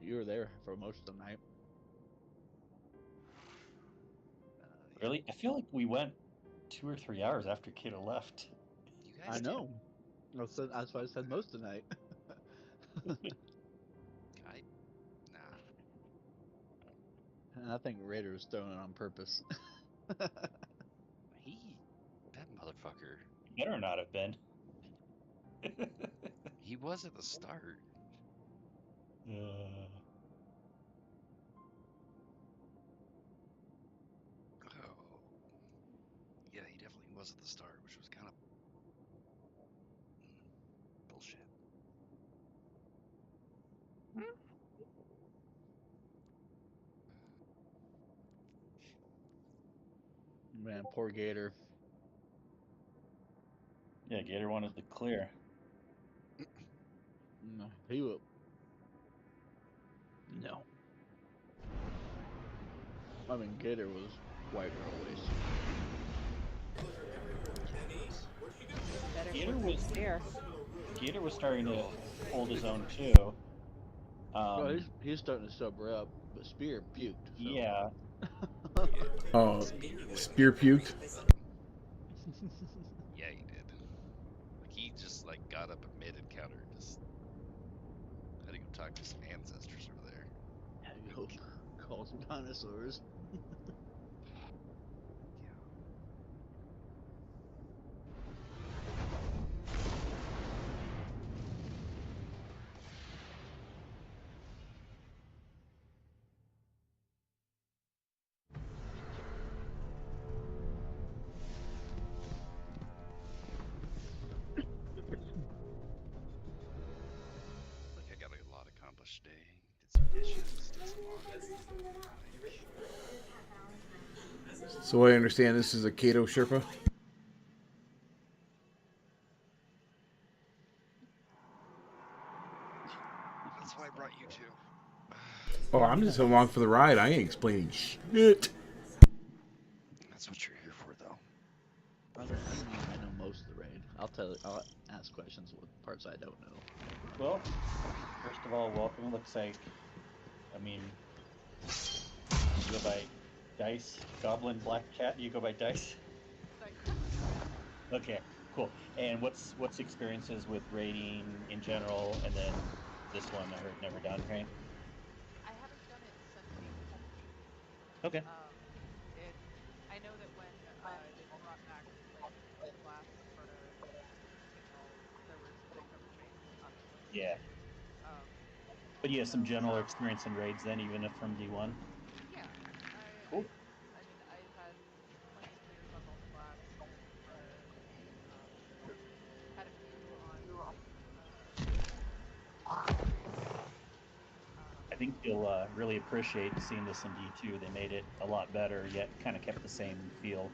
You were there for most of the night. Really? I feel like we went 2 or 3 hours after Kato left. You I guys know. That's why I said most of the night. I nah. And I think Raider was throwing it on purpose. That motherfucker. Better not have been. He was at the start. Uh, Oh. Yeah, he definitely was at the start, which was kind of bullshit. Man, poor Gator. yeah, Gator wanted to clear. No, he will. No. I mean, Gator was white always. Better Gator for was Spear. Gator was starting to hold his own too. Well, he's starting to sober up, but Spear puked. So. Yeah. Oh, Spear puked. Yeah, he did. Like he just like got up mid encounter and just had to go talk to some ancestors over there. Had to go call some dinosaurs. Yeah. Like I got a lot accomplished today. Did some dishes, did some laundry. Like, So I understand this is a Kato Sherpa. that's why I brought you two. Oh, I'm just along for the ride. I ain't explaining shit. That's what you're here for, though. I know most of the raid. I'll ask questions with parts I don't know. Well, first of all, welcome. Looks like, I mean, you go by Dice, Goblin, Black Cat. You go by Dice. Okay, cool. And what's experiences with raiding in general, and then this one I heard never done, right? I haven't done it since 18. Okay. I know that when they brought back like the last sort of signal, there was big cover changes, obviously. Yeah. Um, But you have some so general experience in raids then, even if from D1. yeah, Cool. I mean, I've had plenty of clears on multi-class and infrared, and had a few on I think you'll really appreciate seeing this in D2. They made it a lot better, yet kind of kept the same feel.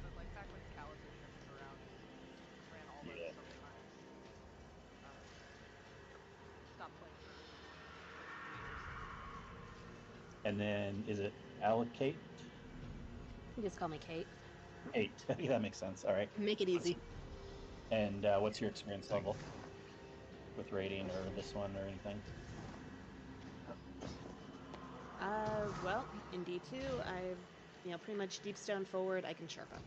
but like back when Callization was around, ran all those Yeah. sometimes. Um, stopped playing for like 2 years. And then is it allocate? You just call me Kate. 8. That makes sense. All right. Make it easy. And what's your experience level with raiding or this one or anything? Well, in D2, pretty much deep stone forward, I can Sherpa.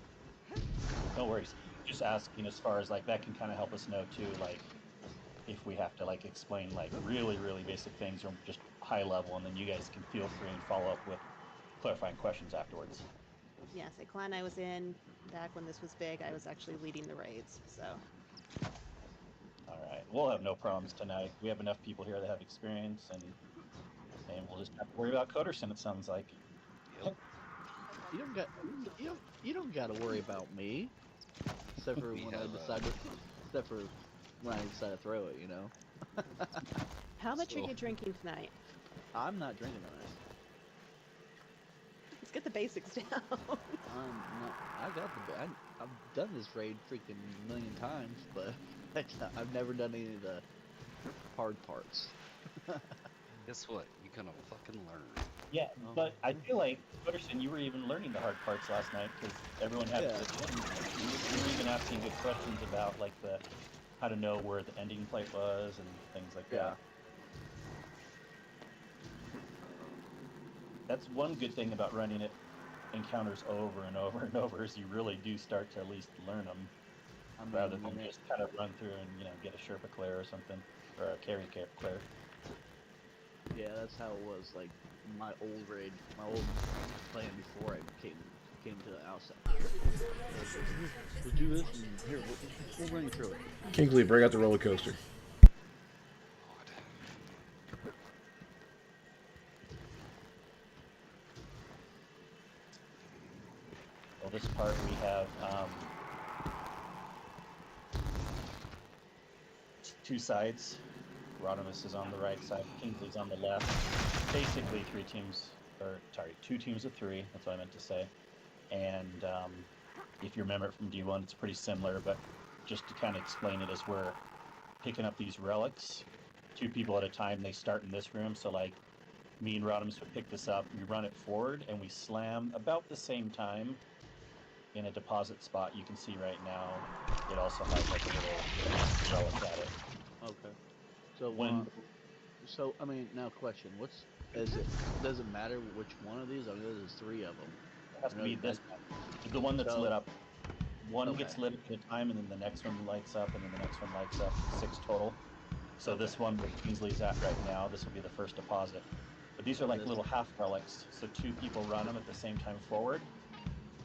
No worries. Just asking as far as like that can kind of help us know too, like if we have to like explain like really, really basic things or just high level, and then you guys can feel free and follow up with clarifying questions afterwards. Yes, a clan I was in back when this was big, I was actually leading the raids, so. All right. We'll have no problems tonight. We have enough people here that have experience, and we'll just have to worry about Coderson, it sounds like. Yep. You don't got to worry about me, except for We when have, except for when I decide to throw it. You know. How much are So- you drinking tonight? I'm not drinking tonight. Let's get the basics down. I've done this raid freaking a million times, but I've never done any of the hard parts. Guess what? You're gonna fucking learn. Yeah, but I feel like, Coderson, you were even learning the hard parts last night because everyone had Yeah. you were even asking good questions about like how to know where the ending plate was and things like Yeah. that. That's one good thing about running it encounters over and over and over is you really do start to at least learn them I mean, rather you than know, just kind of run through and get a Sherpa clear or something or a carry clear. yeah, that's how it was. Like my old raid, my old plan before I came to the outside. Let's do this, and here we'll run you through it. Kingsley, break out the roller coaster. God. Well, this part we have two sides. Rodimus is on the right side, Kingsley's on the left. Basically two teams of three, that's what I meant to say. And if you remember it from D1, it's pretty similar, but just to kind of explain it, as we're picking up these relics, 2 people at a time, they start in this room, so like me and Rodimus would pick this up, we run it forward, and we slam about the same time in a deposit spot. You can see right now, it also has like a little relic at it. Okay. So When so I mean, now question: does it matter which one of these? I know there's 3 of them. it has to be this one, the one that's lit up. One gets lit up at a time, and then the next one lights up, and then the next one lights up. 6 total. So this one where Kingsley's at right now, this will be the first deposit. But these are like little half relics, so 2 people run them at the same time forward,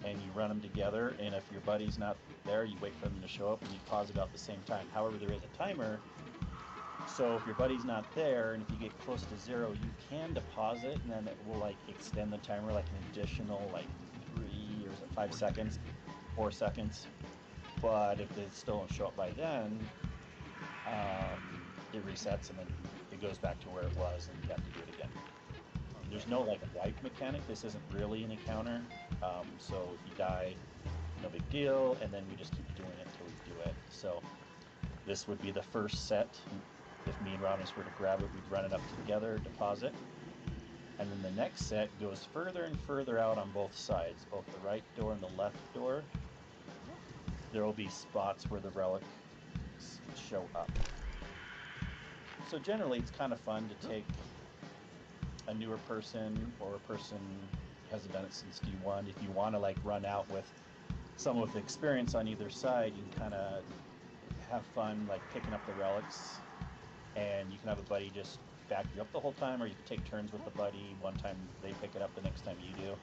and you run them together, and if your buddy's not there, you wait for them to show up, and you pause about the same time. However, there is a timer, so if your buddy's not there, and if you get close to 0, you can deposit, and then it will like extend the timer like an additional like 3 or is it 5 seconds, 4 seconds. But if they still don't show up by then, it resets, and then it goes back to where it was, and you have to do it again. There's no like wipe mechanic. This isn't really an encounter, so if you die, no big deal, and then we just keep doing it until we do it. So this would be the first set. If me and Rodimus were to grab it, we'd run it up together, deposit, and then the next set goes further and further out on both sides, both the right door and the left door. There will be spots where the relics show up. So generally, it's kind of fun to take a newer person or a person who hasn't done it since D1. If you want to like run out with someone with experience on either side, you can kind of have fun like picking up the relics, and you can have a buddy just back you up the whole time, or you can take turns with the buddy. One time they pick it up, the next time you do.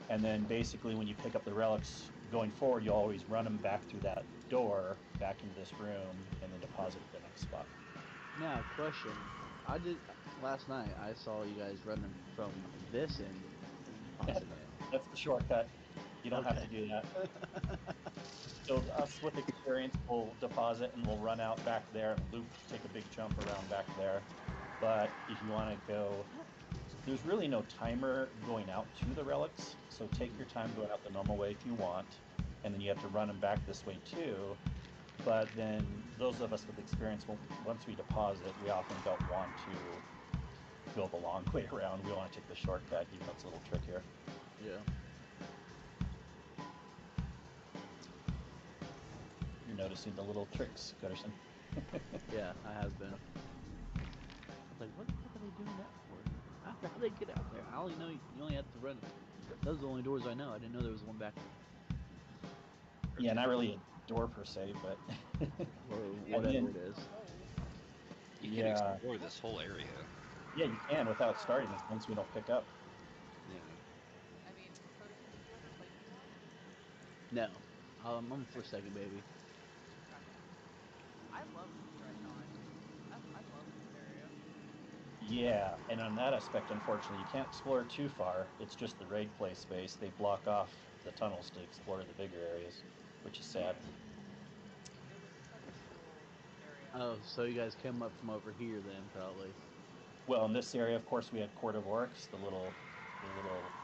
And then basically when you pick up the relics going forward, you always run them back through that door, back into this room, and then deposit at the next spot. Now, question: I did last night. I saw you guys running from this end. Depositing it. That's the shortcut. You don't have to do that. So us with experience will deposit and we'll run out back there and loop, take a big jump around back there. But if you want to go, there's really no timer going out to the relics, so take your time going out the normal way if you want, and then you have to run them back this way too. But then those of us with experience, once we deposit, we often don't want to go the long way around. We want to take the shortcut, even though it's a little trickier. Yeah. You're noticing the little tricks, Gutterson. Yeah, I have been. Like, what the fuck are they doing that for? How do they get out there? I only know you only have to run. Those are the only doors I know. I didn't know there was one back there. Yeah, not really a door per se, but Or whatever it is. You can explore this whole area. Yeah, you can without starting it once we don't pick up. Yeah. I mean, Curtis, did you ever play D1? No. I'm for second, baby. I love Dreadnought. I love this area. Yeah, and on that aspect, unfortunately, you can't explore too far. It's just the raid play space. They block off the tunnels to explore the bigger areas, which is sad. It was such a cool area. Oh, so you guys came up from over here then, probably. Well, in this area, of course, we had Court of Orcs, the little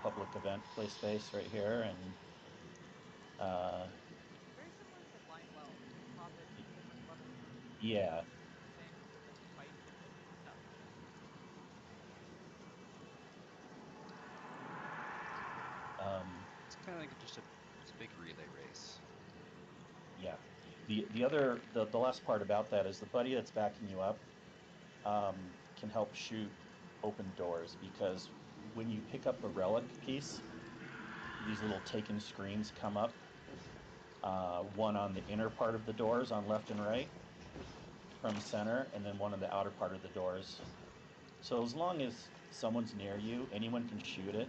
public event play space right here, and Very similar to Blindwell. Deposit different levels of yeah, things and then fight stuff. It's kind of like just it's a big relay race. yeah. The last part about that is the buddy that's backing you up can help shoot open doors, because when you pick up a relic piece, these little taken screens come up. One on the inner part of the doors on left and right from center, and then one on the outer part of the doors. So as long as someone's near you, anyone can shoot it,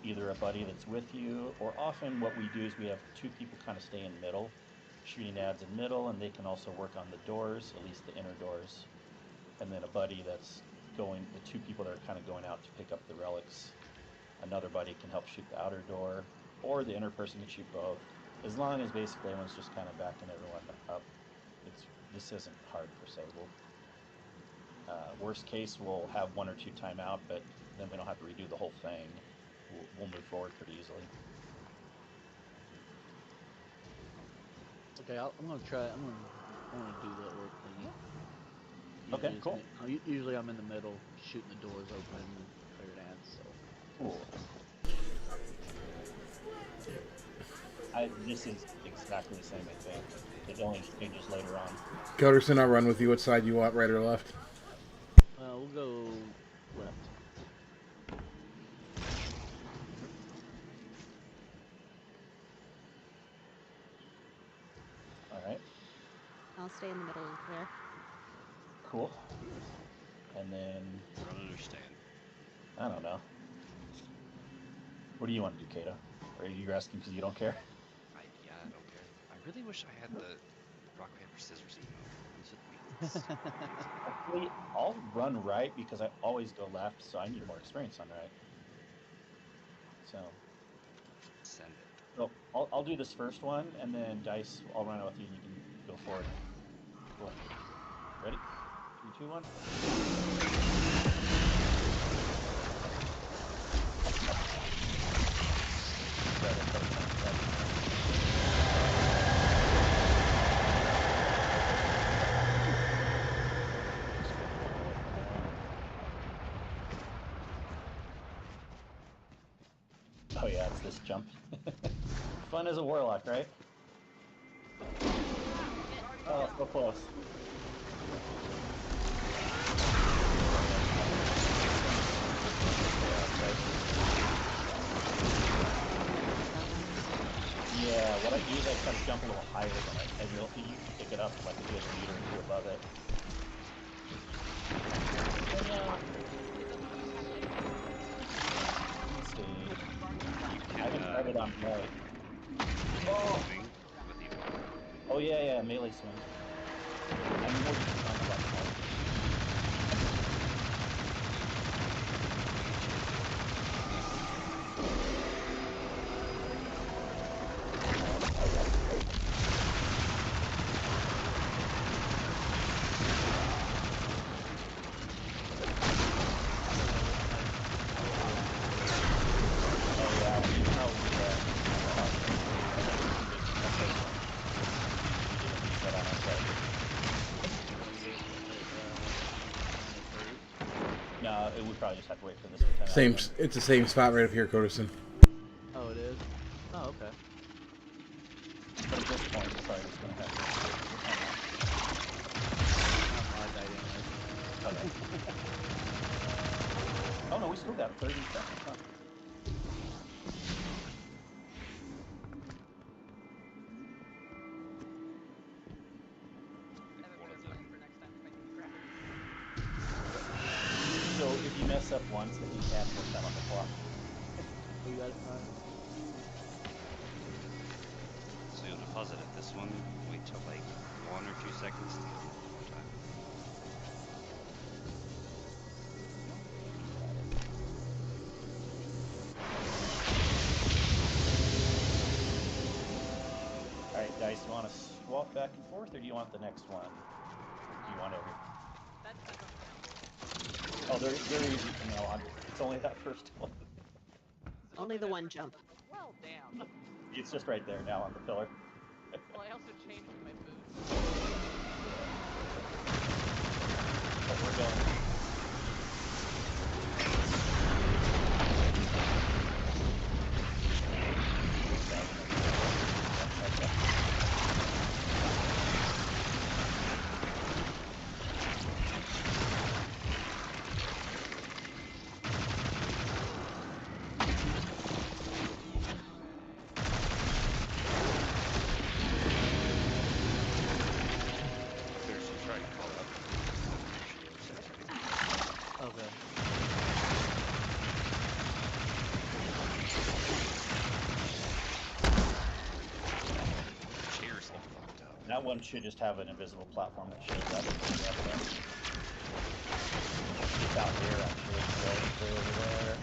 either a buddy that's with you, or often what we do is we have two people kind of stay in the middle, shooting ads in middle, and they can also work on the doors, at least the inner doors. And then a buddy that's going, the two people that are kind of going out to pick up the relics, another buddy can help shoot the outer door, or the inner person can shoot both. As long as basically everyone's just kind of backing everyone up, this isn't hard for Sable. Worst case, we'll have one or two timeout, but then we don't have to redo the whole thing. We'll move forward pretty easily. Okay, I'm gonna try. I'm gonna do the orc thing. Okay, Usually it's cool. me- Usually I'm in the middle, shooting the doors open, clearing ads. So Cool. This is exactly the same, I think. It only changes later on. Coderson, I'll run with you. What side you want, right or left? we'll go left. All right, I'll stay in the middle and clear. cool. And then, I don't understand. I don't know. What do you want to do, Kato? Or are you asking because you don't care? Yeah, I don't care. I really wish I had the rock paper scissors emo. These would be Actually, I'll run right because I always go left, so I need more experience on right. So, send it. so I'll do this first one, and then Dice, I'll run out with you, and you can go forward. Cool. Ready? 3, 2, 1. Oh yeah, it's this jump. Fun as a warlock, right? Oh, so close. Yeah, what I do is I try to jump a little higher than it, and you can pick it up like a good meter or two above it. Let's see. You I haven't can tried it on right. swing with the orc. Oh yeah, melee swing. I'm more just on the left side. Oh yeah, you probably that on our side. No, it would probably just have to wait for this to time out Same. again. It's the same spot right up here, Coderson. Oh, it is. Oh, okay. But at this point, it's probably just gonna have to. I died anyway. Okay. Oh no, we still got 30 seconds, huh? I have a One better of them. plan for next time if I need to grab it. So if you mess up once, then you can't put that on the clock. Oh, you got it. All right. So you'll deposit at this one, wait till like 1 or 2 seconds to get more time. Alright, Dice, you want to swap back and forth, or do you want the next one? Do you want every... That doesn't count. Oh, they're easy from now on. It's only that first one. It's Only the that one first jump. Well, damn. It's just right there now on the pillar. Well, I also changed my boots. But we're going. That one should just have an invisible platform that shows up. It's out here, actually. So it's over there.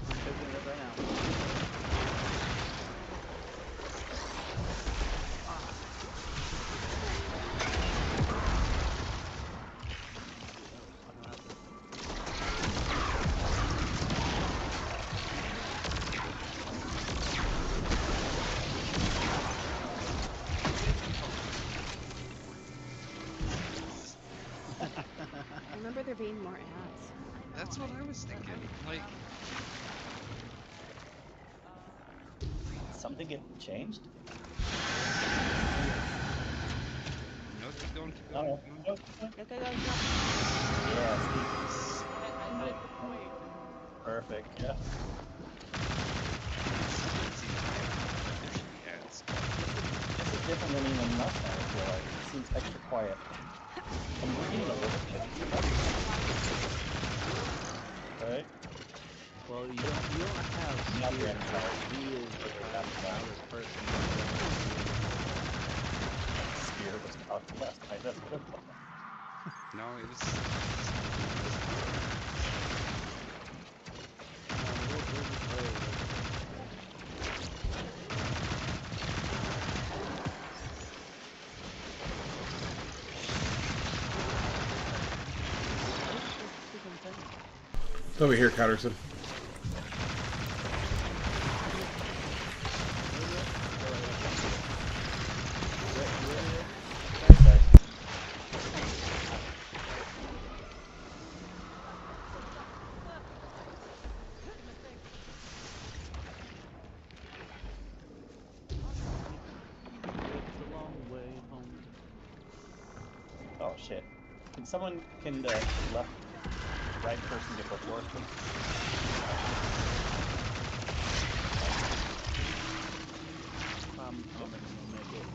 I'm picking it up right now. That was fucking loud. I remember there being more ads. That's what I was thinking. Like, Something get changed? no, keep going, keep No, going. no, Keep going. no. Okay, guys, Yeah, Wait. perfect. Yeah. There should be ads. This is different than even last time, I feel like. It seems extra quiet. I'm reading a little bit. Right? Well, you don't have Not Spear. yet, sorry. He is the loudest person. Spear was talking last night. That's what it was. No, it was. We'll just play with it. It's over here, Cutterson. Okay. It's a long way home. Oh shit. Can the left, right person get before us, please? I'm gonna make it.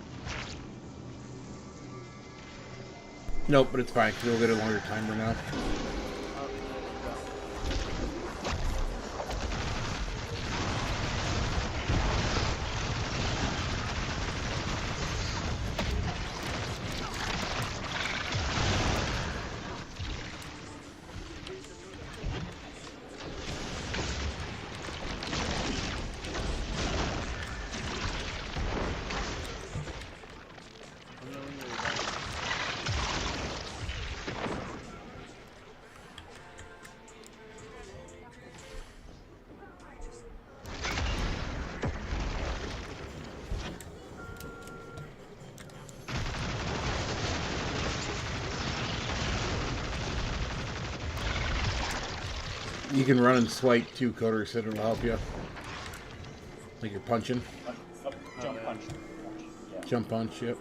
Nope, but it's fine, because we'll get a longer timer now. I'm gonna ring you back. You can run and swipe too, Coder said it'll help you. Like you're punching. Oh, jump yeah. punch. Yeah. Jump punch, yep.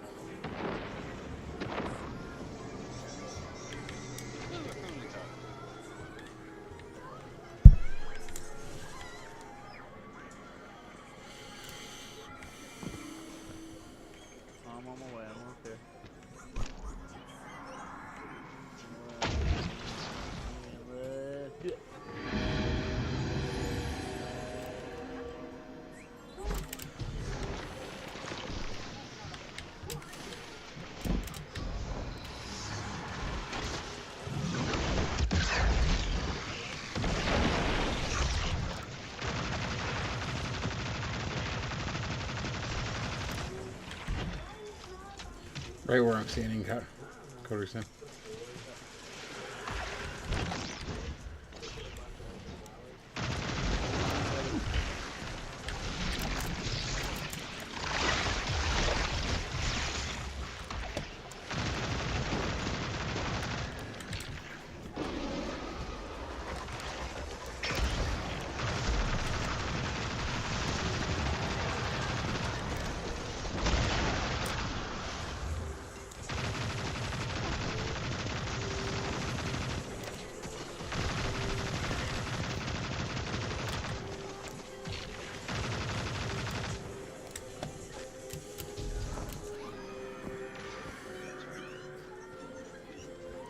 I'm on my way. I'm almost there. Let's do it. Right where I'm standing, Coder said.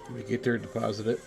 When we get there, deposit it.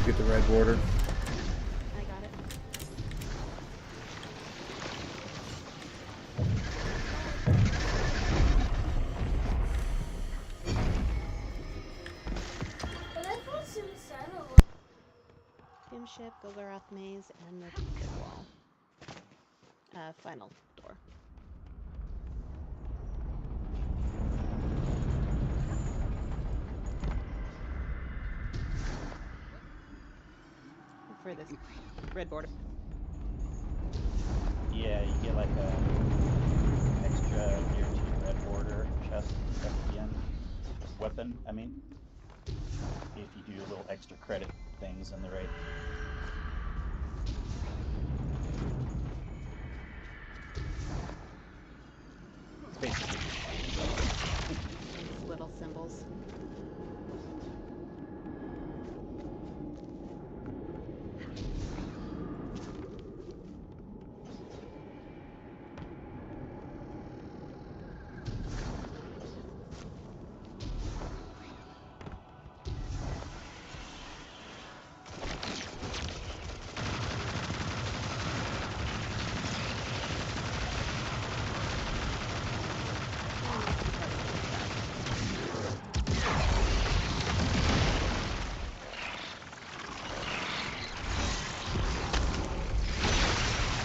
get the red border. I got it. But I thought suicidal. Doom ship, Golgoroth maze, and the pit wall. Final door. For this red border. Yeah, you get like a extra guaranteed red border chest at the end. Weapon, I mean. If you do little extra credit things in the raid. It's basically These little symbols.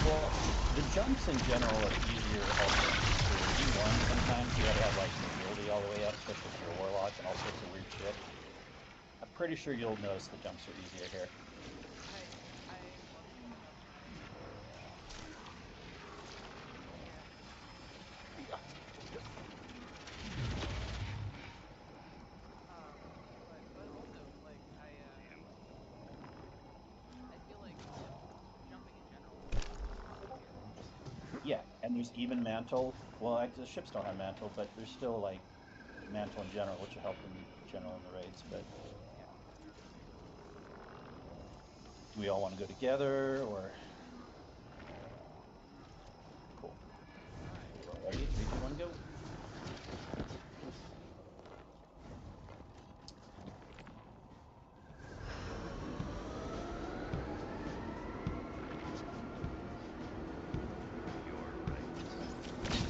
well, the jumps in general are easier also for D1 sometimes. You gotta have like mobility all the way up, especially if you're a warlock and all sorts of weird shit. I'm pretty sure you'll notice the jumps are easier here. I was pulling up but also like I feel like jumping in general is a lot easier. Yeah, and there's even mantle. Well, the ships don't have mantle, but there's still like mantle in general, which will help in general in the raids. But do we all want to go together, or cool? Ready? 3, 2, 1, go.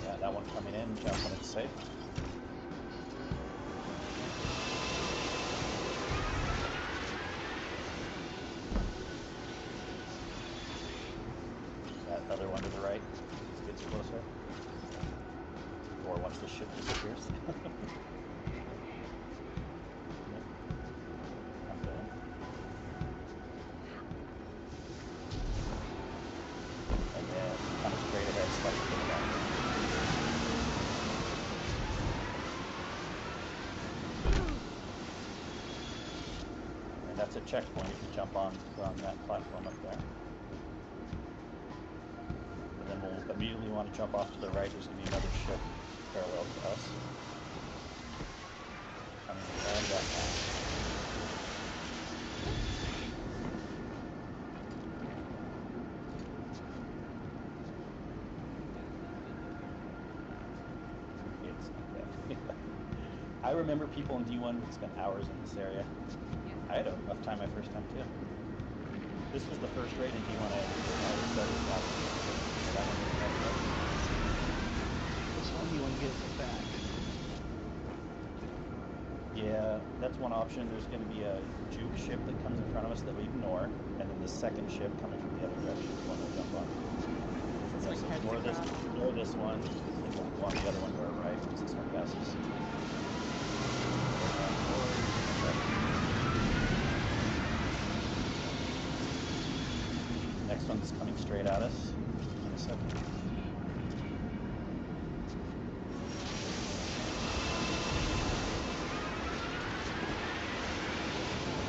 Yeah, that one coming in. Jump when it's safe. That other one to the right gets closer. Or once the ship disappears. I'm going. And then coming straight ahead, slightly to the left. And that's a checkpoint if you jump on from that platform up there. And then we'll immediately want to jump off to the right. There's going to be another ship parallel to us. Coming around that path. I remember people in D1 would spend hours in this area. I had a rough time my first time too. This was the first raid in D1 I ever did. I was started that one. This one you want to get it back. Yeah, that's one option. There's going to be a juke ship that comes in front of us that we ignore, and then the second ship coming from the other direction is one we'll jump on. This Yeah, one so heads across. ignore this one, and we'll go on the other one to our right once this one passes. Next one's coming straight at us in a second.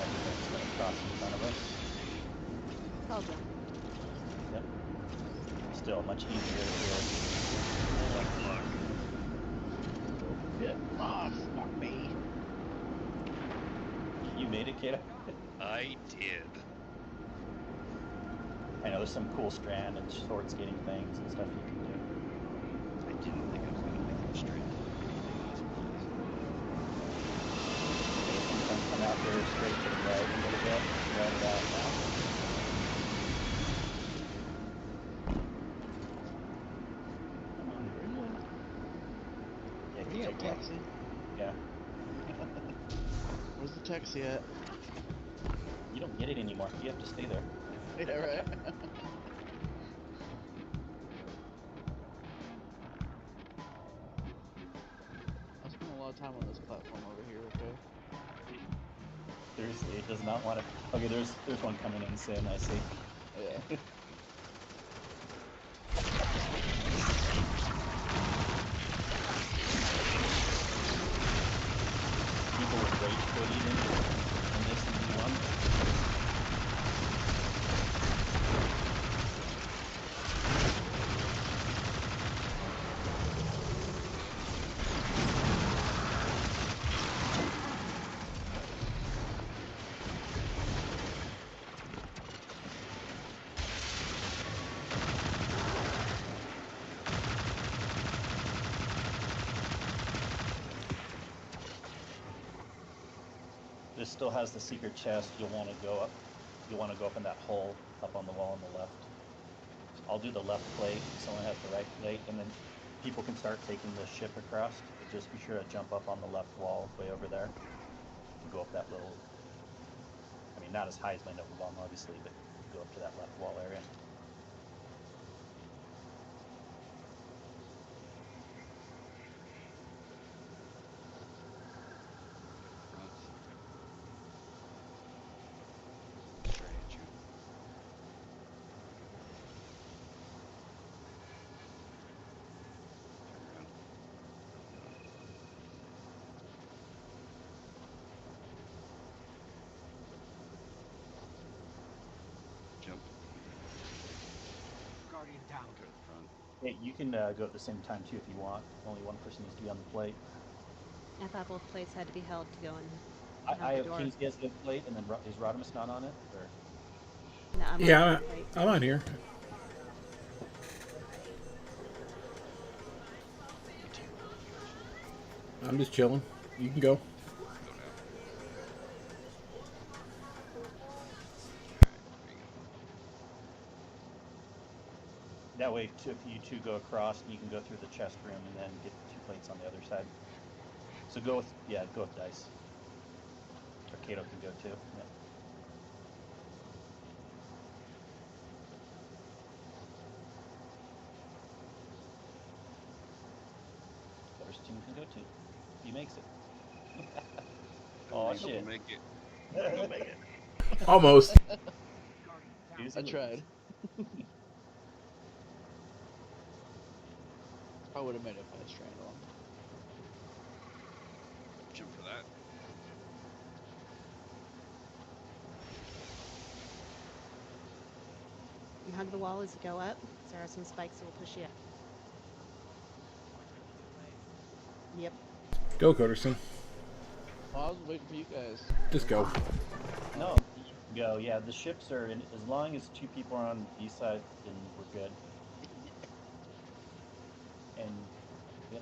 Everything's going to cross in front of us. I'll jump. Yep. Still much easier here. Oh, fuck. Yeah. Ah, fuck me. You made it, Kato? I did. I know there's some cool strand and sword skating things and stuff you can do. I didn't think I was gonna make it straight. You can come out here straight to the right. right a little bit. Right about now. Come on. Yeah, Where keep you at, taking off. taxi? Yeah. Where's the taxi at? You don't get it anymore. You have to stay there. Yeah, right. I spent a lot of time on this platform over here. Okay. Seriously, it does not want to. Okay, there's one coming in soon. I see. Yeah. People with rage quitting in this and D1. This still has the secret chest. You'll want to go up. You'll want to go up in that hole up on the wall on the left. I'll do the left plate. Someone has the right plate, and then people can start taking the ship across. But just be sure to jump up on the left wall, way over there. And go up that little. I mean, not as high as my Nova Bomb, obviously, but go up to that left wall area. Straight at you. Turn around. Jump. Guardian down. Go to the front. Hey, you can go at the same time too if you want. Only one person needs to be on the plate. I thought both plates had to be held to go in. I out the have door. King's Guest plate, and then is Rodimus not on it? Or No, I'm on Yeah, the plate. I'm on here. I'm just chilling. You can go. Go now. Alright, there you go. that way, if you two go across, you can go through the chest room and then get two plates on the other side. So go with Dice. Or Kato can go too. Yeah. First team can go too. He makes it. Oh Think shit! we'll make it. Don't make it. Almost. Guardian down. Here's I the tried. I would have made a fast strand on. Jump for that. You hug the wall as you go up. There are some spikes that will push you up. Yep. Go, Cotterson. Oh, I was waiting for you guys. Just go. No, you can go. Yeah, the ships are in. As long as two people are on the east side, then we're good. And yeah.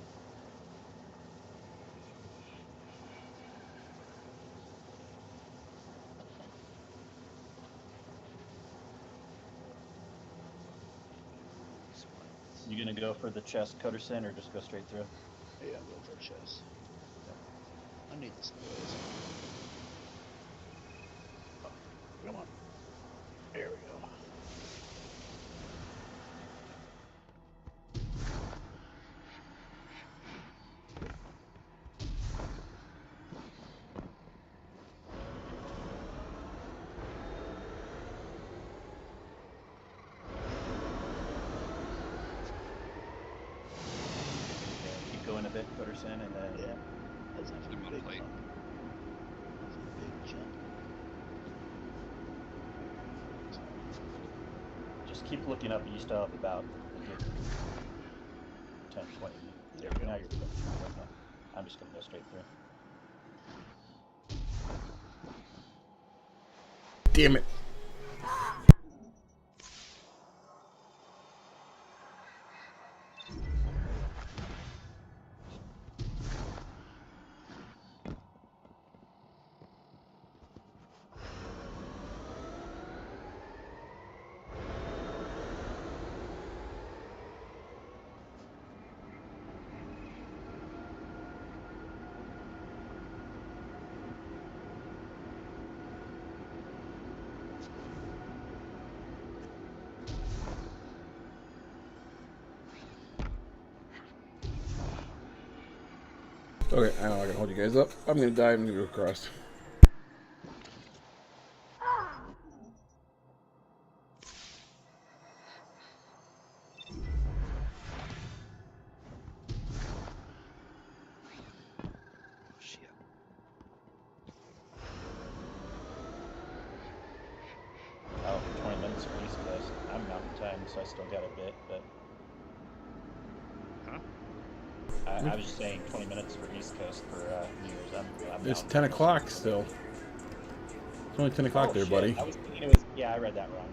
Smiles. You gonna go for the chest, Cotterson, or just go straight through? Yeah, I'm going for a chest. I need this noise. Oh, come on. There we go. Keep going a bit, Cotterson, and then Yeah. That's a Put him on big plate. bump. That's a big jump. just keep looking up. You still have about a good 10, 20. There we go. Now you're good. Okay. I'm just gonna go straight through. Damn it. Okay, I know I can hold you guys up. I'm gonna die. I'm gonna go across. Oh, shit. Oh, 20 minutes for East Coast. I'm Mountain Time, so I still got a bit, but Huh? I was just saying 20 minutes for East Coast for New Year's. I'm It's Mountain 10 Time, o'clock so- still. It's only 10 o'clock Oh, there, shit. buddy. I was thinking it was. Yeah, I read that wrong.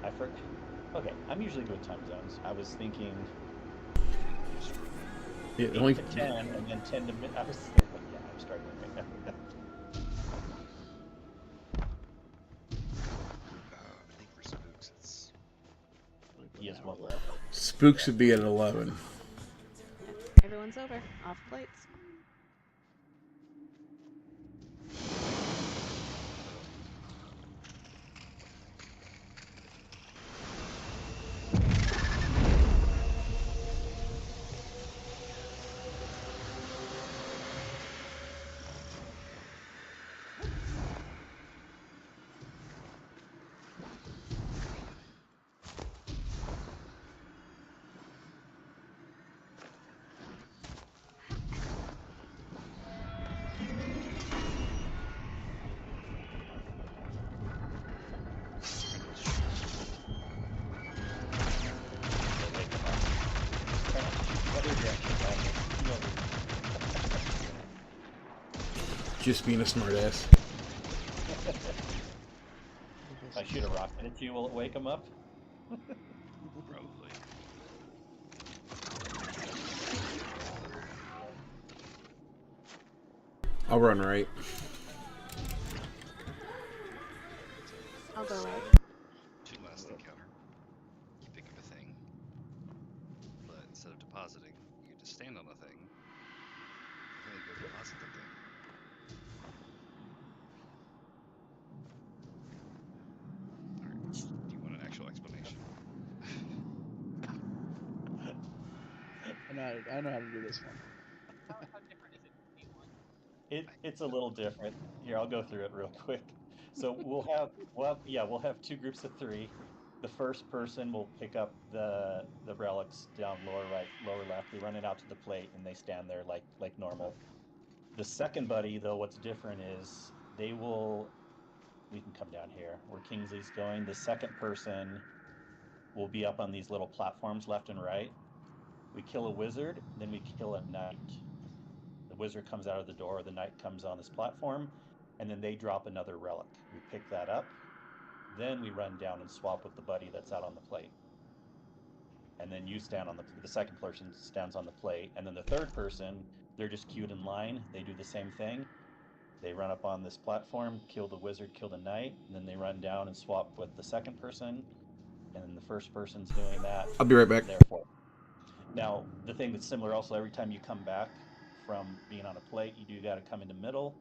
I forgot. Okay, I'm usually good with time zones. I was thinking Yeah, 8 only to 10, and then 10 to mid. I was, yeah, I'm struggling right now. I think for spooks, it's He is one. Spook should be at 11. Everyone's over. Off plates. Just being a smartass. If I shoot a rocket at you, will it wake him up? probably. I'll run right. I'll go right. Two last encounter. You pick up a thing, but instead of depositing, you just stand on the thing. And then you go deposit the thing. Alright, do you want an actual explanation? I know how to do this one. How different is it between one? It's a little different. Here, I'll go through it real quick. So we'll have two groups of three. The first person will pick up the relics down lower right, lower left. They run it out to the plate and they stand there like normal. The second buddy, though, what's different is they will. We can come down here where Kingsley's going. The second person will be up on these little platforms left and right. We kill a wizard, then we kill a knight. The wizard comes out of the door, the knight comes on this platform, and then they drop another relic. We pick that up, then we run down and swap with the buddy that's out on the plate. And then you stand on the second person stands on the plate, and then the third person, they're just queued in line. They do the same thing. They run up on this platform, kill the wizard, kill the knight, and then they run down and swap with the second person, and then the first person's doing that. I'll be right back. Therefore, now the thing that's similar also, every time you come back from being on a plate, you do got to come into middle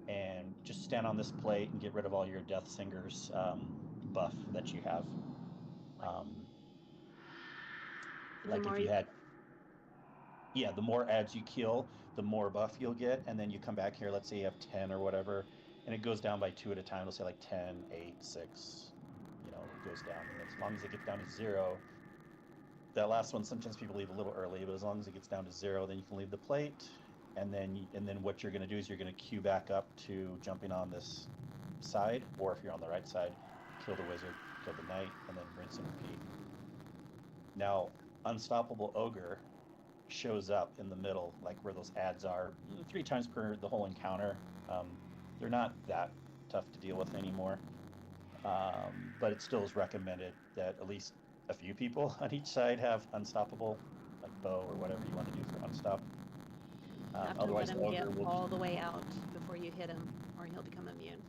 and just stand on this plate and get rid of all your Death Singers buff that you have. Like if you had, yeah, the more ads you kill, the more buff you'll get, and then you come back here, let's say you have 10 or whatever, and it goes down by 2 at a time. Let's say like 10, 8, 6, you know, it goes down. And as long as it gets down to 0, that last one, sometimes people leave a little early, but as long as it gets down to 0, then you can leave the plate. And then what you're going to do is you're going to queue back up to jumping on this side, or if you're on the right side, kill the wizard, kill the knight, and then rinse and repeat. Now, Unstoppable Ogre shows up in the middle, like where those ads are, 3 times per the whole encounter. They're not that tough to deal with anymore, but it still is recommended that at least a few people on each side have Unstoppable, like bow or whatever you want to do for Unstop. You have to Otherwise, let the him get ogre will. all the way out before you hit him, or he'll become immune.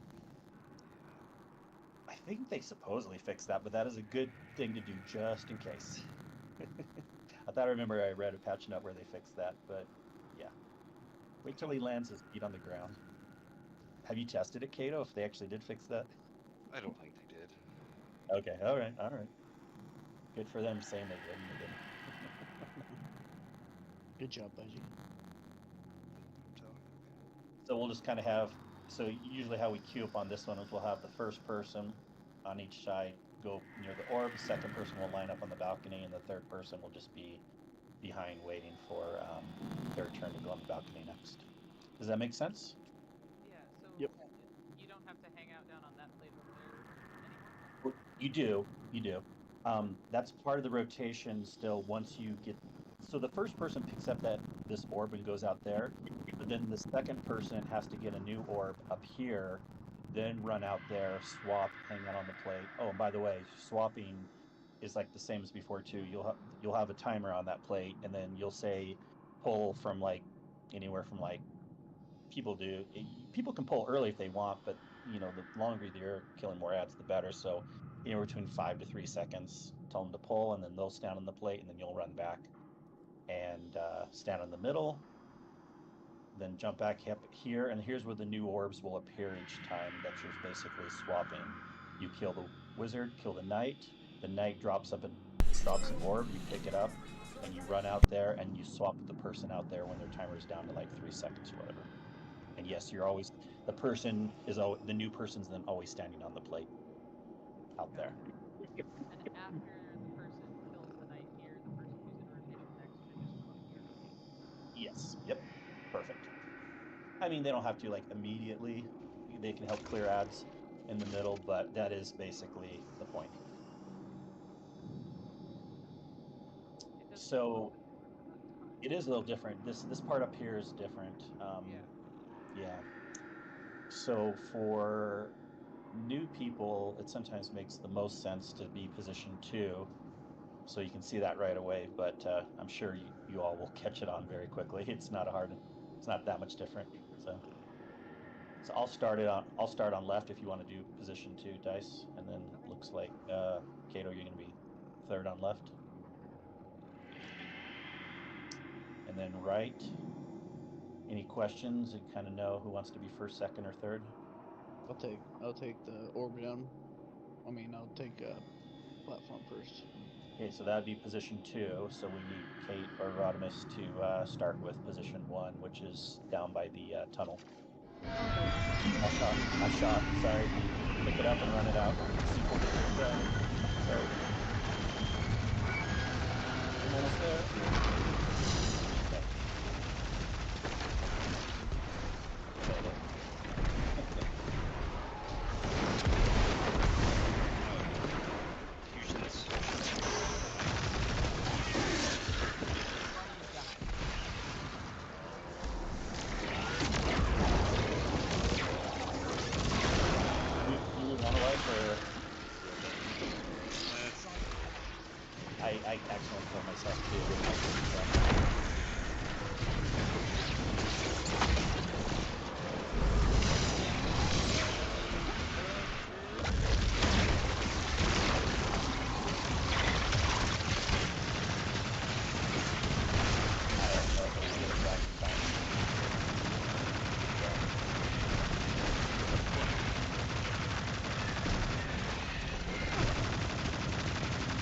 I think they supposedly fixed that, but that is a good thing to do just in case. I thought I remember I read a patch note where they fixed that, but yeah. Wait till he lands his feet on the ground. Have you tested it, Kato, if they actually did fix that? I don't think they did. Okay, all right. Good for them saying they did and they didn't. Good job, Budgie. So we'll just kind of have, so usually how we queue up on this one is we'll have the first person on each side go near the orb, the second person will line up on the balcony, and the third person will just be behind waiting for their turn to go on the balcony next. Does that make sense? Yeah, so Yep. you don't have to hang out down on that plate over there anymore? You do. That's part of the rotation still once you get, so the first person picks up this orb and goes out there, but then the second person has to get a new orb up here, then run out there, swap, hang out on the plate. Oh, and by the way, swapping is like the same as before too. You'll have a timer on that plate, and then you'll say pull from like anywhere from like people can pull early if they want, but you know, the longer you're killing more ads, the better. So anywhere between 5 to 3 seconds, tell them to pull, and then they'll stand on the plate, and then you'll run back and stand in the middle, then jump back up here, and here's where the new orbs will appear each time that you're basically swapping. You kill the wizard, kill the knight drops an orb, you pick it up, and you run out there, and you swap with the person out there when their timer is down to like 3 seconds or whatever. And yes, you're always, the new person's then always standing on the plate out there. And after the person kills the knight here, the person who's in rotation next should just come up here. Yes. Yep. Perfect. I mean, they don't have to like immediately. They can help clear ads in the middle, but that is basically the point. So it is a little different. This part up here is different. Yeah. So for new people, it sometimes makes the most sense to be position 2, so you can see that right away. But I'm sure you all will catch it on very quickly. It's not that much different. So I'll start on left if you want to do position 2, Dice, and then looks like Kato, you're going to be third on left, and then right. Any questions? You kind of know who wants to be first, second, or third. I'll take the orb down. I mean, I'll take platform first. Okay, so that would be position 2. So we need Kate or Rodimus to start with position 1, which is down by the tunnel. I shot. Sorry. Pick it up and run it out. Sorry. I'm almost there. I accidentally killed myself too.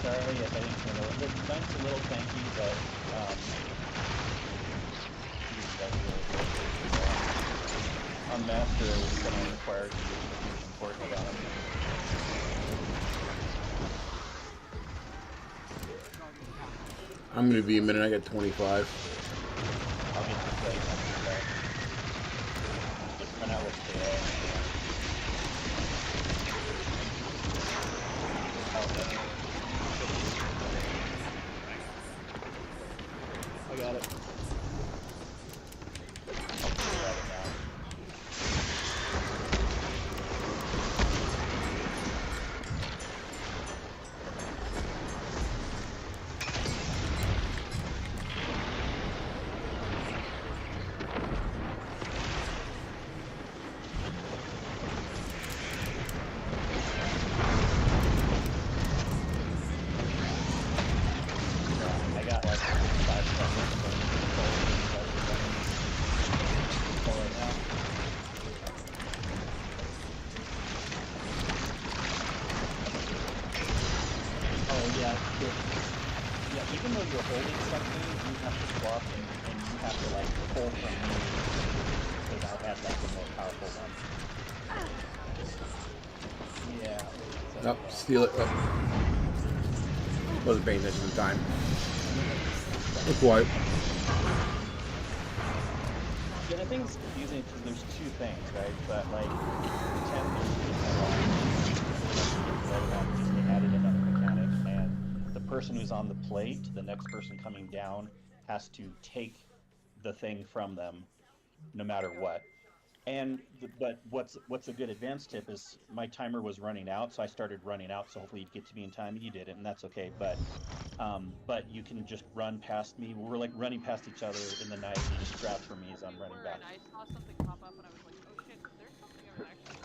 Sorry, yes, I didn't turn over. The vent's a little tanky, but on Master, it's going to require to be important about it. I'm going to be a minute. I got 25. I'll get the plate. Just run out with I got it. I got like 5 seconds. Oh yeah, yeah. Even though you're holding something, you have to swap and you have to like pull from me. Because I had like the more powerful one. Yeah. So, Nope, steal it. Oh. Wasn't paying attention to time. Look white. Yeah, I think it's confusing because there's two things, right? But like, 10 just they added another mechanic, and the person who's on the plate, the next person coming down, has to take the thing from them, no matter what. And but what's a good advanced tip is my timer was running out, so I started running out. So hopefully you'd get to me in time, and you didn't, and that's okay. But you can just run past me. We're like running past each other in the night. You just grab for me as I'm We running were, back. and I saw something pop up, and I was like, oh shit, there's something I was actually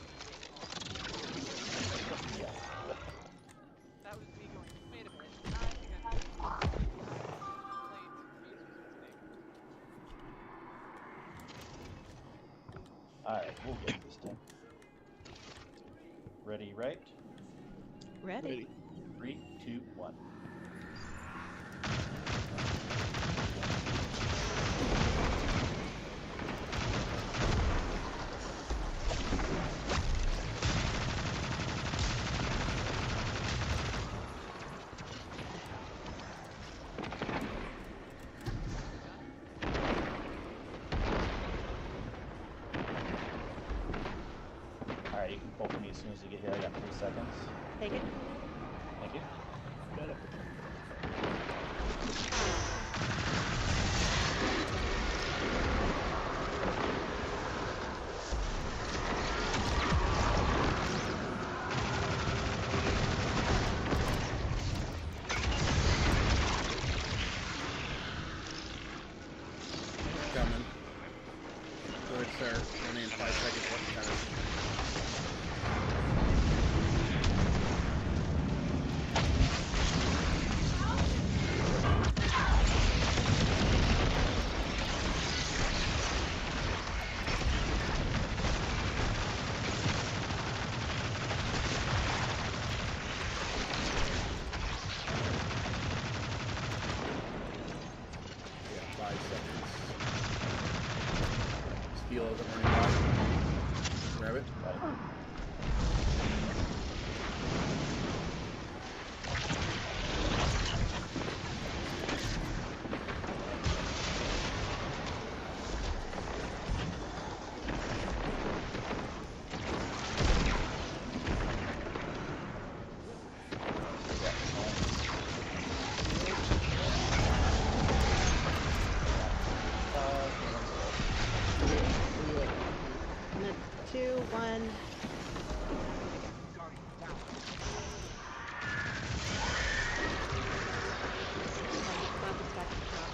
supposed to take off. Yes. That was me going, wait a minute, I think I'm supposed to take off. Plain user's mistake. All right, we'll get this done. Ready, right? Ready. 3, 2, 1. All right, you can pull for me as soon as you get here. I got 3 seconds. Take it. Thank you. Got it. Coming. Good, sir. Only in 5 seconds. What's coming? Yeah, 5 seconds. Steel isn't running out. Grab it. Right. And a 2, 1. Guardian down. Bob is back to shop.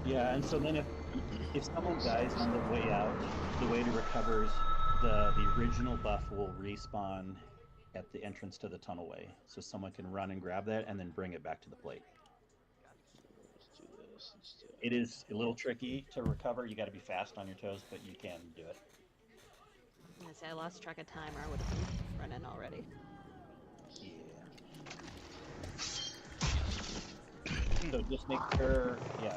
Yeah, and so then if someone dies on the way out, the way to recover is the original buff will respawn at the entrance to the tunnelway, so someone can run and grab that and then bring it back to the plate. Let's do this. Let's do it. It is a little tricky to recover. You got to be fast on your toes, but you can do it. I say I lost track of time, or I would have been running already. Yeah. So just make sure, make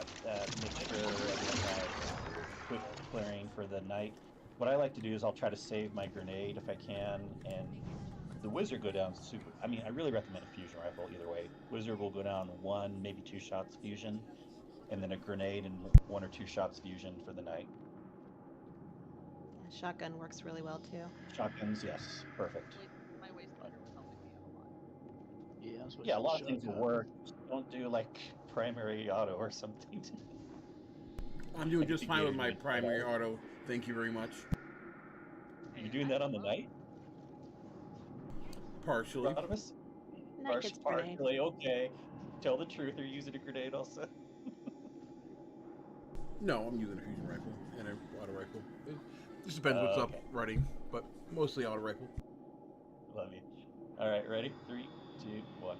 sure everyone has quick clearing for the night. What I like to do is I'll try to save my grenade if I can, and the wizard go down super. I mean, I really recommend a fusion rifle either way. Wizard will go down 1, maybe 2 shots fusion, and then a grenade and 1 or 2 shots fusion for the night. Yeah, shotgun works really well too. Shotguns, yes, perfect. Like, my wasteland was helping me out a lot. Yeah, I was Yeah, a lot of shotgun. things will work. Just don't do like primary auto or something. I'm doing just fine with my Engagement. primary auto. Thank you very much. You're doing that on the night? Partially. Rodimus? Night gets grenade. Partially, okay. Tell the truth, they're using a grenade also. No, I'm using a fusion rifle and an auto rifle. It just depends what's up Okay. running, but mostly auto rifle. Love you. Alright, ready? 3, 2, 1.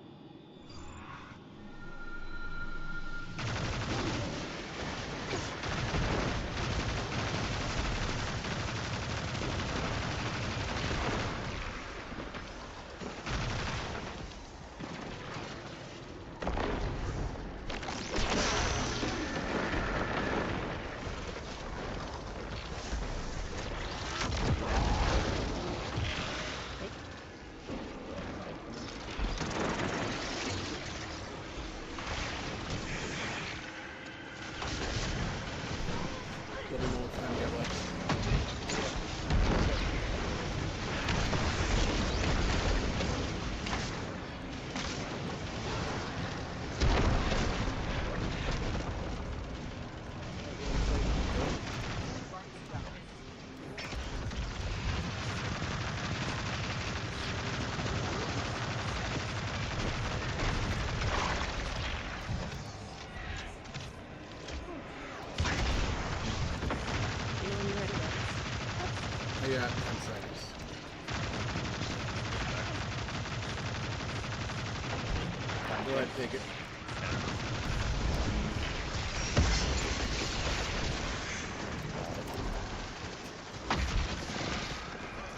ahead, take it.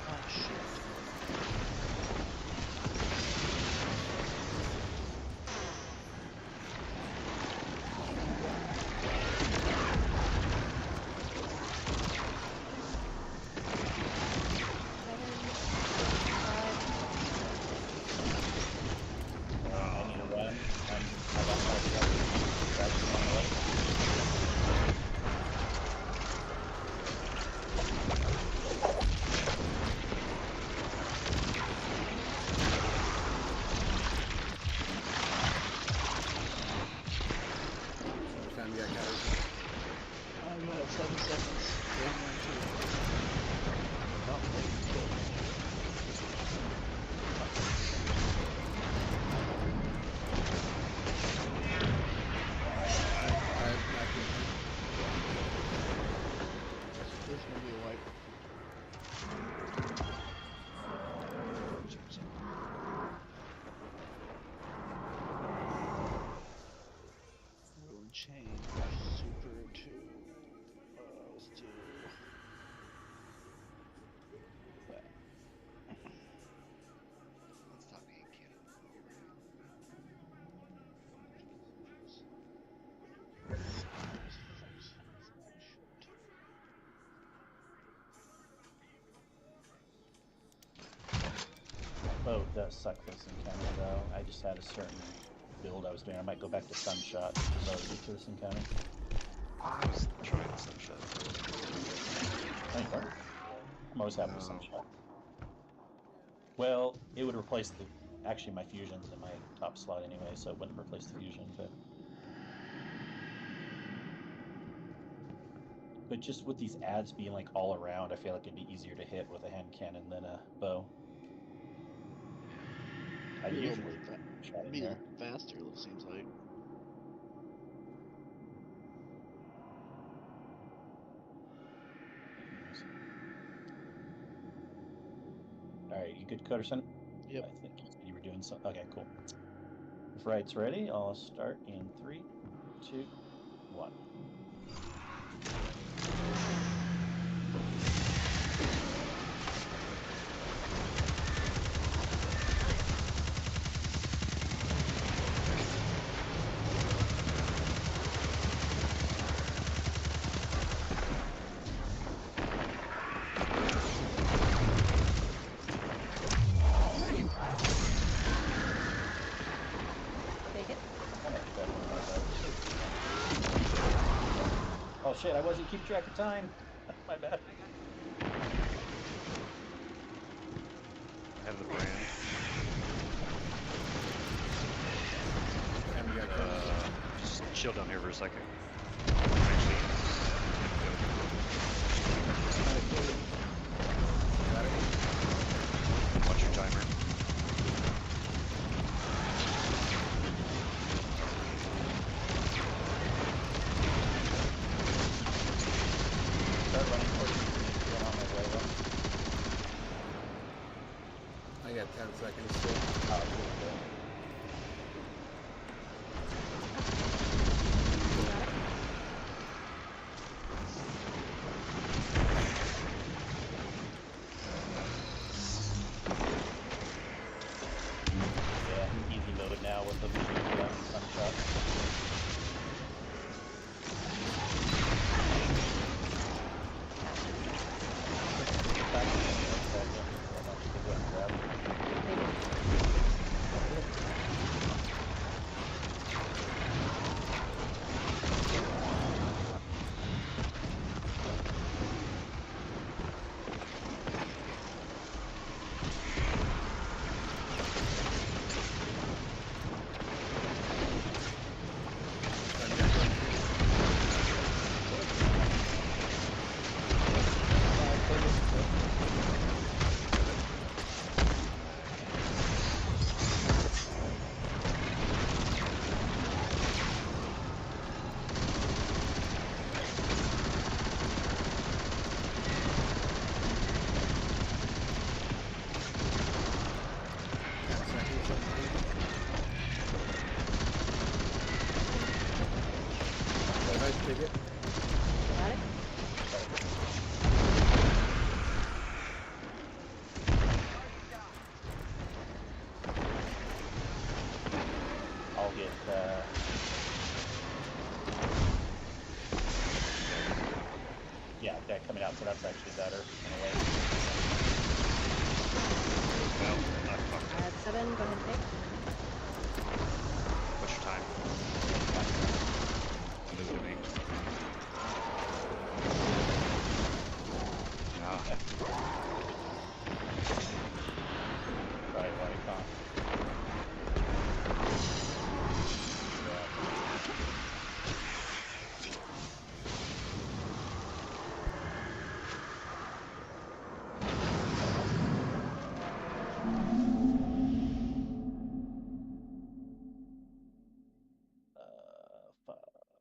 Oh shit. I need to run. I got my distraction on the way. How much time you got, guys? I'm at 7 seconds. About I can... There's gonna be a wipe. Ruin chain. Super 2. Let's do that. Let's stop being cute. Bow does suck this encounter though. I just had a certain build I was doing. I might go back to Sunshot to get to this encounter. I was trying some shit. Anything? I'm always happy with No. Sunshot. Well, it would replace the... Actually, my fusion's in my top slot anyway, so it wouldn't replace the fusion, but... But just with these ads being like all around, I feel like it'd be easier to hit with a hand cannon than a bow. I Be a little usually more shot in be there. faster, it seems like. Alright, you good, Cutterson? Yep. I think you were doing something. Okay, cool. If Wright's ready, I'll start in 3, 2, 1. Take it. Oh shit, I wasn't keeping track of time. My bad. I have the brand. Time you got, guys? Just chill down here for a second. Actually, Got it? watch your timer. Start running towards you. Get on my way then. I got 10 seconds still. Oh, cool. Yeah, easy mode now with the Sunshot. one-shot's actually better in a way. Well, I fucked up. 7, go ahead and pick. What's your time? Move to me. Ah, Right, right, huh?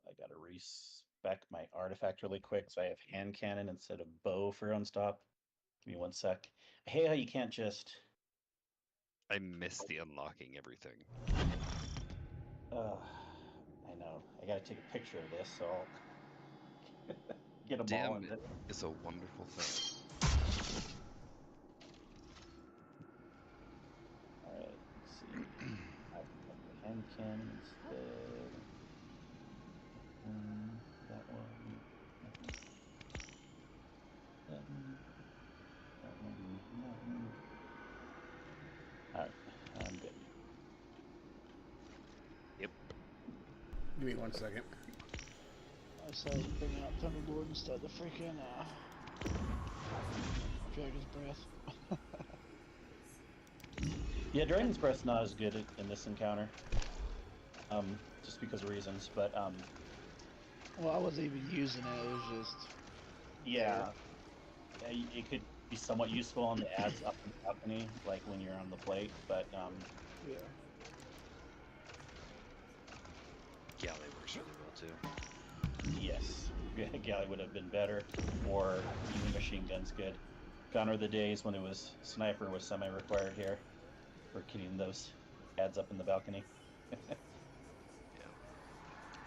I gotta respec my artifact really quick, so I have hand cannon instead of bow for unstop. Give me 1 sec. I hate how you can't just. I missed the unlocking everything. I know. I gotta take a picture of this, so I'll get them all. Damn it. It's a wonderful thing. Alright, let's see. I can put the hand cannon instead. That one. That one. That one. That one. Alright, I'm good. Yep. Give me 1 second. I started bringing up Thunderlord instead of the freaking Dragon's Breath. Yeah, Dragon's Breath's not as good in this encounter. Just because of reasons, but Well, I wasn't even using it. It was just yeah, it could be somewhat useful on the ads up in the balcony, like when you're on the plate, but yeah. Galley works really well too. yes, Galley would have been better, or even machine gun's good. Gone are the days when it was sniper was semi-required here for getting those ads up in the balcony.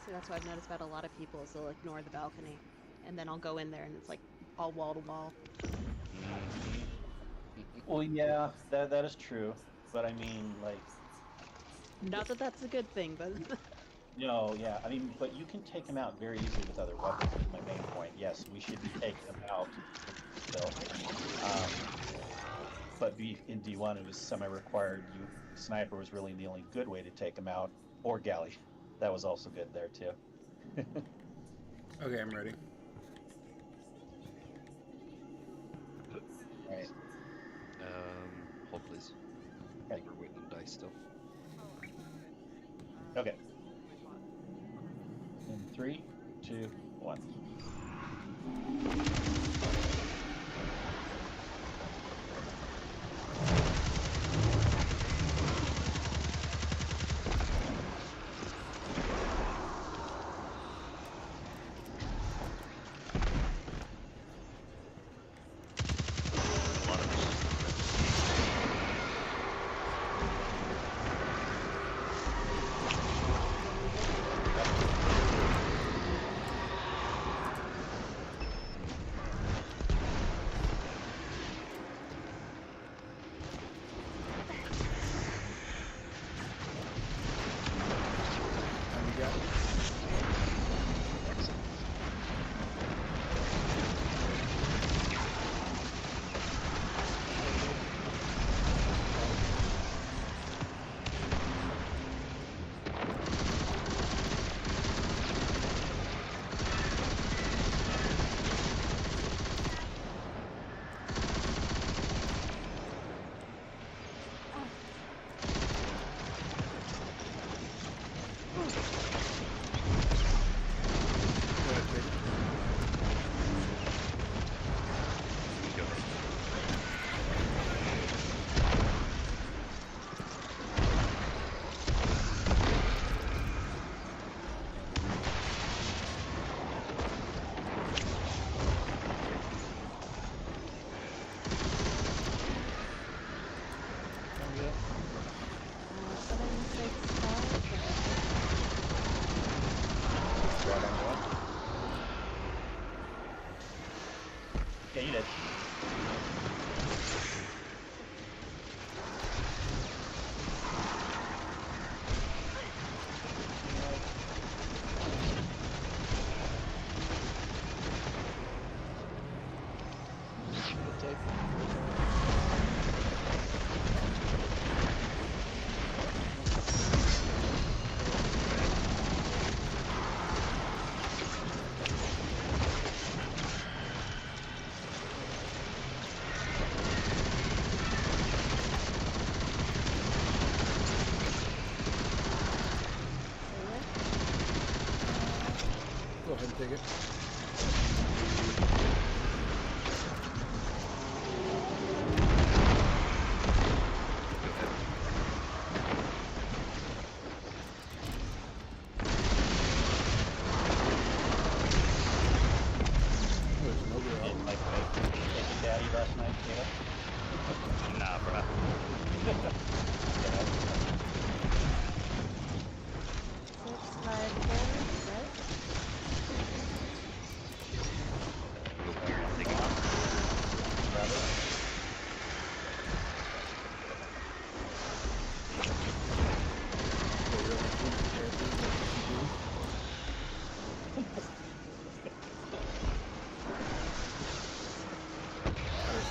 So that's what I've noticed about a lot of people is they'll ignore the balcony. And then I'll go in there and it's like all wall to wall. Well, yeah, that is true, but I mean, like, Not that that's a good thing, but no, yeah, I mean, but you can take them out very easily with other weapons. Is my main point. Yes, we should be taking them out still, but in D1 it was semi-required. Sniper was really the only good way to take them out, or galley. That was also good there too. Okay, I'm ready. All right. Hold please. I think we're waiting on dice still. Okay. In 3, 2, 1. Yeah, you did. dig it. There's nobody Did else. like take a daddy last night, Caleb? Nah, bruh. Take it off. Brother?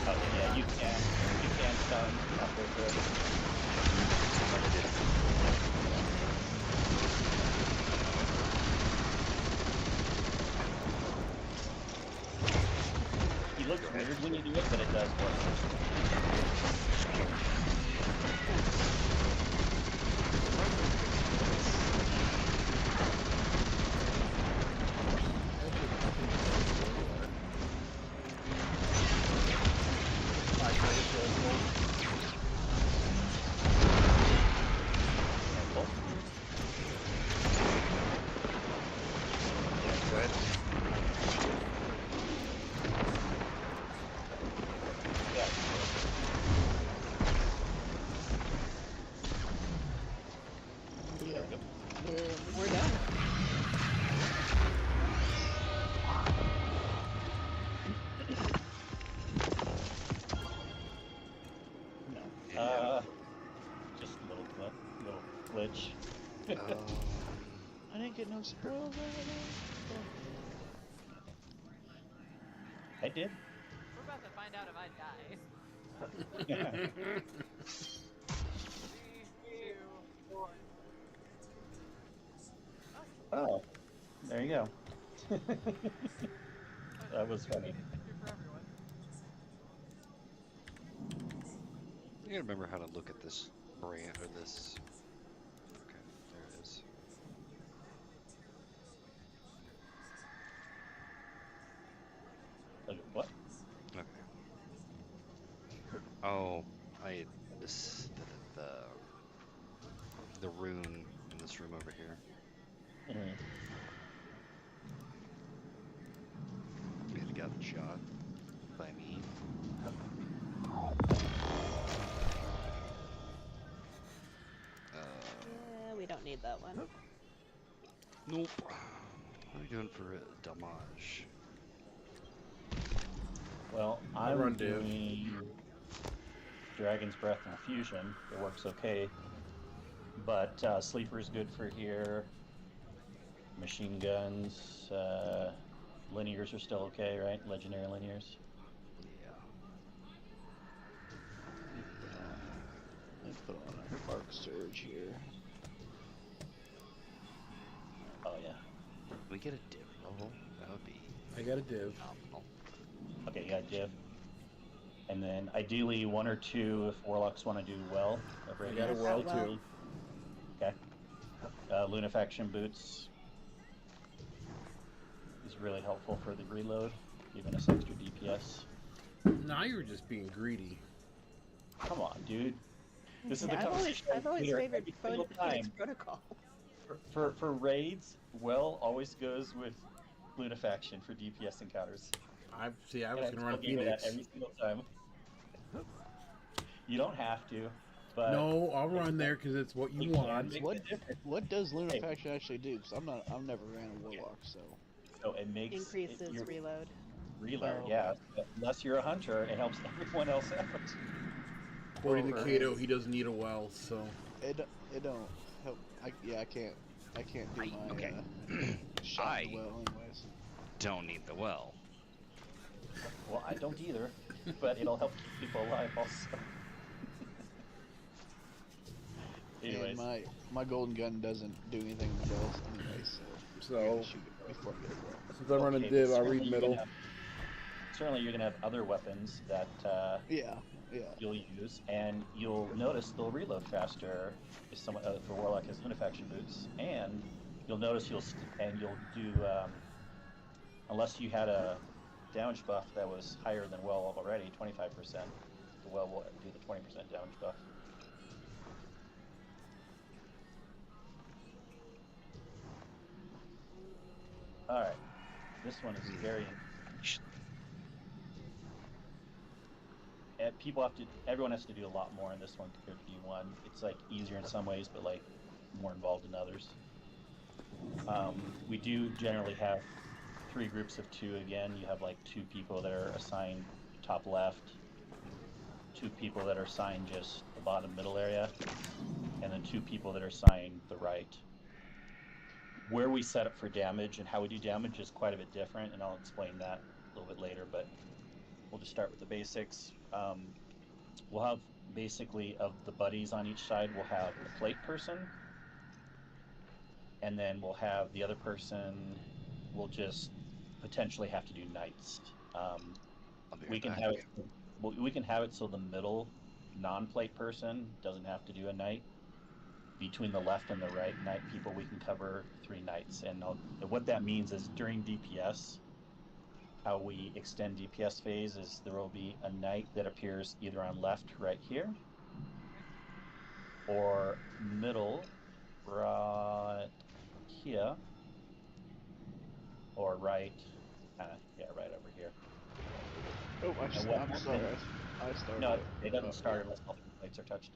Okay, yeah, you can stun halfway through. He looks weird when you do it, but it does work. Careful. Go ahead. Yeah. Yeah. We're done. No. Yeah. Just a little glitch. I didn't get no spoils out of I did. We're about to find out if I die. 3, 2, 1. Oh, there you go. That was funny. Here for everyone. You gotta remember how to look at this brand or this. Okay, there it is. Like, what? Okay. Oh, this the rune in this room over here. Mhm. It got shot by me. Yeah, we don't need that one. Nope. What are we doing for damage? Well, I'll I'm run Div. doing Dragon's Breath and Fusion. It works okay. But Sleeper's good for here. Machine guns, linears are still okay, right? Legendary linears. Yeah. Let me put on a Arc Surge here. Oh yeah. Can we get a div level? That would be I got a div. phenomenal. Okay, you got div. And then ideally 1 or 2 if warlocks want to do well. Of I got a radiance. well well. too. Okay. Lunafaction boots is really helpful for the reload, giving us extra DPS. Now you're just being greedy. Come on, dude. This is Yeah, the conversation I've always we hear favored every single Phoenix time. Protocol. For raids, well always goes with Lunafaction for DPS encounters. I was And gonna still run give it that Phoenix. every single time. You don't have to, but No, I'll run there because it's what you you can want. make What the difference. what does Lunafaction actually do? Because I've never ran a Warlock, so. So it makes Increases your reload. reload, Oh. yeah. Unless you're a hunter, it helps everyone else out. According to Well, Kato, he doesn't need a well, so It don't help. I can't do my okay. shot in the well anyways. Don't need the well. Well, I don't either, but it'll help keep people alive also. Anyways, And my golden gun doesn't do anything with wells anyway, so I So- gotta shoot it before I get a well. since I'm running okay, div, but I'll certainly read you're middle. gonna certainly you're gonna have other weapons that Yeah. you'll use, and you'll notice they'll reload faster if someone for Warlock has Lunafaction boots, and you'll notice you'll do unless you had a damage buff that was higher than well already, 25%, the well will do the 20% damage buff. All right, this one is very. Everyone has to do a lot more in this one compared to D1. It's like easier in some ways, but like more involved in others. We do generally have 3 groups of 2 again. You have like 2 people that are assigned top left, 2 people that are assigned just the bottom middle area, and then 2 people that are assigned the right. Where we set up for damage and how we do damage is quite a bit different, and I'll explain that a little bit later, but we'll just start with the basics. We'll have basically, of the buddies on each side, we'll have a plate person, and then we'll have the other person will just potentially have to do knights. We can have it so the middle non-plate person doesn't have to do a knight. Between the left and the right knight people, we can cover 3 knights, and what that means is during DPS, how we extend DPS phase is there will be a knight that appears either on left right here, or middle right here, or right right over here. Oh, I'm sorry. I started. No, it doesn't start unless all 3 plates are touched.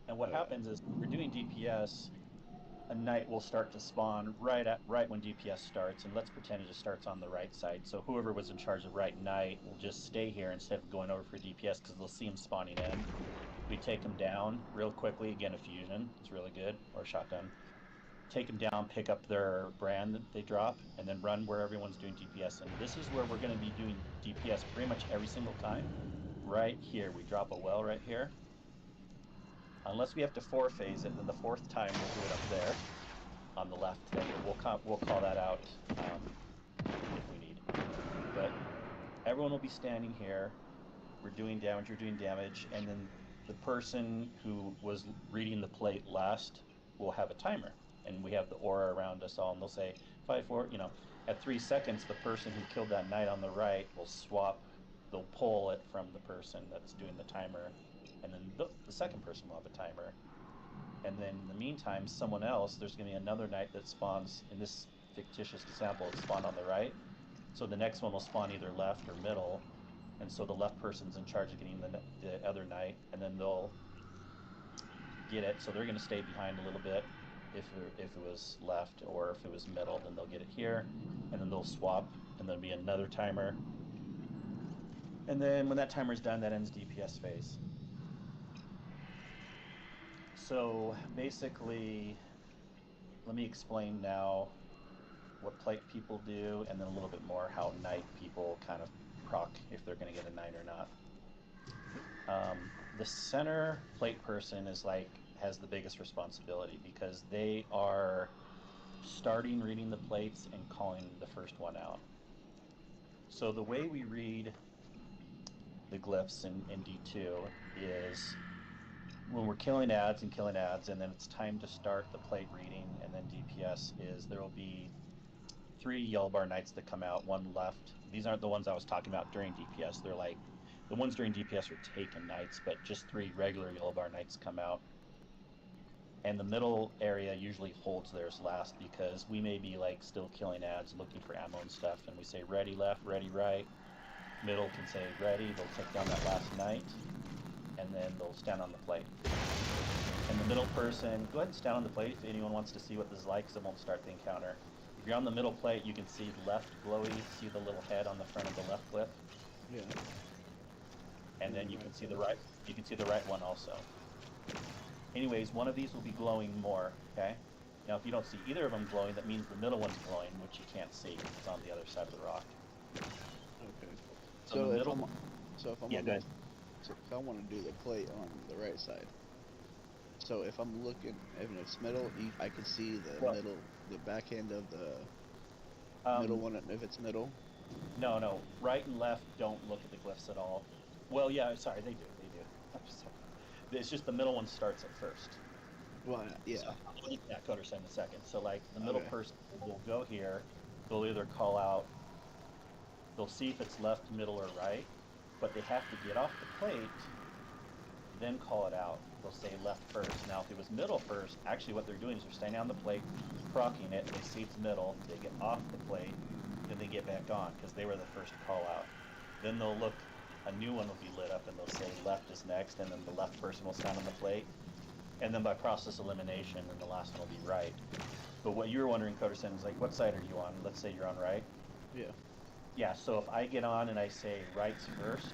And what happens is, when we're doing DPS, a knight will start to spawn right when DPS starts, and let's pretend it just starts on the right side. So whoever was in charge of right knight will just stay here instead of going over for DPS, because they'll see him spawning in. We take him down real quickly. Again, a fusion. It's really good, or a shotgun. Take them down, pick up their brand that they drop, and then run where everyone's doing DPS. And this is where we're going to be doing DPS pretty much every single time. Right here, we drop a well right here. Unless we have to 4-phase it, then the 4th time we'll do it up there on the left. Then we'll call that out if we need. But everyone will be standing here. We're doing damage. You're doing damage, and then the person who was reading the plate last will have a timer, and we have the aura around us all, and they'll say 5, 4. At 3 seconds, the person who killed that knight on the right will swap. They'll pull it from the person that's doing the timer. And then the second person will have a timer. And then in the meantime, someone else, there's going to be another knight that spawns, in this fictitious example, it spawned on the right. So the next one will spawn either left or middle. And so the left person's in charge of getting the other knight, and then they'll get it. So they're going to stay behind a little bit if it was left, or if it was middle, then they'll get it here. And then they'll swap, and there'll be another timer. And then when that timer's done, that ends DPS phase. So basically, let me explain now what plate people do, and then a little bit more how knight people kind of proc if they're going to get a knight or not. The center plate person has the biggest responsibility, because they are starting reading the plates and calling the first one out. So the way we read the glyphs in D2 is when we're killing ads, and then it's time to start the plate reading, and then DPS is there will be 3 yellow bar knights that come out, 1 left. These aren't the ones I was talking about during DPS. They're like, the ones during DPS are taken knights, but just 3 regular yellow bar knights come out. And the middle area usually holds theirs last, because we may be like still killing ads, looking for ammo and stuff, and we say ready left, ready right. Middle can say ready, they'll take down that last knight, and then they'll stand on the plate. And the middle person, go ahead and stand on the plate if anyone wants to see what this is like, because it won't start the encounter. If you're on the middle plate, you can see left glowy, see the little head on the front of the left clip. Yeah. And then you can see the right one also. Anyways, one of these will be glowing more, okay? Now if you don't see either of them glowing, that means the middle one's glowing, which you can't see because it's on the other side of the rock. Okay. So if I want to do the plate on the right side. So if I'm looking, if it's middle, I can see the back end of the middle one. If it's middle. No. Right and left don't look at the glyphs at all. Well, yeah, sorry, they do. I'm sorry. It's just the middle one starts at first. Well, yeah. So, yeah, Coder said in a second. So, like, the middle person will go here. They'll either call out They'll see if it's left, middle, or right, but they have to get off the plate, then call it out. They'll say left first. Now, if it was middle first, actually what they're doing is they're standing on the plate, procking it, they see it's middle, they get off the plate, then they get back on, because they were the first to call out. Then they'll look, a new one will be lit up, and they'll say left is next, and then the left person will stand on the plate. And then by process elimination, then the last one will be right. But what you were wondering, Coderson, is like, what side are you on? Let's say you're on right. Yeah. Yeah, so if I get on and I say right's first,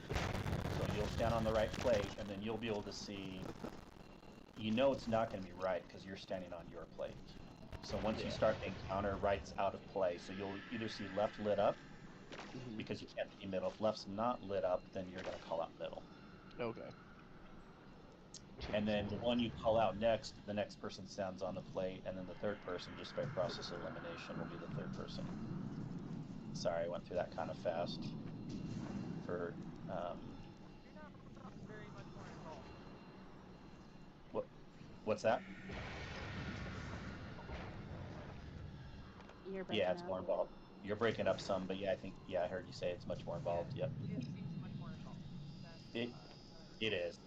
so you'll stand on the right plate, and then you'll be able to see, you know it's not going to be right because you're standing on your plate. So once you start the encounter, right's out of play. So you'll either see left lit up, because you can't see middle. If left's not lit up, then you're going to call out middle. Okay. And then the one you call out next, the next person stands on the plate, and then the third person, just by process of elimination, will be the third person. Sorry, I went through that kind of fast. For You're not very much more involved. what's that? You're breaking Yeah, it's up. more involved. You're breaking up some, but yeah, I heard you say it's much more involved. Yeah, Yep. it seems much more involved. That's, It is.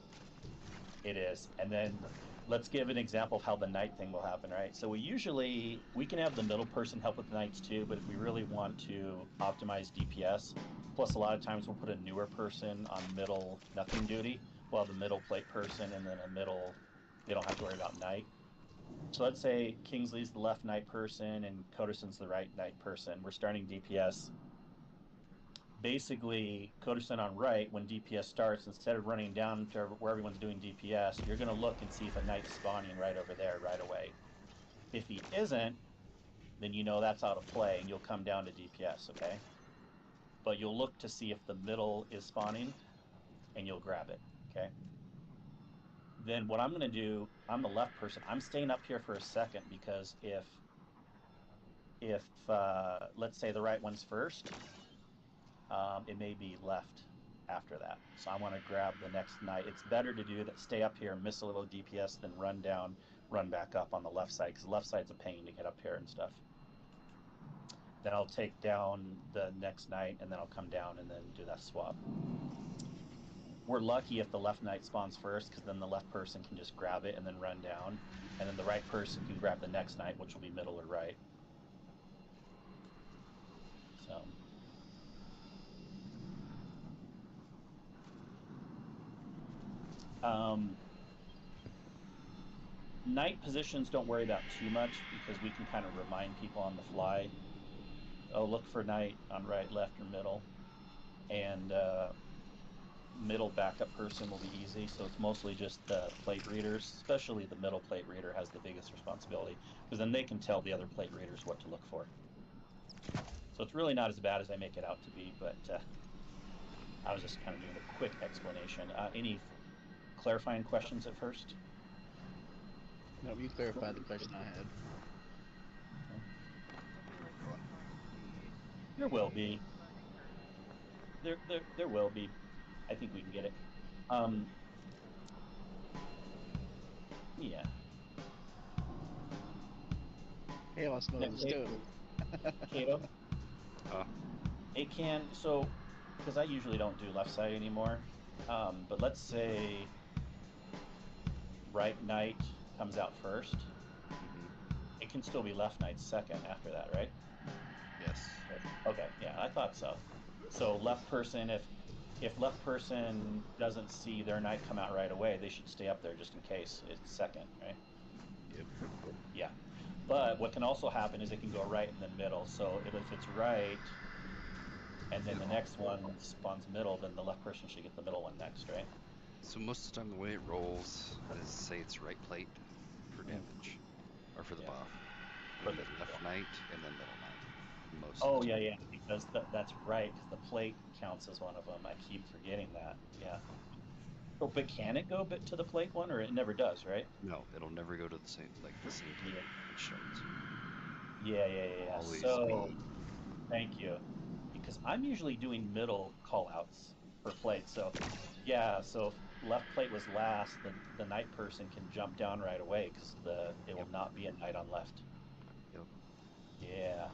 It is. And then let's give an example of how the night thing will happen, right? So we can have the middle person help with the nights too, but if we really want to optimize DPS, plus a lot of times we'll put a newer person on middle nothing duty, while the middle plate person and then a middle, they don't have to worry about night. So let's say Kingsley's the left night person and Coderson's the right night person. We're starting DPS. Basically, Coderson on right, when DPS starts, instead of running down to where everyone's doing DPS, you're going to look and see if a knight's spawning right over there right away. If he isn't, then you know that's out of play, and you'll come down to DPS, okay? But you'll look to see if the middle is spawning, and you'll grab it, okay? Then what I'm going to do, I'm the left person. I'm staying up here for a second, because if let's say the right one's first, it may be left after that. So I want to grab the next knight. It's better to do that, stay up here and miss a little DPS than run down, run back up on the left side, because the left side's a pain to get up here and stuff. Then I'll take down the next knight, and then I'll come down and then do that swap. We're lucky if the left knight spawns first, because then the left person can just grab it and then run down, and then the right person can grab the next knight, which will be middle or right. So. Night positions don't worry about too much, because we can kind of remind people on the fly. Oh, look for night on right, left, or middle. And middle backup person will be easy, so it's mostly just the plate readers, especially the middle plate reader has the biggest responsibility, because then they can tell the other plate readers what to look for. So it's really not as bad as I make it out to be, but I was just kind of doing a quick explanation. Any clarifying questions at first? No, you clarified the question I had. There will be. There will be. I think we can get it. Yeah. Hey, let's know the stove. Kato? It can, so, because I usually don't do left side anymore, but let's say right knight comes out first. It can still be left knight second after that, right? Yes. Okay, yeah, I thought so. So left person, if left person doesn't see their knight come out right away, they should stay up there just in case it's second, right? Yep. Yeah. But what can also happen is it can go right and then middle. So if it's right, and then the next one spawns middle, then the left person should get the middle one next, right? So most of the time the way it rolls is, say it's right plate for damage, or for the buff. For It'll the be left knight and then middle knight. Most Oh, of the time. yeah, because that's right, because the plate counts as one of them. I keep forgetting that, yeah. Oh, but can it go to the plate one, or it never does, right? No, it'll never go to the same plate it starts. Yeah. Always So, be. thank you. Because I'm usually doing middle callouts for plate, so yeah, so if left plate was last, the knight person can jump down right away, because it will not be a knight on left. Yep. Yeah.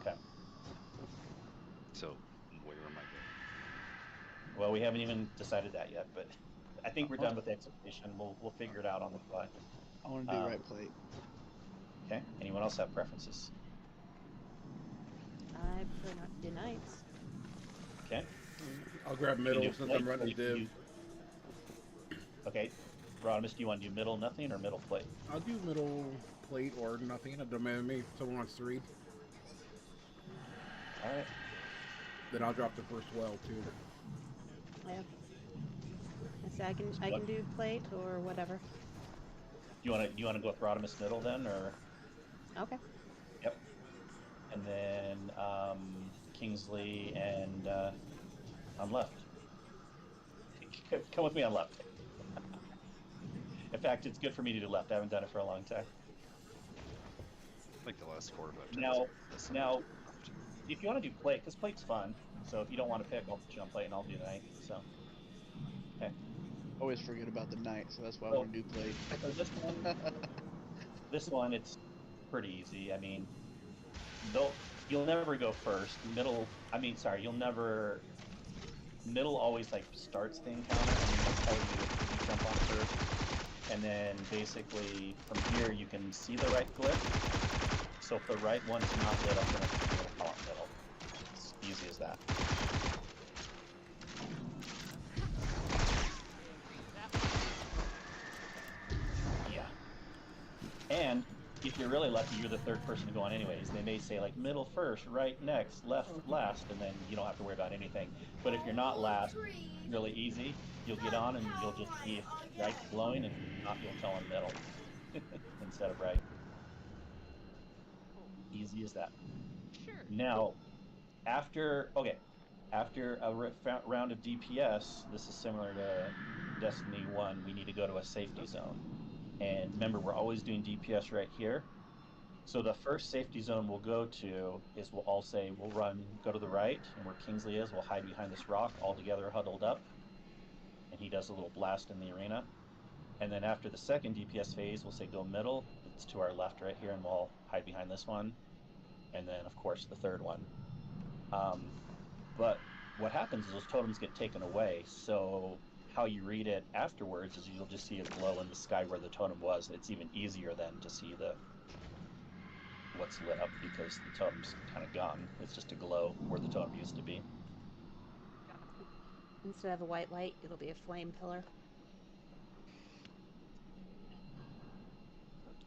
Okay. So where am I going? Well, we haven't even decided that yet, but I think we're Uh-huh. done with the execution. We'll figure it out on the fly. I want to do right plate. Okay. Anyone else have preferences? I prefer not to do nights. Okay. I'll grab You can middle do since plate, I'm or running you can div. do- Okay. Rodimus, do you want to do middle nothing or middle plate? I'll do middle plate or nothing. It doesn't matter to me. Someone wants to read. All right. Then I'll drop the first well too. Yeah. I say I can do plate or whatever. You want to go with Rodimus middle then, or? Okay. Yep. And then Kingsley and on left. Come with me on left. In fact, it's good for me to do left. I haven't done it for a long time. Like the last 4 or 5 times. Now, if you want to do plate, because plate's fun. So if you don't want to pick, I'll put you on plate and I'll do night. So, okay. Always forget about the night, so that's why I Well, want to do plate. So this one, it's pretty easy. I mean, you'll never go first. Middle always like starts the encounter. I mean, they'll tell you if you jump on first, and then basically from here you can see the right glyph. So if the right one's not lit up, then it's call it middle. It's easy as that. Yeah. And if you're really lucky, you're the third person to go on anyways. They may say like middle first, right next, left last, and then you don't have to worry about anything. But if you're not last, really easy, you'll get on and you'll just see if right's glowing, and if not, you'll tell them middle instead of right. Easy as that. Sure. Now, after a round of DPS, this is similar to Destiny 1, we need to go to a safety zone. And remember, we're always doing DPS right here. So the first safety zone we'll go to is we'll all say, we'll go to the right, and where Kingsley is, we'll hide behind this rock, all together huddled up. And he does a little blast in the arena. And then after the second DPS phase, we'll say go middle. It's to our left right here, and we'll all hide behind this one. And then, of course, the third one. But what happens is those totems get taken away. So how you read it afterwards is you'll just see it glow in the sky where the totem was. It's even easier then to see what's lit up because the totem's kind of gone. It's just a glow where the totem used to be. Instead of a white light, it'll be a flame pillar.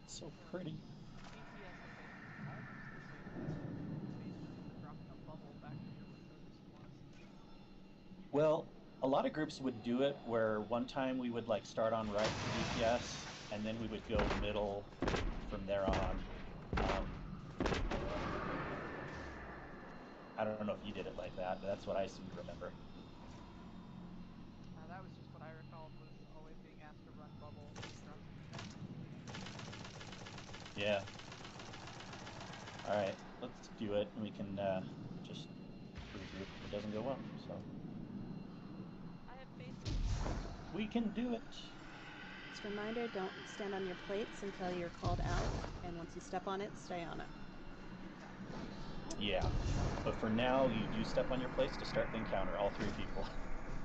It's so pretty. BTS has like almost the same basically for dropping a bubble back here where Totems was. Well, a lot of groups would do it where one time we would like start on right for DPS, and then we would go middle from there on. I don't know if you did it like that, but that's what I seem to remember. That was just what I recalled, was always being asked to run bubble. Yeah. Alright, let's do it, and we can just regroup if it doesn't go well, so. I have faith. We can do it! Just a reminder, don't stand on your plates until you're called out, and once you step on it, stay on it. Yeah, but for now, you do step on your plates to start the encounter, all 3 people,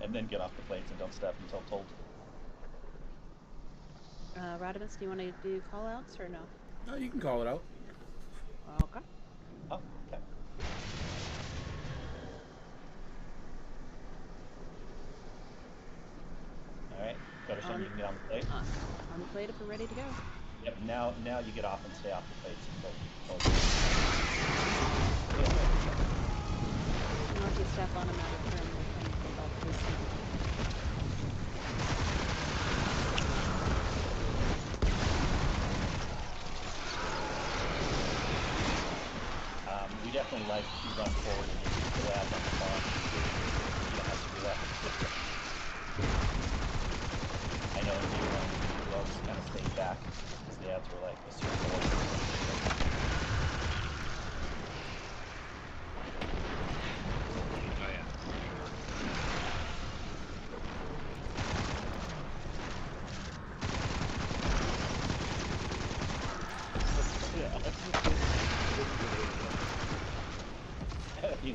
and then get off the plates and don't step until told. Rodimus, do you want to do call-outs or no? No, you can call it out. Okay. Oh, okay. Alright, Gutterson, you can get on the plate. On the plate if we're ready to go. Yep, now you get off and stay off the plates until told. And once you step on them out of turn, we can take off this one. We definitely like to run forward and just put ads on the farm. You don't have to do that. I know in the always kind of stayed back because the ads were like a certain order. Oh yeah.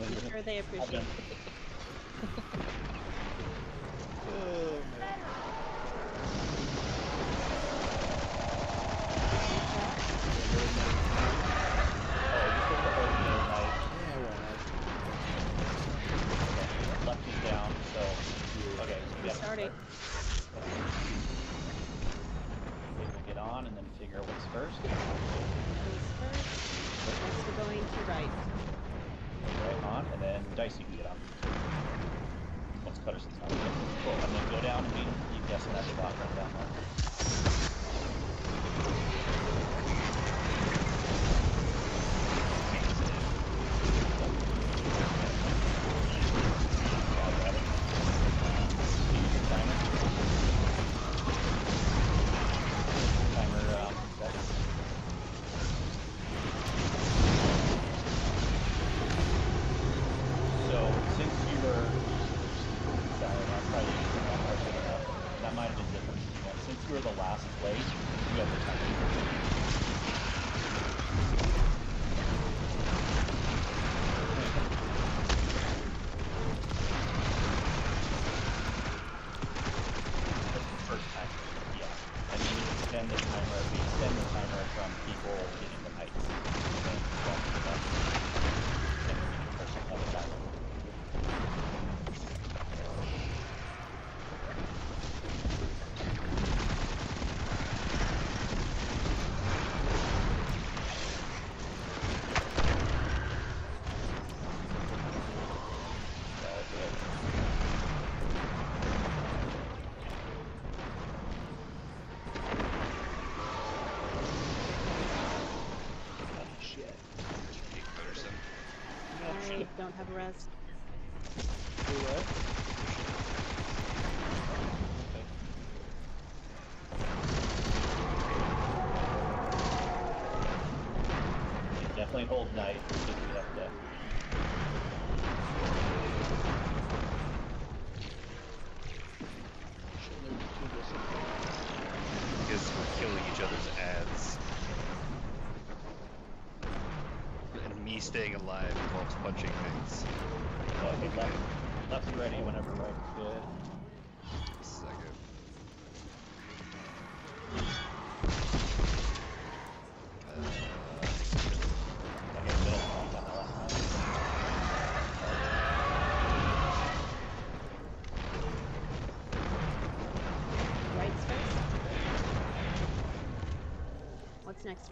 I'm sure they appreciate it. Oh man. Yeah, why Left is down, so okay. So yeah, Starting. we're gonna get on and then figure out what's first. Goes first. Next we're going to right. Right on, and then Dicey can get on. Once Cutterson's on. Cool. And then go down and meet him. You guess that spot right down there. That might have been different. Since you were the last place, you have the time. First time, yeah. And then you extend the timer. We extend the timer from people getting the knights. And then the person has a timer. shit. Hey, Cutterson. I don't have a res. Do what? Definitely hold knight because we have to. Shouldn't there be two disciplines? Because we're killing each other's ads. And me staying alive involves punching things. Okay, left's ready whenever right's good. Second. Okay, middle on that last time. Right's first. What's next?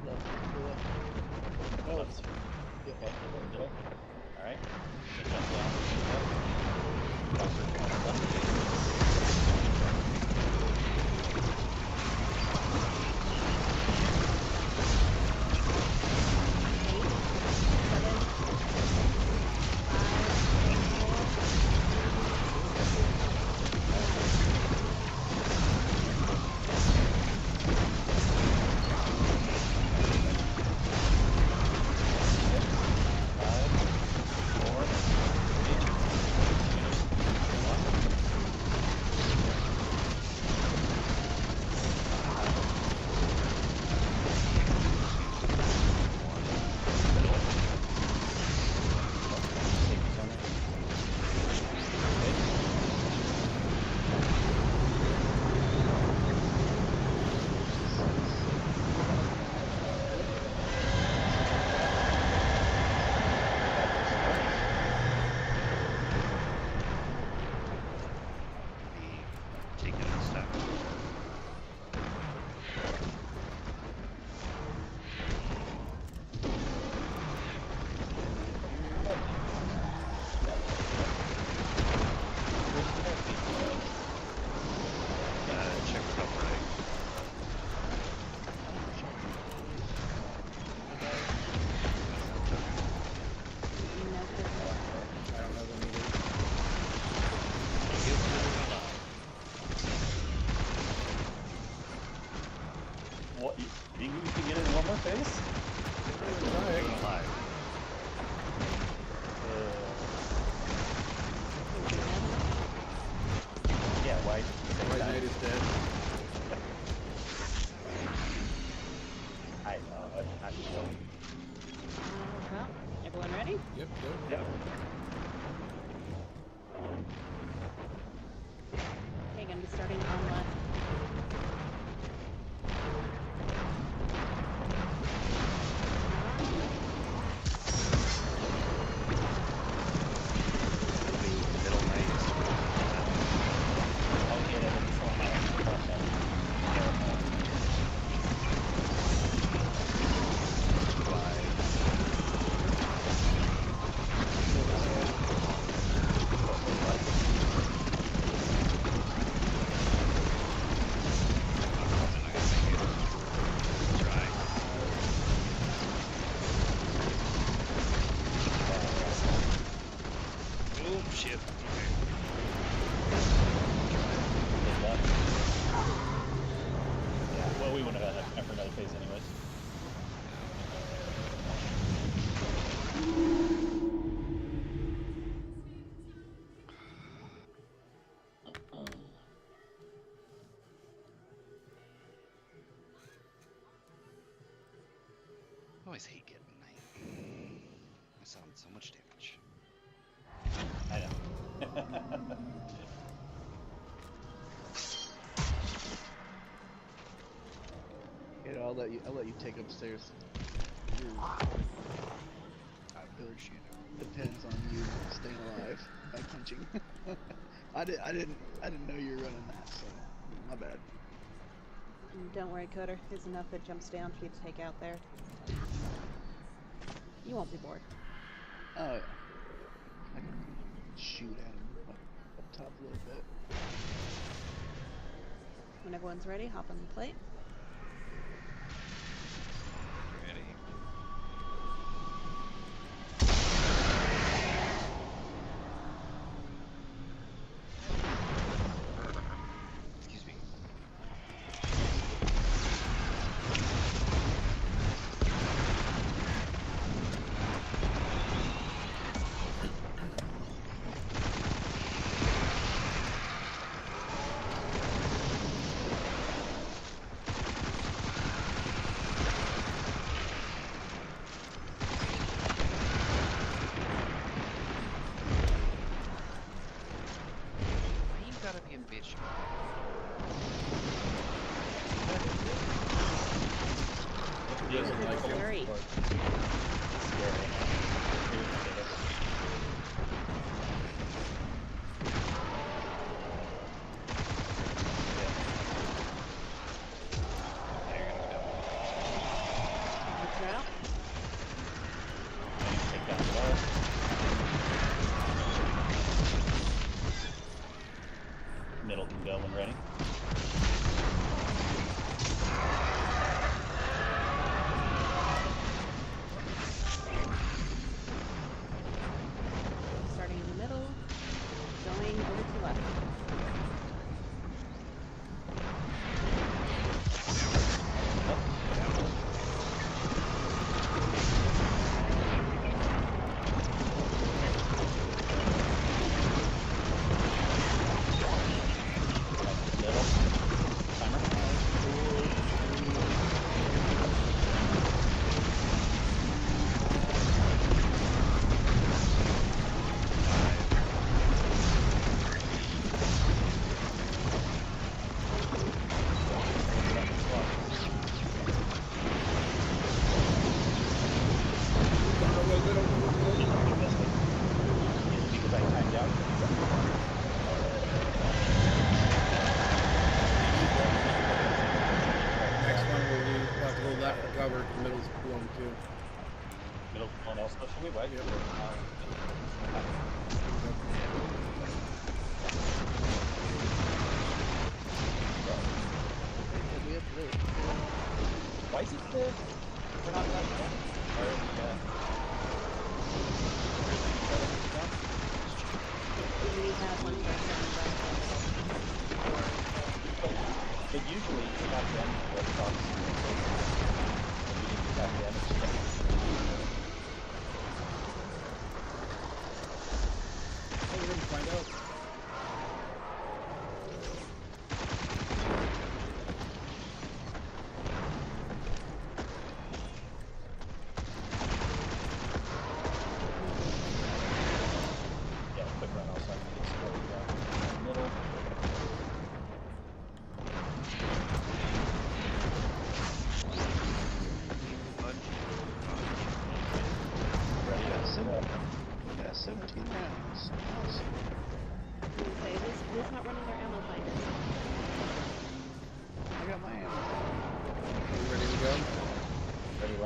Left. Go left. Oh, Left's yeah. okay. Middle. All right. So jump down. Left. Taking this time. Check top right. I don't know them either. What? You think we can get it in one more phase? Alive. Yeah. Why? White Knight is dead. I know. I'm sure. Well, everyone ready? Yep. Yep, go. Yeah. Okay, gonna be starting on left. Middle night. I'll get it before my question. Oh shit. Good luck. Yeah, well, we wouldn't have had time for another phase anyways. I always hate getting night. I saw so much damage. I know. You know, I'll let you take upstairs. Your I appreciate it. depends on you staying alive by punching. I didn't know you were running that, so my bad. Don't worry, Coder. There's enough that jumps down for you to take out there. You won't be bored. Oh yeah. I can shoot at him up top a little bit. When everyone's ready, hop on the plate. Ready? Excuse me. Why you gotta be a bitch? He doesn't like him. Scary. Looks out. Take down the wall. Middle can go when ready. Starting in the middle, going over to left. Middle. Timer. Because I timed out. Next one we'll have to go left for cover. The middle's blown too. Middle one else special way, Yep. We have to live. Why is it the... We're not done yet? Or, We have one person But usually you have them what talks to you. And you didn't have damage. Oh, we're gonna find out.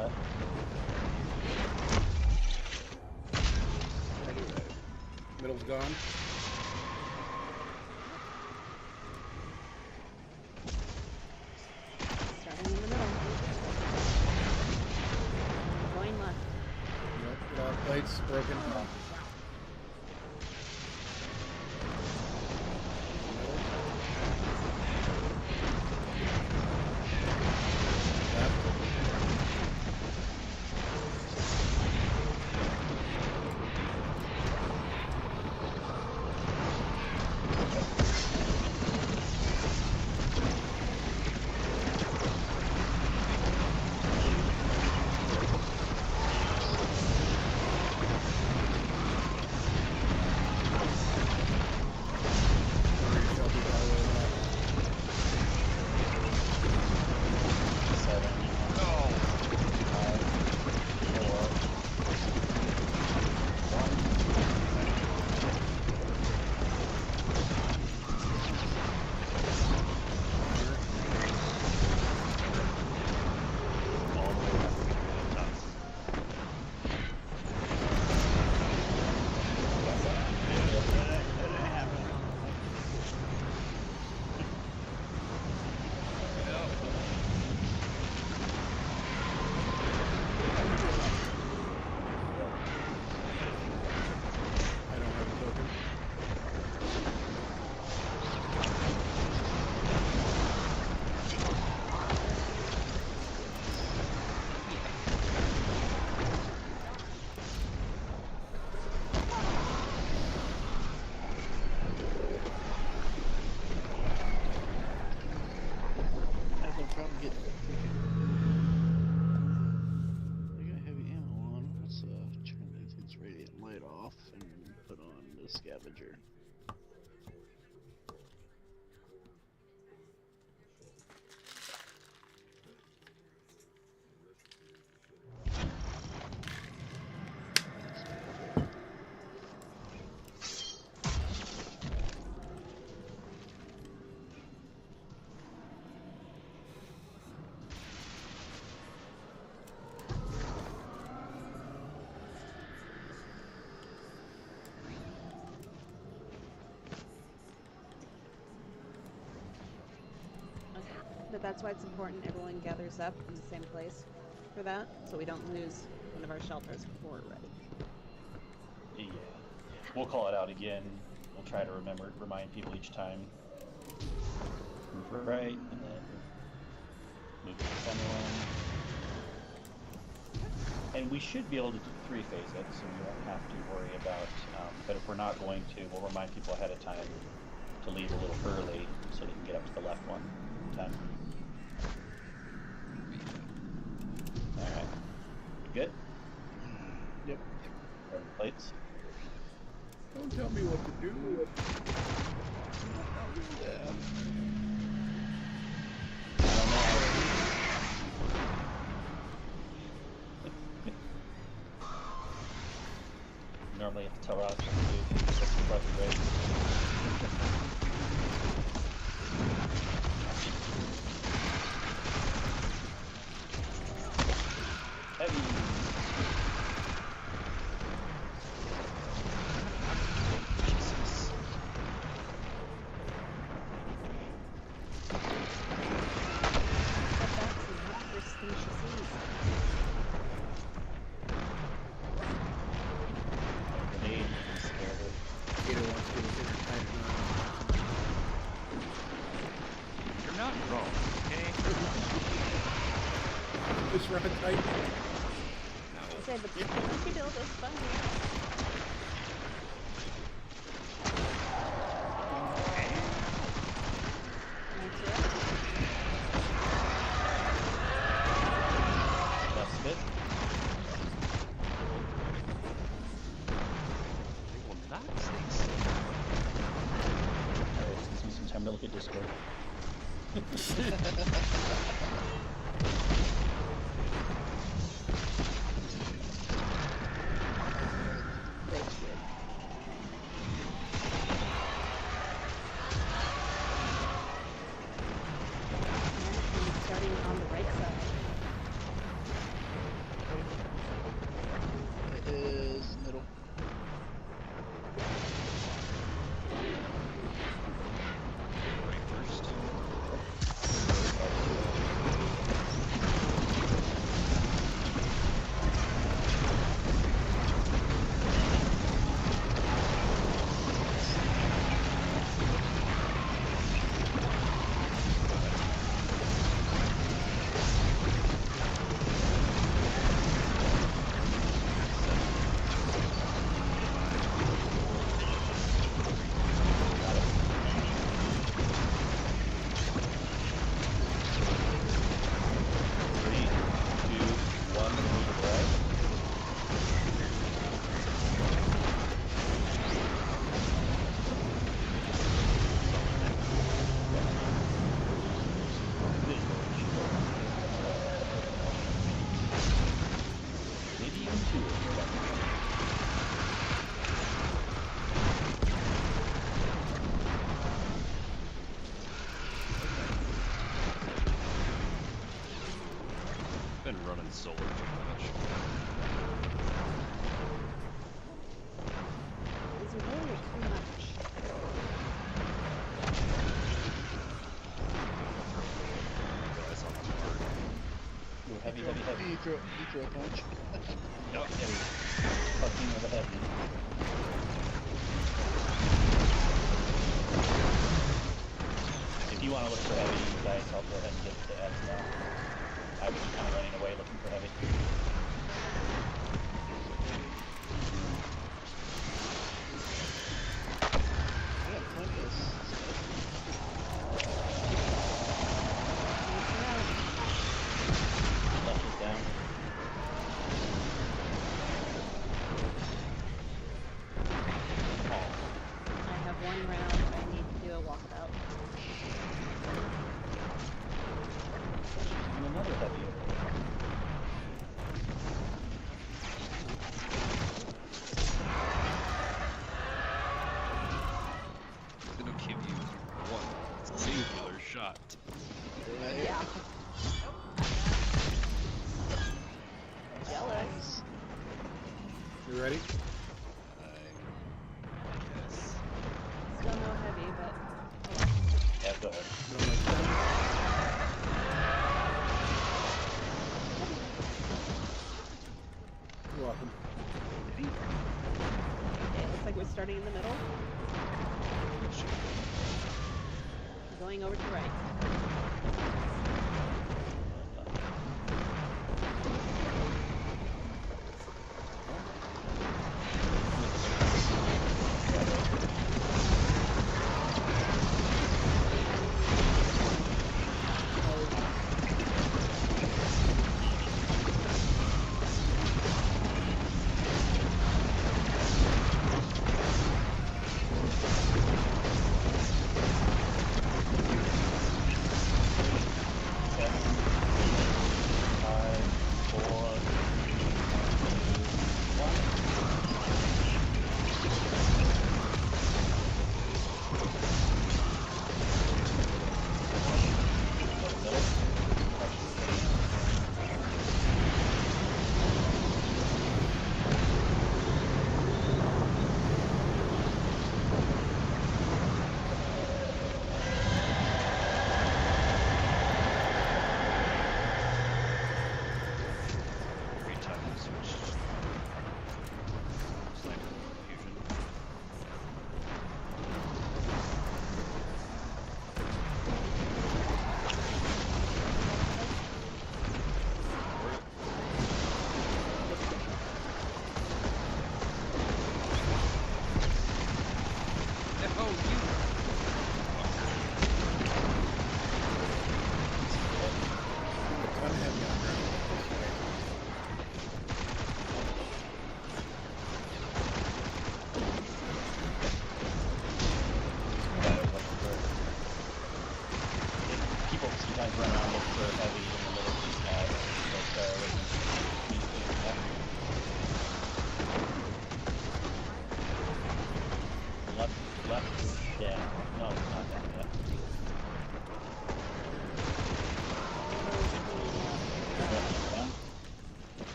left. Middle's gone. Starting in the middle. Going left. Nope, lock plates broken. I have no problem getting I got heavy ammo on. Let's turn its radiant light off and put on the scavenger. But that's why it's important everyone gathers up in the same place for that, so we don't lose one of our shelters before we're ready. Yeah. We'll call it out again. We'll try to remind people each time. Move right, and then move to the center line. And we should be able to three-phase it, so we won't have to worry about, but if we're not going to, we'll remind people ahead of time to leave a little early so they can get up to the left one in time. Alright. Good? Yep. Grab the plates. Don't tell me what to do. Normally have to tell Ross what to do. That's probably right. Heavy. Jesus. That's the first thing she sees. Grenade. Scared her. Gator wants to get his inner Titan on. You're not wrong, okay? Just run Titan. I said, but you build is funny. That's it. They will not stay still. Alright, this gives me some time to look at Discord. Starting on the right side. 2 if you're lucky. Been running solar too much. Is it really too much? Guys on the board. Ooh, heavy, heavy, heavy. You throw a punch. No, heavy. Fucking with a heavy. If you want to look for heavy, you guys, I'll go ahead and get the ads now. I was kind of running away looking for heavy. I got plenty of stuff. Left is down. I have 1 round. I need to do a walkabout. And another heavy over there. It'll give you one singular shot. Yeah. Jealous. You ready? Yes. Still no heavy, but Yeah, go ahead. Don't like that. You're welcome. okay, it looks like we're starting in the middle. Going over to right.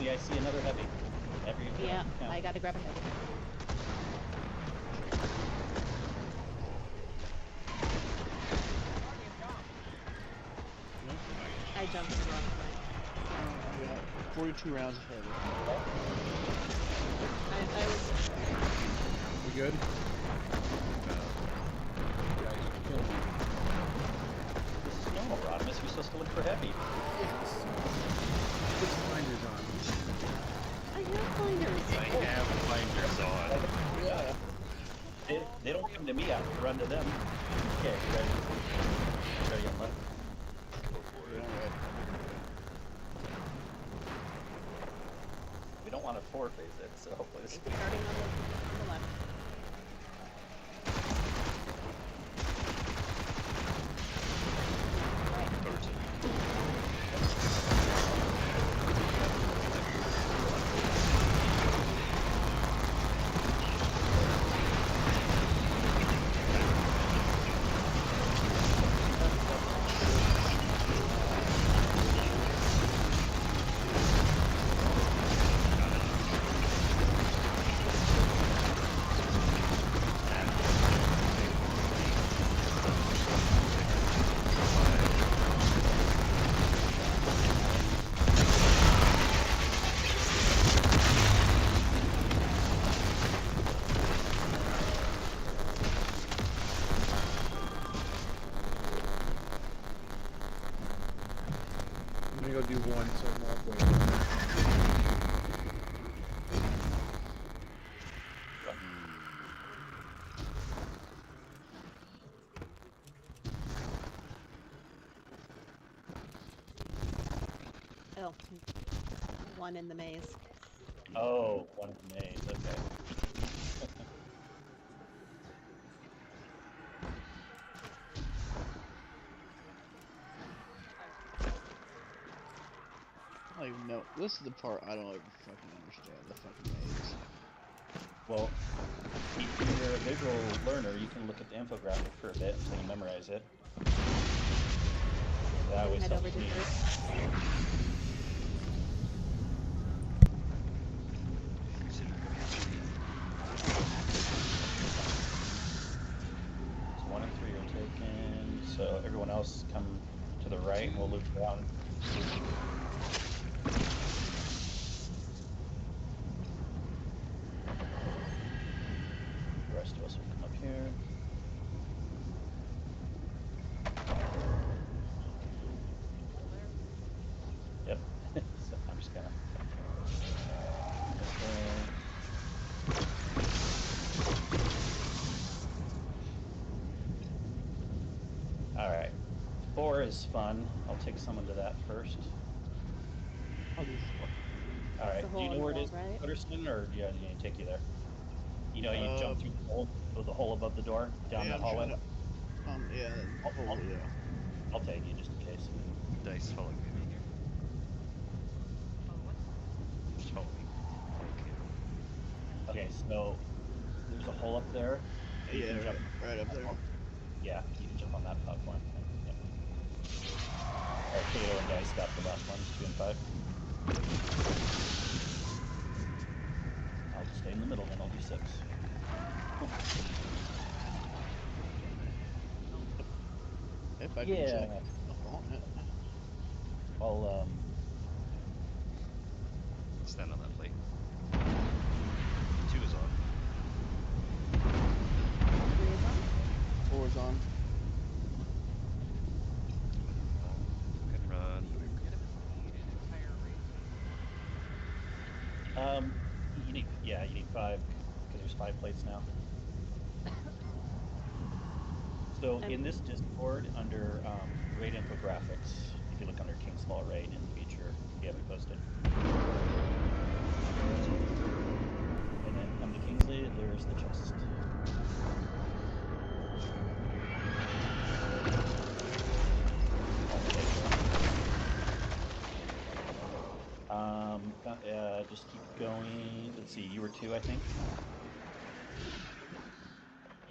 I see another heavy. Yeah, I gotta grab a heavy. I jumped in the wrong place. I got 42 rounds of heavy. I was... You good? This is normal, Rodimus. You're supposed to look for heavy. Yes. Put some blinders on. I have blinders. I have blinders on. Yeah. They don't come to me, I have to run to them. Okay, you ready? Ready on left? We don't want to four-phase it, so hopefully this It's starting on the left. one signal up way. Oh, one in the maze. Oh, one of the maze. Okay. I don't even know. This is the part I don't ever fucking understand. The fucking maze. Well, if you're a visual learner, you can look at the infographic for a bit until you memorize it. That always Head over helps to me. first. So 1 and 3 are taken. So everyone else come to the right, and we'll loop around. The rest of us will come up here. Yep. So I'm just gonna. All right. 4 is fun. I'll take someone to that first. Oh, this is All right. the Do you hole know in the where it wall, is, right? Utterson, or do you need to take you there? You know, you jump through the hole above the door down yeah, that I'm hallway. trying to, yeah, I'll- yeah. I'll take you just in case. Dice, follow me. Oh, what? Just follow me. Okay, so there's a hole up there. You Yeah, can jump. right up there. Yeah, you can jump on that platform. Yep. All right, Taylor and Dice got the last ones, 2 and 5. I'll just stay in the middle, then I'll do 6. If I can Yeah. jump up on it. I'll Stand on that plate. 2 is on. 3 is on. 4 is on. Good run. Legitimately need an entire race. you need 5 because there's 5 plates now. So in this Discord under raid infographics, if you look under King's Fall raid in the feature, we have it posted. And then come to Kingsley, there's the chest. Just keep going. Let's see, you were 2, I think.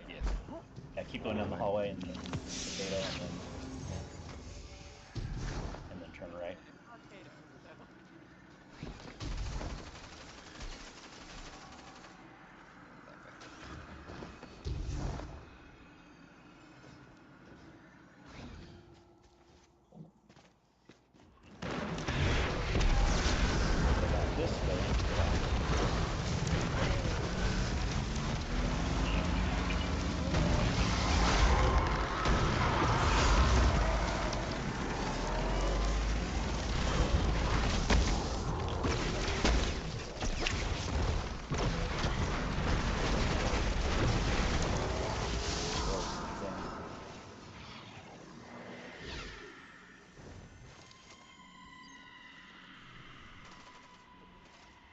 Yeah. Yeah, keep going down the hallway and then potato and then turn right. Arcado, so. This way.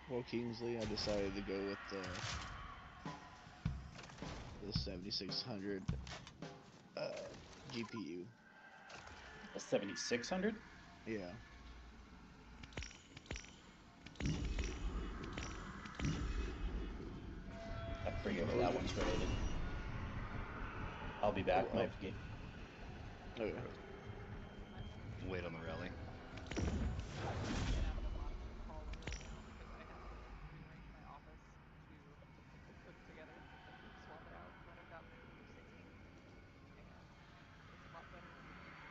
For Kingsley, I decided to go with the 7600 GPU. A 7600? Yeah. I forget where that one's rated. I'll be back, Oh, Mike. Okay. Wait on the rally. Get out of the bottom of the hallway right now because I have to rearrange my office to put it together and swap it out when I've got my new workstation. And it's a lot better than the computer.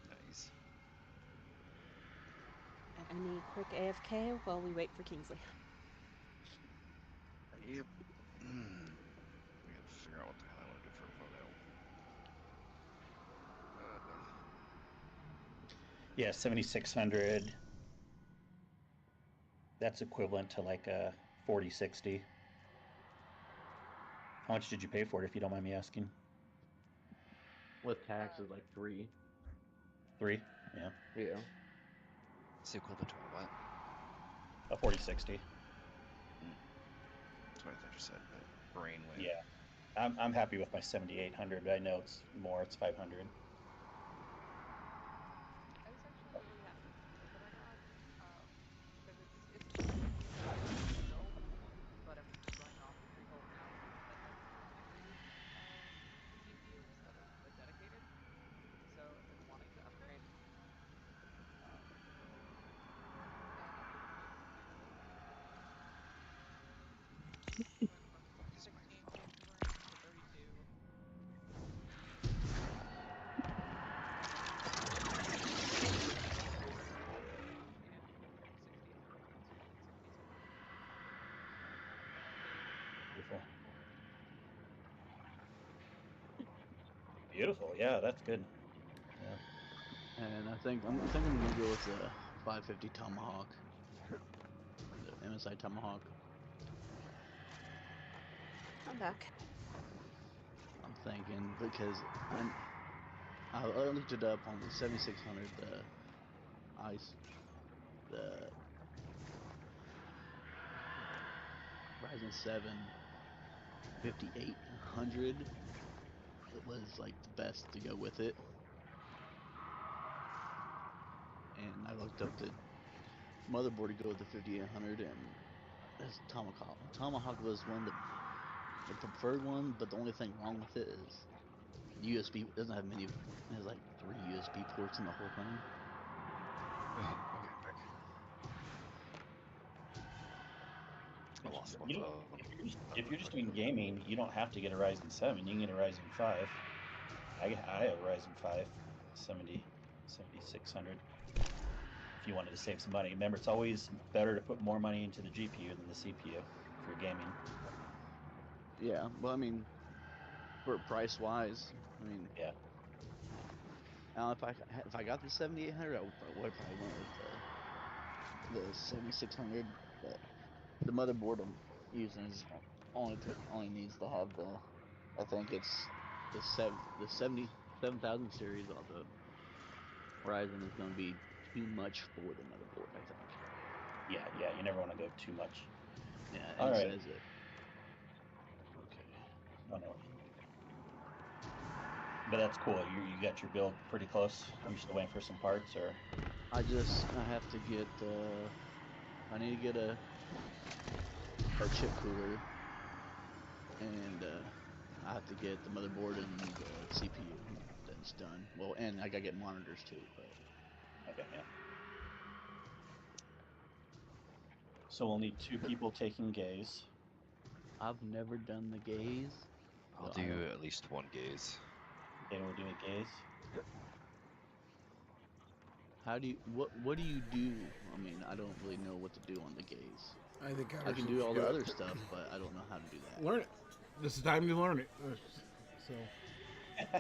So Nice. Any quick AFK while we wait for Kingsley? Yep. I gotta figure out what the hell I want to do for a photo. Yeah, 7,600. That's equivalent to like a 4060. How much did you pay for it, if you don't mind me asking? With taxes, like 3. 3? Yeah. Yeah. It's the equivalent to a what? A 4060. That's what I thought you said, but brainwave. Yeah. I'm happy with my 7,800, but I know it's more, it's 500. I was actually really happy with the build that I got, because it's a pretty build, but I'm running off a 3-volt power that has 3 degrees the GPU instead of a dedicated. So I've been wanting to upgrade, and went from Fuck is my 16 phone? GPU range to 32. And from 60 to 260 something. Beautiful. Beautiful, yeah, that's good. Yeah. And I think I'm gonna go with the 550 Tomahawk, the MSI Tomahawk. I'm back. I'm thinking because I looked it up on the 7600, the Ryzen 7 5800. It was like the best to go with it. And I looked up the motherboard to go with the 5800, and this Tomahawk was the preferred one, but the only thing wrong with it is USB. It doesn't have many. It has like 3 USB ports in the whole thing. Okay, back. I lost my phone. If you're just doing gaming, you don't have to get a Ryzen 7. You can get a Ryzen 5. I have a Ryzen 5 7600. If you wanted to save some money, remember it's always better to put more money into the GPU than the CPU for gaming. Yeah, well, I mean, for price wise, I mean, Yeah. now if I got the 7800, I would probably went with the 7600. But the motherboard I'm using is only needs to have the, I think it's the 77,000 series on the Ryzen is going to be too much for the motherboard, I think. Yeah, you never want to go too much. Yeah, All it right. says it. Okay. Oh no. But that's cool. You got your build pretty close. You're still waiting for some parts, or? I have to get I need to get a chip cooler, and I have to get the motherboard and the CPU. That's done. Well, and I gotta get monitors too. But Okay, yeah. So we'll need 2 people taking gaze. I've never done the gaze. I'll so I do don't- at least one gaze. Okay, we'll do a gaze. How do you what do you do? I mean, I don't really know what to do on the gaze. I think I can do all the other stuff, but I don't know how to do that. Learn it. This is time to learn it. So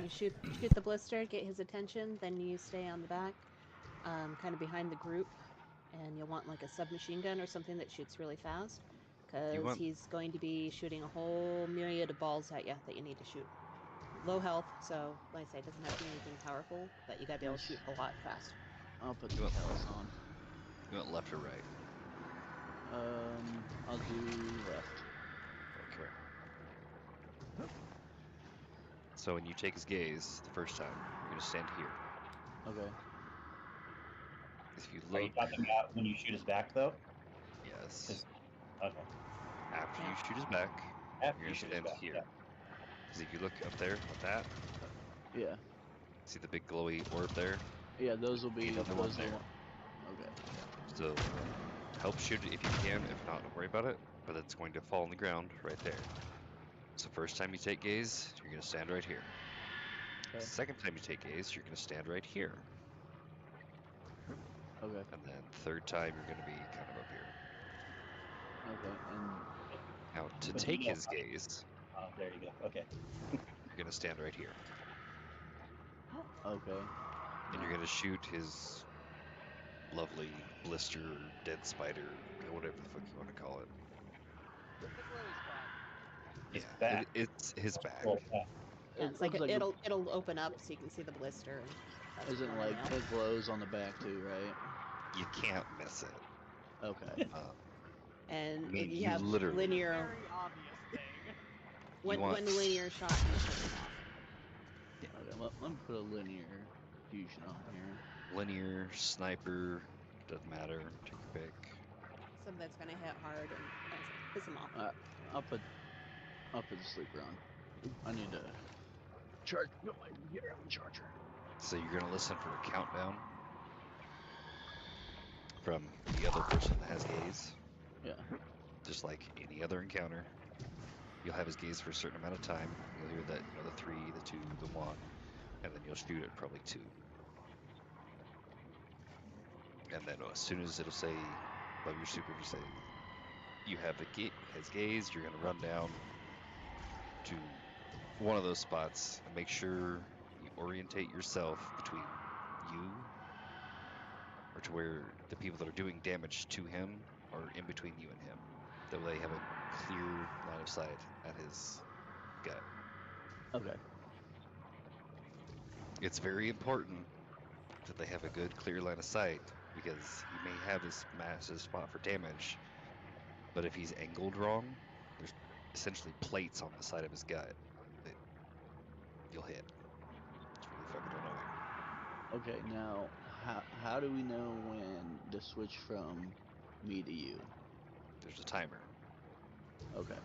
You shoot the blister, get his attention, then you stay on the back, kind of behind the group, and you'll want like a submachine gun or something that shoots really fast, because want- he's going to be shooting a whole myriad of balls at you that you need to shoot. Low health, so like I say, it doesn't have to be anything powerful, but you gotta be able to shoot a lot fast. I'll put the pellets on. You want left or right? I'll do left. Okay. So when you take his gaze the first time, you're gonna stand here. Okay. If you Are you look, talking about when you shoot his back, though? yes. Okay. After Yeah. you shoot his back, After you're you gonna shoot his stand back, here. yeah. Because if you look up there with that, Yeah. see the big glowy orb there? Yeah, those will be Another one those are the there. Okay. So help shoot it if you can. If not, don't worry about it. But it's going to fall on the ground right there. So first time you take gaze, you're gonna stand right here. Okay. Second time you take gaze, you're gonna stand right here. Okay. And then third time, you're gonna be kind of up here. Okay. And Now to But take you know- his gaze, Oh, there you go. Okay. you're gonna stand right here. okay. And you're gonna shoot his lovely blister, dead spider, whatever the fuck you want to call it. The glow spot. His Yeah, back. it's his back. Well, yeah. Yeah, it's like looks it'll open up so you can see the blister. And that's what you Isn't wanna like know. it glows on the back too, right? You can't miss it. Okay. And I mean, you you have literally- linear Very obvious thing. when want- linear shot you turn it off. Okay. Let me put a linear fusion on here. Linear, sniper, doesn't matter. Take your pick. Something that's gonna hit hard and piss them off. I'll put the sleeper on. I need to charge. No, I can get around the charger. So you're gonna listen for a countdown from the other person that has gaze, Yeah. just like any other encounter. You'll have his gaze for a certain amount of time. You'll hear that, the 3, the 2, the 1, and then you'll shoot at probably 2. And then as soon as it'll say above your super, you say you have his gaze. You're gonna run down to one of those spots and make sure you orientate yourself between you, or to where the people that are doing damage to him are in between you and him. That way they have a clear line of sight at his gut. Okay. It's very important that they have a good clear line of sight, because he may have this massive spot for damage, but if he's angled wrong, there's essentially plates on the side of his gut that you'll hit. It's really fucking annoying. Okay. Now, how do we know when to switch from me to you? There's a timer. Okay.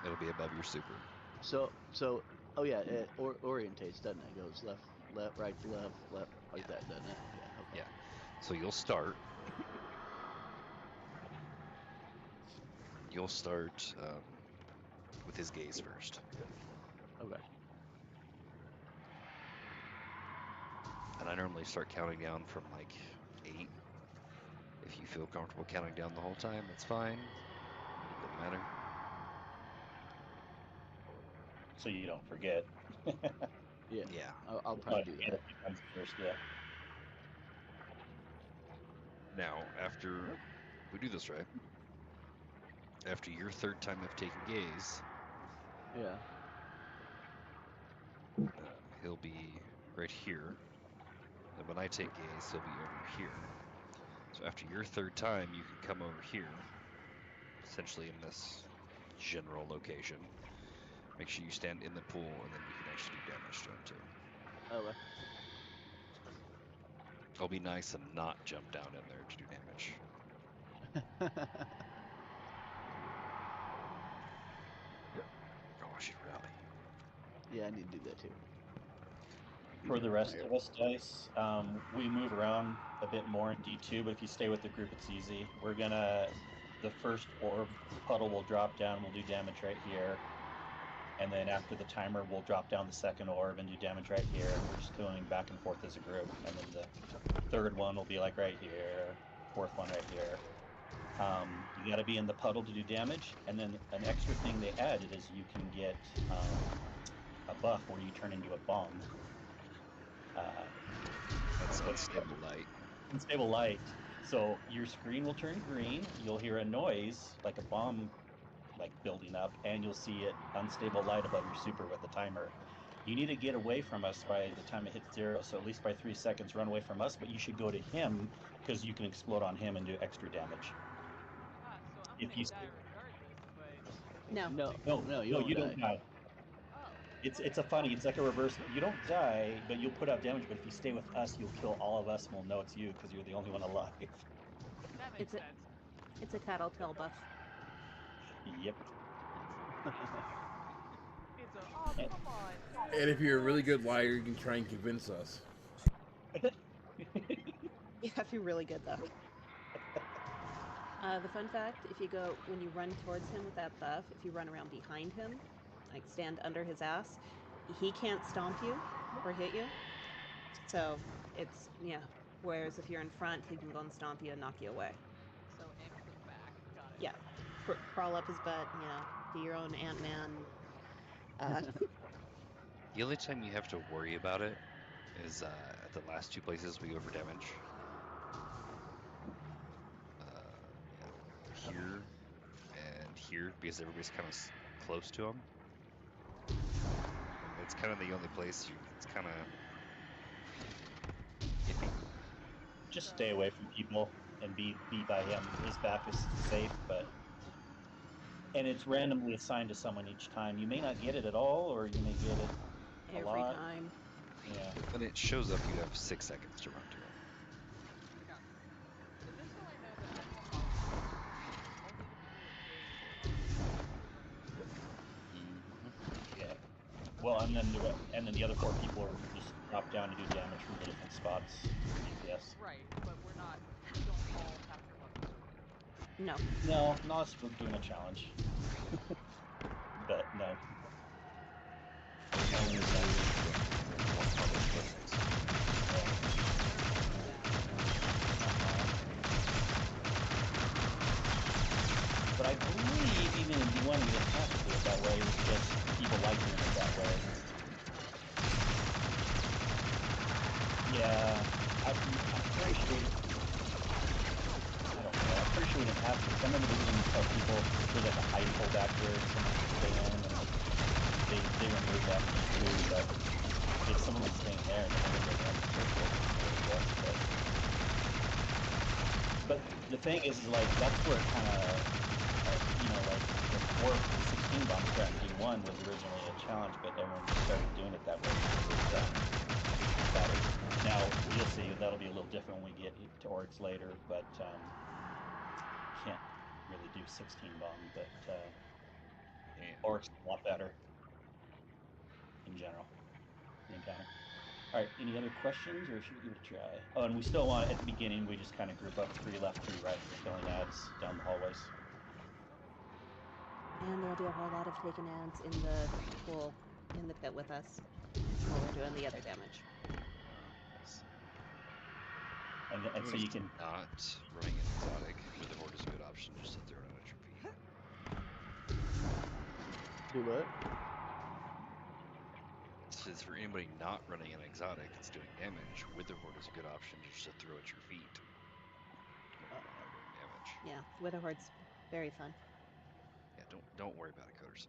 It'll be above your super. So, oh yeah, it orientates, doesn't it? It goes left, right, left, like Yeah. that, doesn't it? Yeah. Okay. Yeah. So you'll start. You'll start with his gaze first. Okay. And I normally start counting down from like 8. If you feel comfortable counting down the whole time, that's fine. Doesn't matter. So you don't forget. Yeah. Yeah. I'll probably do that. First, yeah. Now, after we do this right, after your 3rd time of taking gaze, Yeah. he'll be right here. And when I take gaze, he'll be over here. So after your 3rd time, you can come over here, essentially in this general location. Make sure you stand in the pool, and then you can actually do damage to him too. Okay. I'll be nice and not jump down in there to do damage. Oh, I should rally. Yeah, I need to do that too. For the rest of us, Dice, we move around a bit more in D2, but if you stay with the group, it's easy. The first orb puddle will drop down, we'll do damage right here. And then after the timer, we'll drop down the second orb and do damage right here. And we're just going back and forth as a group. And then the 3rd one will be like right here, 4th one right here. You got to be in the puddle to do damage. And then an extra thing they added is you can get a buff where you turn into a bomb. That's unstable light. Unstable light. So your screen will turn green. You'll hear a noise like a bomb, like building up, and you'll see it unstable light above your super with the timer. You need to get away from us by the time it hits 0. So at least by 3 seconds, run away from us. But you should go to him because you can explode on him and do extra damage. So I'm If gonna you- die regardless, but No. No, you won't don't die. oh, It's like a reverse. You don't die, but you'll put out damage. But if you stay with us, you'll kill all of us, and we'll know it's you because you're the only one alive. that makes It's a- sense. It's a tattletale buff. Yep. It's a oh come on. And if you're a really good liar, you can try and convince us. You have to be really good though. The fun fact, when you run towards him with that buff, if you run around behind him, like stand under his ass, he can't stomp you or hit you. So it's, whereas if you're in front, he can go and stomp you and knock you away. So angle him back. Got it. Yeah. Crawl up his butt, be your own Ant-Man. The only time you have to worry about it is at the last 2 places we go for damage. here because everybody's kind of close to him. It's kind of the only place it's kind of iffy. Just stay away from people and be beat by him. His back is safe, and it's randomly assigned to someone each time. You may not get it at all, or you may get it a Every lot. time. Yeah. When it shows up, you have 6 seconds to run to him. Yeah. So this one I know that I have only the people with gaze are Yeah. Well, and then the other 4 people are just drop down to do damage from the different spots. Yes. right, but we don't all have to run the circle. No. No, not unless we're doing a challenge. But no. But I believe even in D1 we didn't have to do it that way. It was just people like doing it that way. Yeah, I'm pretty sure. I don't know. I'm pretty sure we didn't have to. I remember we didn't tell people there's like a hide pull back there, someone could stay in, and they removed that too. But if someone was staying there, then they would go down the circle. But the thing is, like, that's where it kind of, like the 16 bomb threat in D1 was originally a challenge, but everyone started doing it that way. Better. Now, you'll see, that'll be a little different when we get to Oryx later, but can't really do 16 bomb, but Oryx is a lot better in general, the encounter. Alright, any other questions, or should we give it a try? Oh, and we still want, at the beginning, we just kind of group up 3 left, 3 right, filling ads down the hallways. And there'll be a whole lot of taken ads in the pool, in the pit with us, while we're doing the other damage. And so you can... Not running an exotic with the Horde is a good option just to throw it at your feet. Do what? Says for anybody not running an exotic that's doing damage, Wither Horde is a good option just to throw at your feet. When you're not doing damage. Yeah, Wither Horde's very fun. Yeah, don't worry about it, Coders.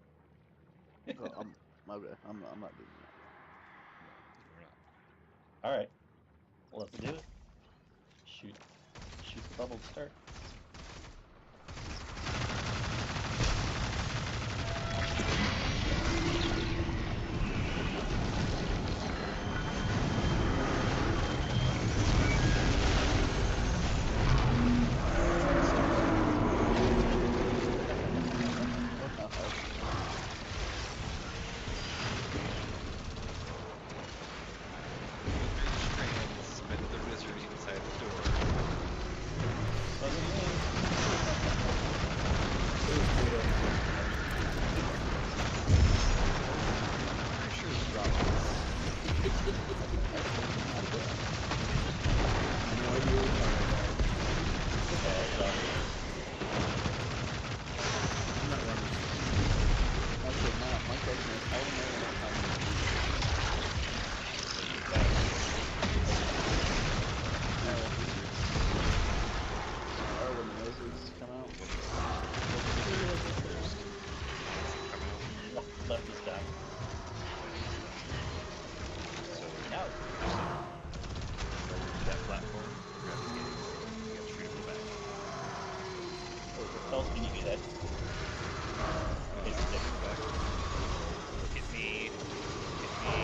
Oh, I'm not doing that. We're not. Alright, well, let's do it. Shoot the bubble to start. Left is done. So Now, that platform, grab the gate, you got to shoot it back. tell us when you do that. It's different. Back. Hit me. Hit me.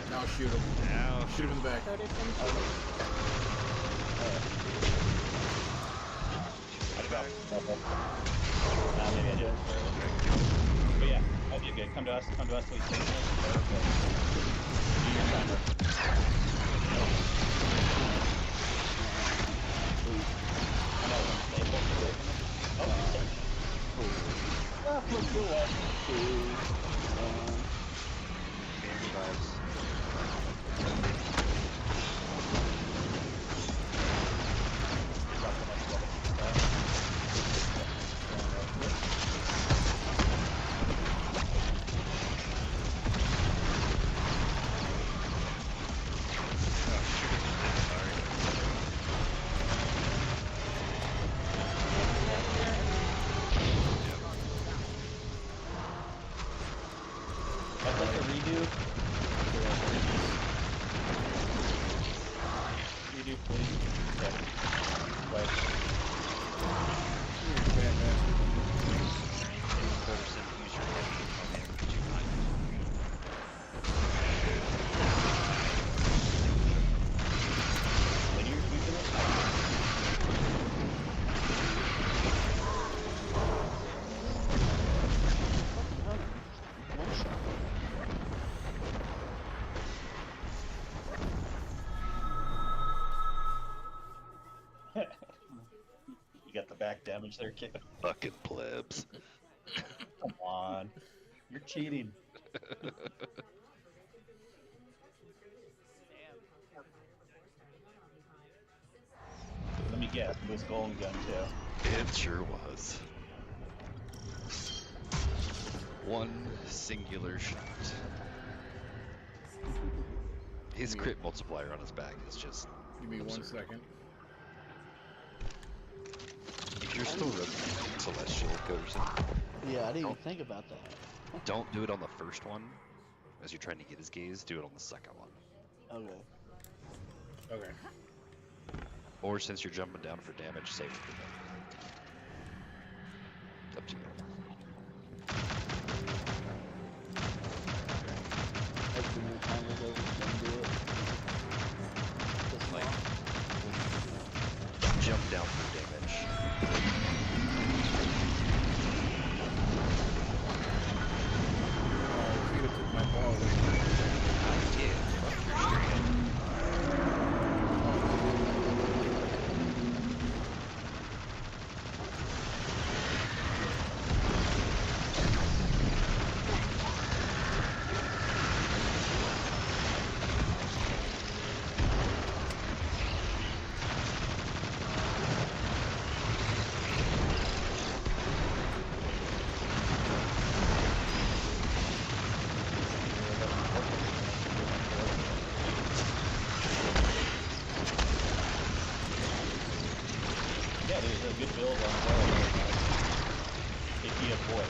Now shoot him. Now Shoot him in the back. Coders and Maybe I do it. But yeah, that'd be good. Come to us. Come to us. So we can do your timer. please. Yeah. Wait. Fantastic. Coderson, use your heavy on him to find Linear sweeping it? One shot. You got the back damage there, kid. fucking plebs. Come on. You're cheating. Damn. Let me guess. It was golden gun too. It sure was. One singular shot. His crit multiplier on his back is just. Give me 1 absurd. second. If you're still running Celestial, Coderson, Yeah, I didn't even Don't- think about that. don't do it on the first one as you're trying to get his gaze. Do it on the second one. Okay. Okay. Or since you're jumping down for damage, save it for them. Up to you. Like the new time is over, then do it. Just Like- now. Jump down for damage. Oh, Vita took my ball away. Yeah, fuck your strand. Yeah, there's a good build on Bell. If you avoid.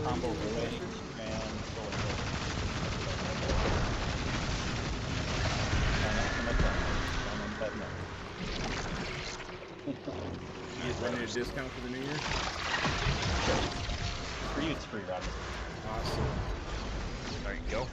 Combo away and bullet hit. You guys running a discount for the new year? For you, it's free, Robert. Awesome. Alright, go.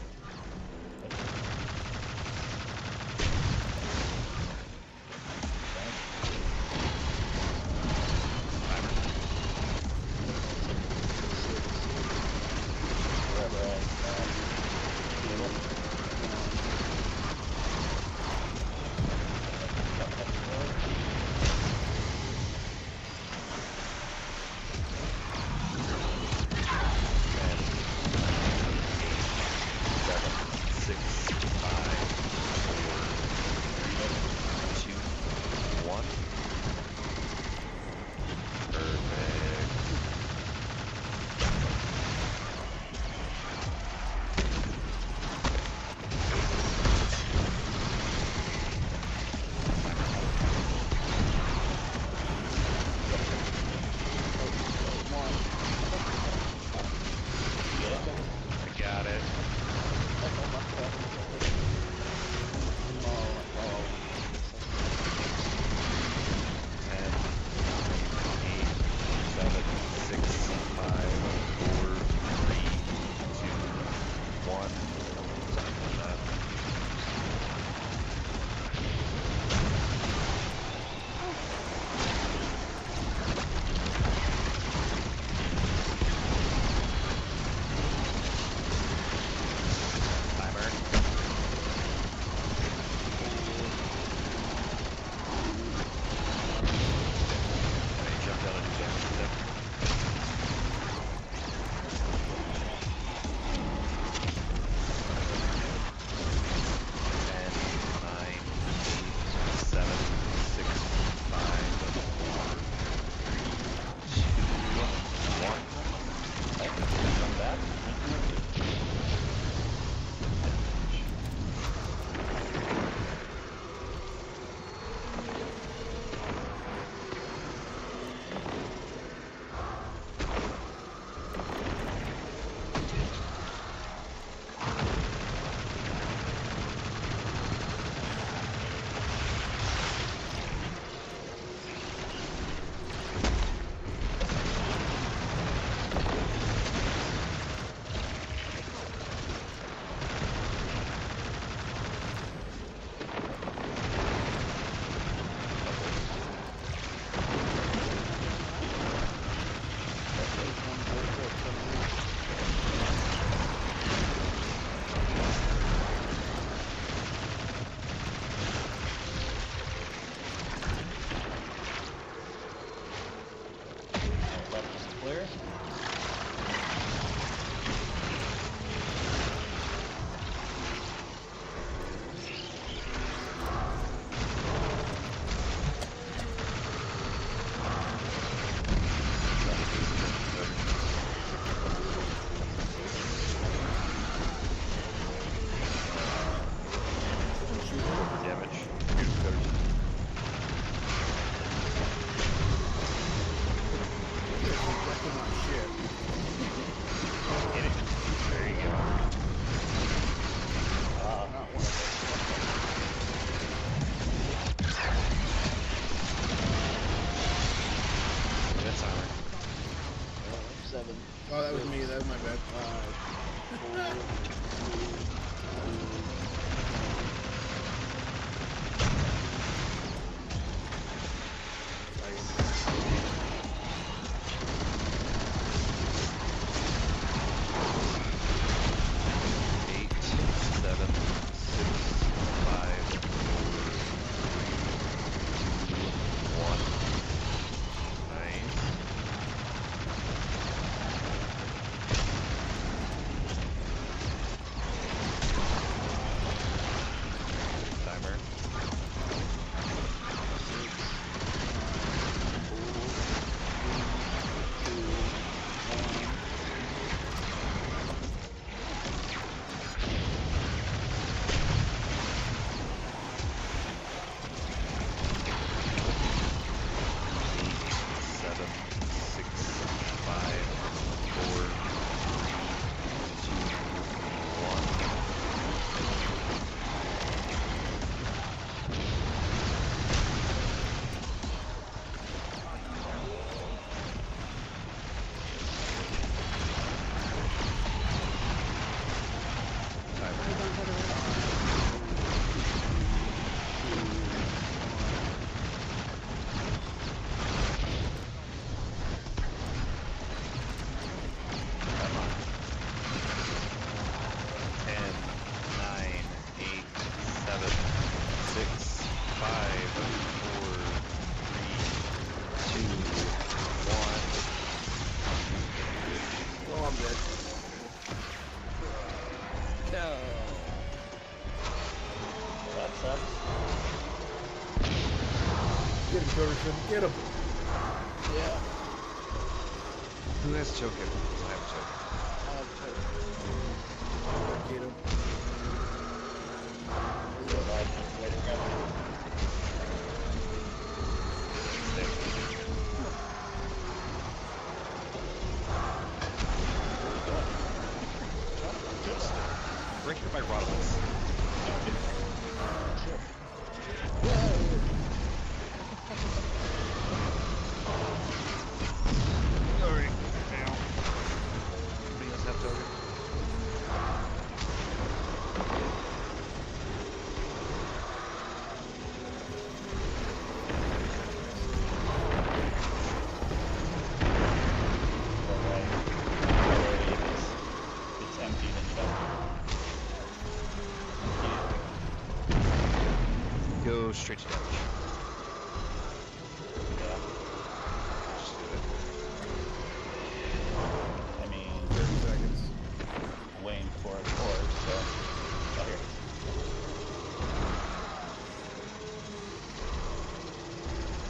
7. Oh, that was me. That was my bad. 5, 4, 3, 2, 8, 7, 6, 5, 4, 1. Nice. Timer. 7, 6, 5, 4, 3, 2, 1. Timer. You're going for the rest. 10, 9, 8, 7, 6, 5, 4, 3, 2, 1. Oh, I'm dead. No. That sucks. Get him, Coderson. Get him. Yeah. Who has choken? I have choken. I have to. Get him. Right here by Rodimus. Alright, now. Anybody else have token? It's empty, then you don't. Go straight to damage. Yeah. Just do it. I mean, 30 seconds. I'm waiting for it, of course, so. Oh, here.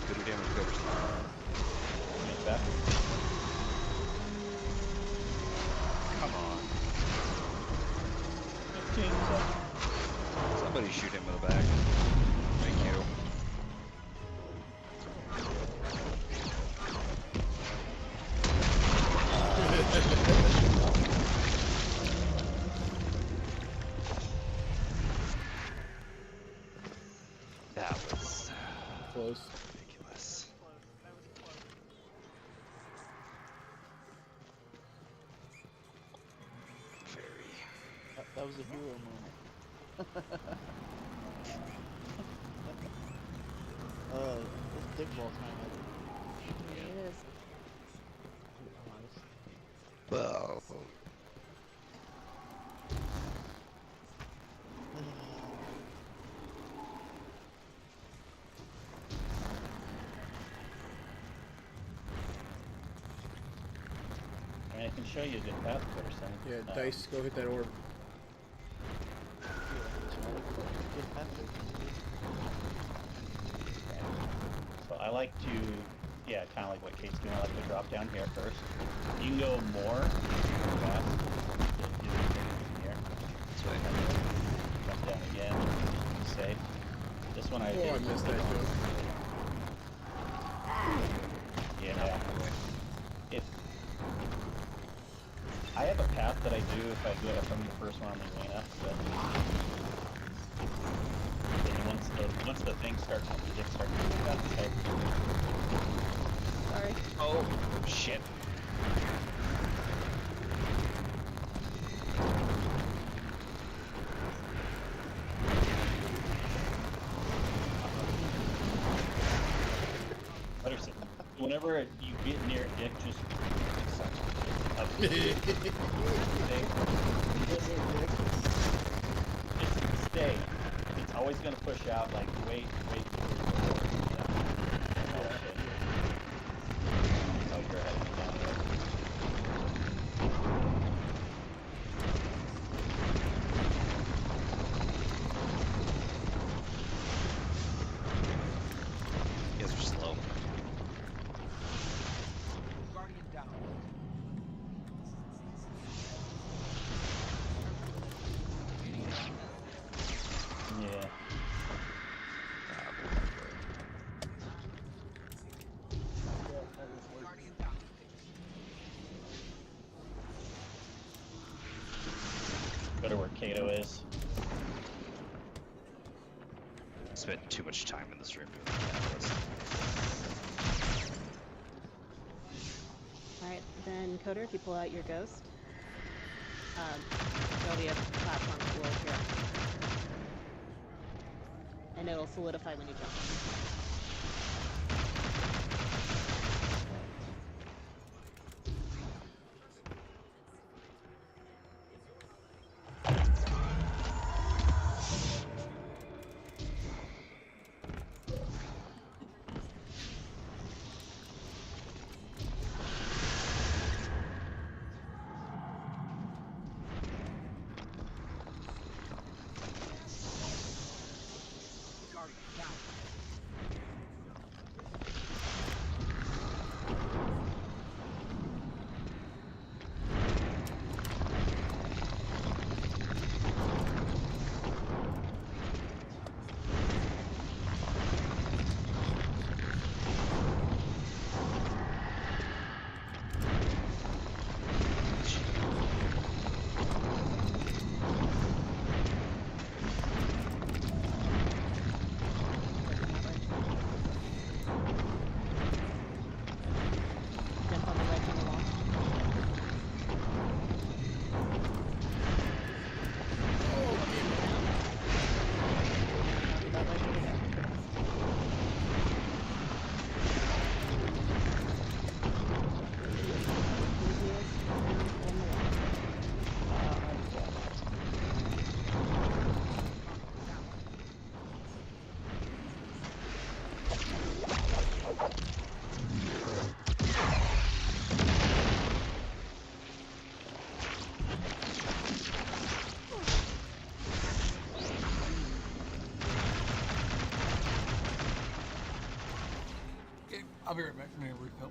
Go do damage, go Make that. Come on. 15 seconds. Somebody shoot him in the back. Thank you. That was Close. ridiculous. Close. That was close. Very. That was a hero moment. It's dick ball time. It is. Honest. Well, I mean, I can show you a good path first. Yeah, Dice, go hit that orb. So I like to, yeah, kind of like what Kate's doing. I like to drop down here first. You can go more fast. Here. that's right. And then jump down again. Be safe. This one I Oh, I did. missed that joke. Yeah. If I have a path that I do if I do it from the first one on the arena, but then once the thing starts, the dick starts moving back the head. Sorry. Oh, shit. Whenever you get near Dick, just just stay. It's always gonna push out. Like wait. Oh, you're heading down there. You guys are slow. Guardian down. Yeah. Guardian down. Go to where Kato is. Spent too much time in this room doing that. Alright, then Coder, if you pull out your ghost, there'll be a platform that will appear. And it'll solidify when you jump. Guardian down. Jump on the ledge on the wall. That way over there. Easiest round on the wall. Okay, I'll be right back. I'm gonna refill.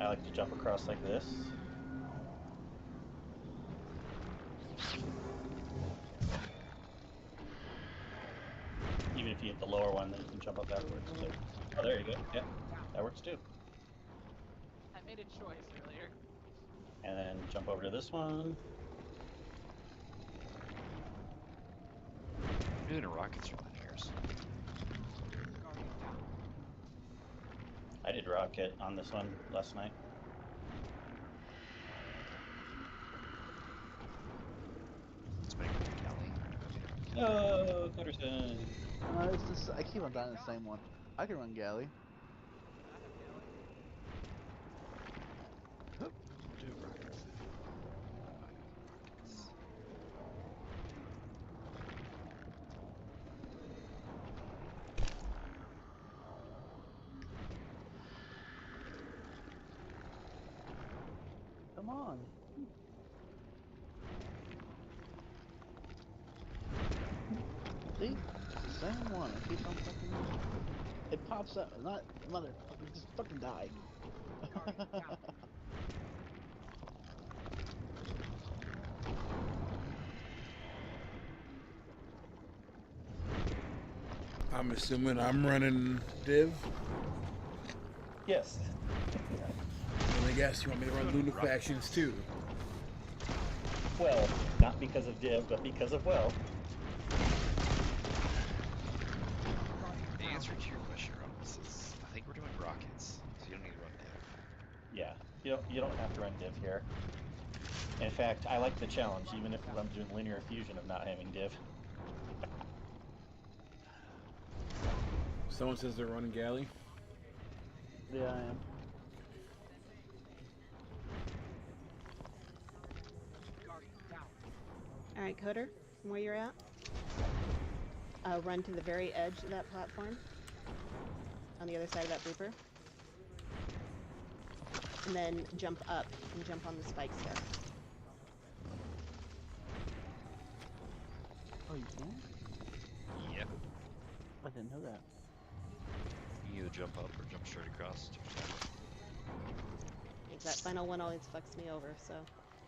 I like to jump across like this. Even if you hit the lower one, then you can jump up afterwards too. Oh, there you go. Yeah, that works too. I made a choice earlier. And then jump over to this one. I'm doing a rockets from the years. Guardian down. I did rocket on this one last night. Let's make it Cali. Oh, Cutterson. It's just, I keep on dying the same one. I can run galley. Do rockets. Rockets. Come on. See? It's the same one. It keeps on fucking. It pops up. Not motherfucker. Just fucking die. Guardian down. I'm assuming I'm running div. Yes. And I guess you want me to run Luna factions too. Well, not because of Div, but because of well. The answer to your question, Robbins, is I think we're doing rockets, so you don't need to run div. Yeah, you don't have to run Div here. In fact, I like the challenge, even if I'm doing linear fusion of not having Div. Someone says they're running galley. Yeah, I am. All right, Coder, from where you're at, run to the very edge of that platform, on the other side of that blooper, and then jump up and jump on the spikes there. Oh, you can? Yep. I didn't know that. You can either jump up or jump straight across. That final one always fucks me over, so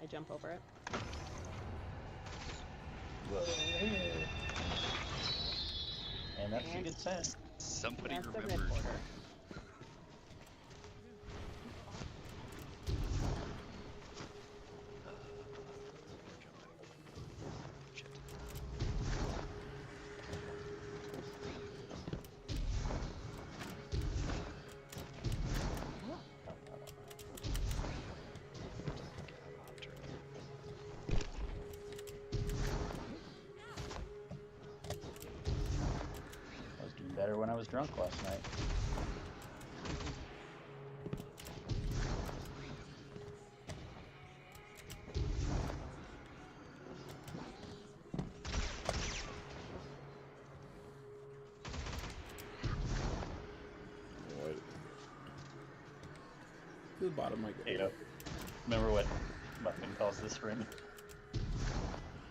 I jump over it. And that's a And good set. Somebody that's the red remembered. border. Shit. I was doing better when I was drunk last night. What? To the bottom, I You go. know, remember what Muffin calls this room?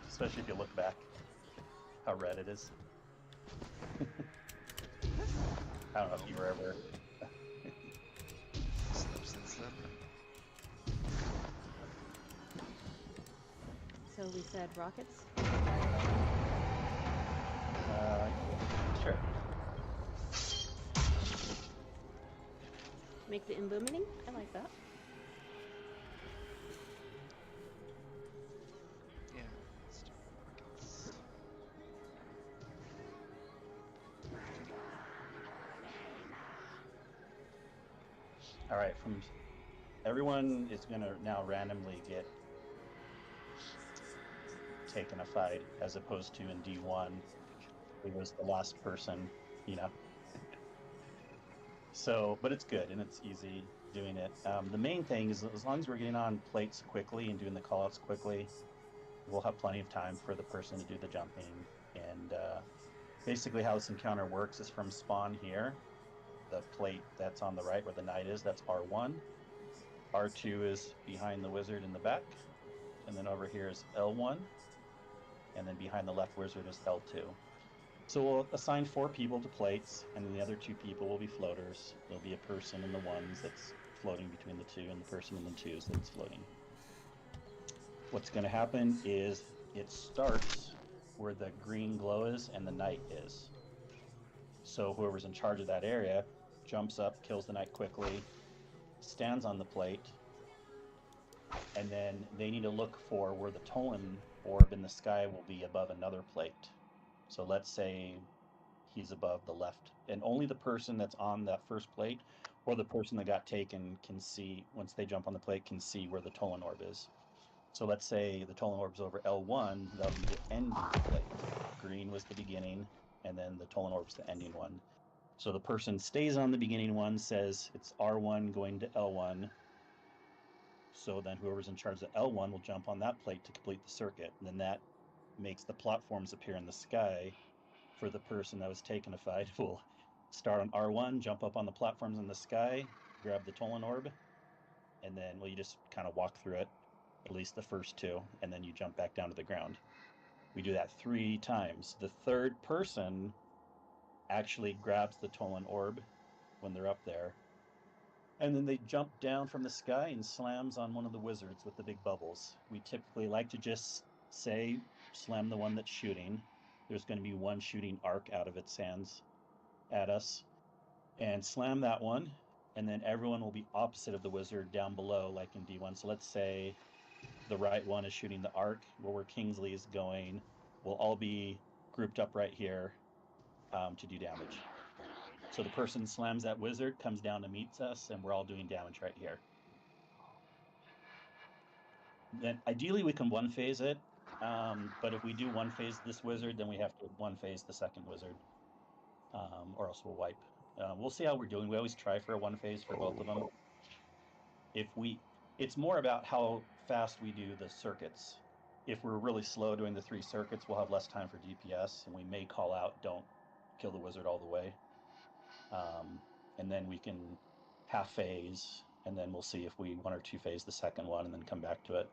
Especially if you look back, how red it is. I don't know if you were ever. Slept since then. So we said rockets. Sure. Make the illuminating. I like that. Yeah. Let's do rockets. All right. From everyone is gonna now randomly get taken a fight, as opposed to in D1, it was the last person, you know. So, but it's good and it's easy doing it. The main thing is, as long as we're getting on plates quickly and doing the callouts quickly, we'll have plenty of time for the person to do the jumping. And basically, how this encounter works is from spawn here, the plate that's on the right where the knight is, that's R1. R2 is behind the wizard in the back, and then over here is L1, and then behind the left wizard is L2. So we'll assign 4 people to plates, and then the other 2 people will be floaters. There'll be a person in the ones that's floating between the 2, and the person in the 2s that's floating. What's going to happen is it starts where the green glow is and the knight is. So whoever's in charge of that area jumps up, kills the knight quickly, stands on the plate, and then they need to look for where the Tolan orb in the sky will be above another plate. So let's say he's above the left, and only the person that's on that first plate or the person that got taken can see, once they jump on the plate, can see where the Tolan orb is. So let's say the Tolan orb's over L1, that'll be the ending plate. Green was the beginning, and then the Tolan orb's the ending one. So the person stays on the beginning one, says it's R1 going to L1. So then whoever's in charge of L1 will jump on that plate to complete the circuit. And then that makes the platforms appear in the sky for the person that was taken a fight. Will start on R1, jump up on the platforms in the sky, grab the Tolan orb, and then you just kind of walk through it, at least the first 2, and then you jump back down to the ground. We do that 3 times. The third person actually grabs the Tolan orb when they're up there, and then they jump down from the sky and slams on one of the wizards with the big bubbles. We typically like to just say, slam the one that's shooting. There's going to be one shooting arc out of its hands at us, and slam that one, and then everyone will be opposite of the wizard down below, like in D1. So let's say the right one is shooting the arc, where Kingsley is going. We'll all be grouped up right here to do damage. So the person slams that wizard, comes down and meets us, and we're all doing damage right here. Then ideally we can one phase it, but if we do one phase this wizard, then we have to one phase the second wizard. or else we'll wipe. We'll see how we're doing. We always try for a 1 phase for both of them. It's more about how fast we do the circuits. If we're really slow doing the 3 circuits, we'll have less time for DPS, and we may call out, don't kill the wizard all the way. And then we can half phase, and then we'll see if we 1 or 2 phase the second one, and then come back to it.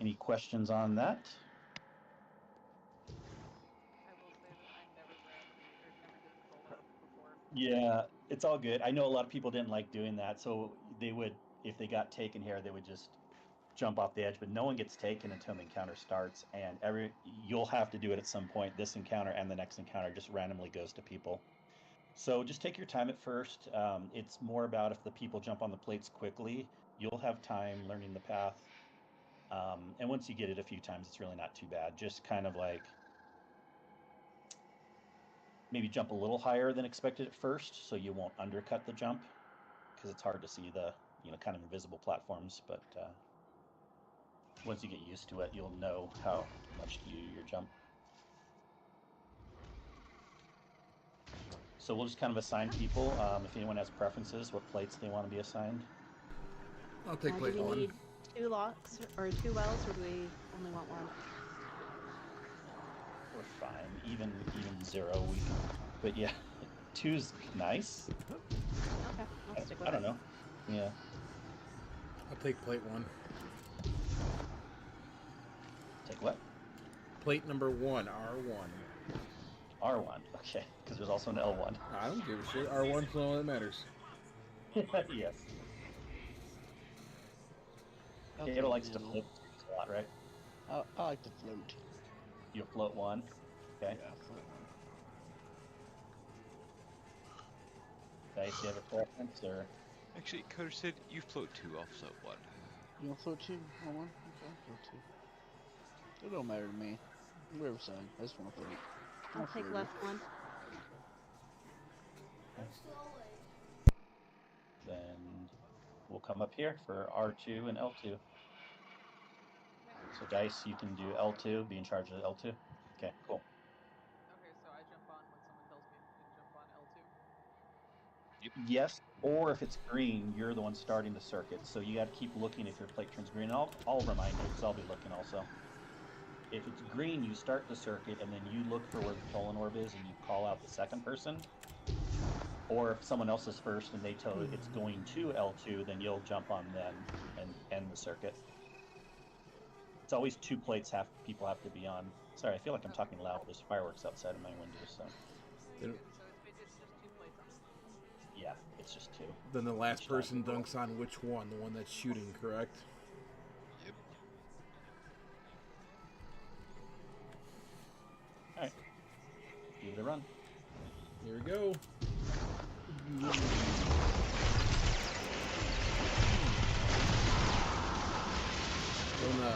Any questions on that? I will say that I never did solo before. Yeah, it's all good. I know a lot of people didn't like doing that, so they would, if they got taken here, they would just jump off the edge, but no one gets taken until the encounter starts, and you'll have to do it at some point. This encounter and the next encounter just randomly goes to people. So just take your time at first. It's more about if the people jump on the plates quickly, you'll have time learning the path. And once you get it a few times, it's really not too bad. Just kind of like maybe jump a little higher than expected at first, so you won't undercut the jump, because it's hard to see the kind of invisible platforms. But once you get used to it, you'll know how much to do your jump. So we'll just kind of assign people. If anyone has preferences, what plates they want to be assigned. I'll take plate Do we 1. need 2 locks or 2 wells, or do we only want 1? We're fine. Even 0, we can. But yeah, 2's nice. Okay, I'll stick with I don't know. Yeah. I'll take plate 1. Take what? Plate number 1, R1. R1. Okay, because there's also an L1. I don't give a shit. R1's all that matters. Yes. I'll Gator take likes to middle. float a lot, right? I like to float. You float 1. Okay. Yeah, float 1. Dice, you have a preference, or? Actually, Coder said you float 2, I'll float 1. You want to float 2 on 1? Okay, float 2. It don't matter to me. Whatever side. I just want to float. I'll take left 1. Then we'll come up here for R2 and L2. So Dice, you can do L2, be in charge of L2. Okay, cool. Okay, so I jump on when someone tells me to jump on L2. Yep. Yes, or if it's green, you're the one starting the circuit, so you got to keep looking if your plate turns green. And I'll remind you, because I'll be looking also. If it's green, you start the circuit, and then you look for where the Tolan Orb is, and you call out the second person. Or if someone else is first and they tell you it's going to L2, then you'll jump on them and end the circuit. It's always 2 plates people have to be on. Sorry, I feel like I'm talking loud. There's fireworks outside of my window, so. Then, So it's just 2 plates on. Yeah, it's just 2. then the last person dunks on which one? The one that's shooting, correct? Yep. Alright. Give it a run. Here we go. On the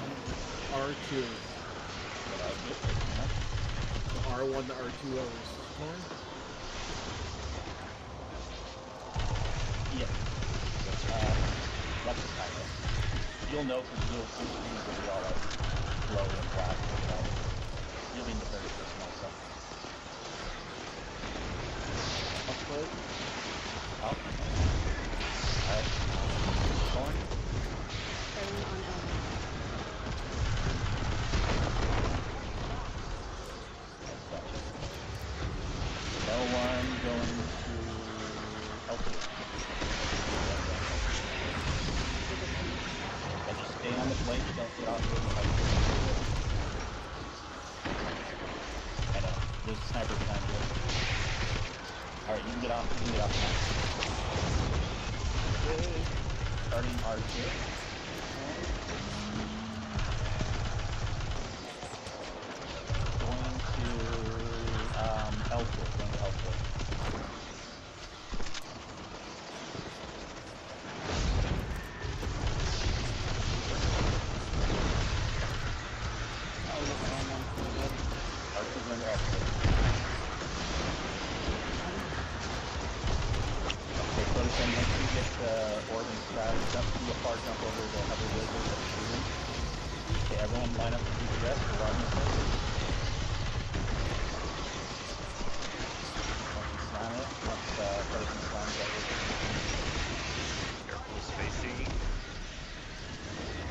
R2. The R1 to R2 levels. Yeah. That's just kind of. You'll know because you'll see the all that glow and black. You'll be in the third person also. I'll float. Oh. Alright. Going. Starting on L1. L1 going to L2. And just stay on the plate, don't get off the I know, there's a sniper behind you. Alright, you can get off Starting R2. Going to L4. Jump over the other wizard that's shooting. Okay, everyone line up. egress for logging places. Once you slam it, once Frozen slams that Careful spacing.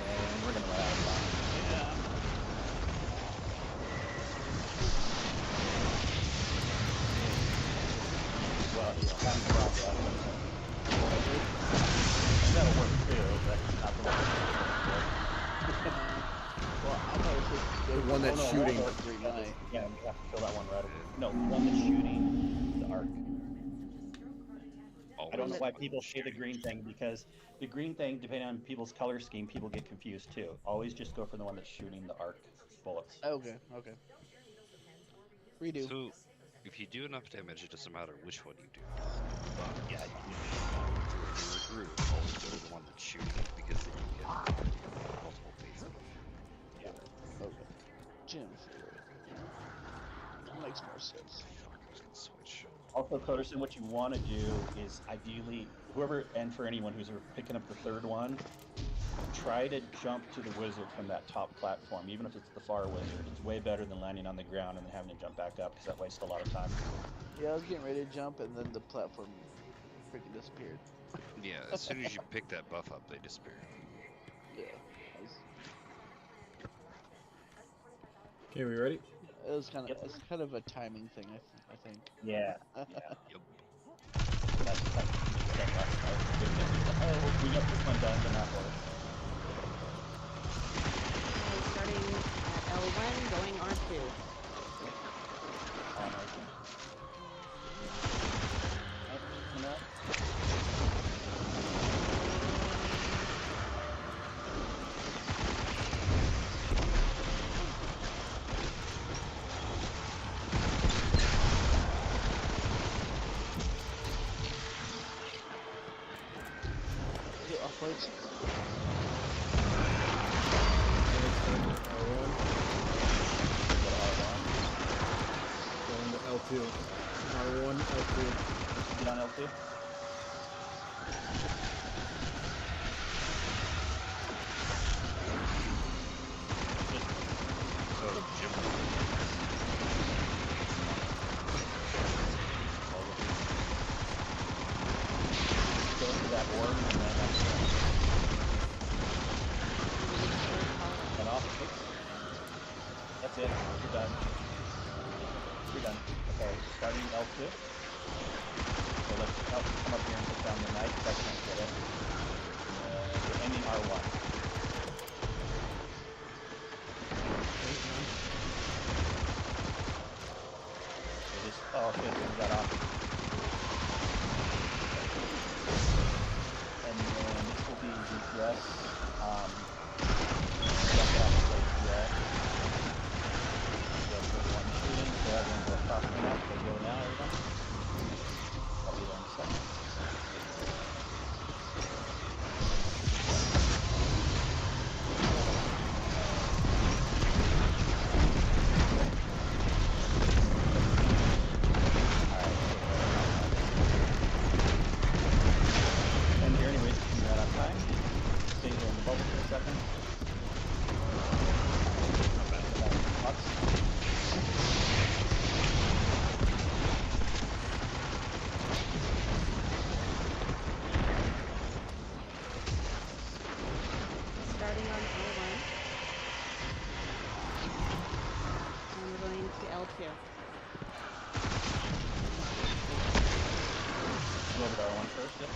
and we're gonna run out of time. Yeah. Well, yeah, having to drop that. And that'll work too, but not the one. Well, I thought it was The one that's no, shooting. no, Green Knight. Yeah, you have to kill that one right away. No, the one that's shooting the arc. I don't know why people say the green thing, because the green thing, depending on people's color scheme, people get confused too. Always just go for the one that's shooting the arc bullets. Okay, okay. Redo. So, if you do enough damage, it doesn't matter which one you do. But Yeah, for your group, always go to the one that's shooting it, because then you get multiple phases. Okay. Jim Fury. That makes more sense. Switch. Also, Coderson, what you want to do is ideally, whoever, and for anyone who's picking up the third one, try to jump to the wizard from that top platform, even if it's the far wizard. It's way better than landing on the ground and then having to jump back up, because that wastes a lot of time. Yeah, I was getting ready to jump, and then the platform freaking disappeared. Yeah, as soon as you pick that buff up, they disappear. Yeah. Okay, we ready? It was kind of Yep. it's kind of a timing thing, I think. Yeah. Yup. That's oh, we got this one done, but not work. Okay, starting at L1, going R2. On open. Coming up. Okay, off lights. Going to L2. R1, L2. Get on L2. So, Jim, Go into that orb and then and off. Oops. That's it. You're done. You're done. Okay, starting L2. So let's come up here and put down the knight, because I can't get it. We're aiming R1. It is, oh, okay, so we got off. And then this will be DPS. Jump off the DPS. So for the one shooting, so everyone go across the map. They go now, everyone. I'll be there in a second. And here anyways, keep that on time. Stay here in the bubble for a second. Starting on L1. And we're going to L2. Go over to R1 first, yep.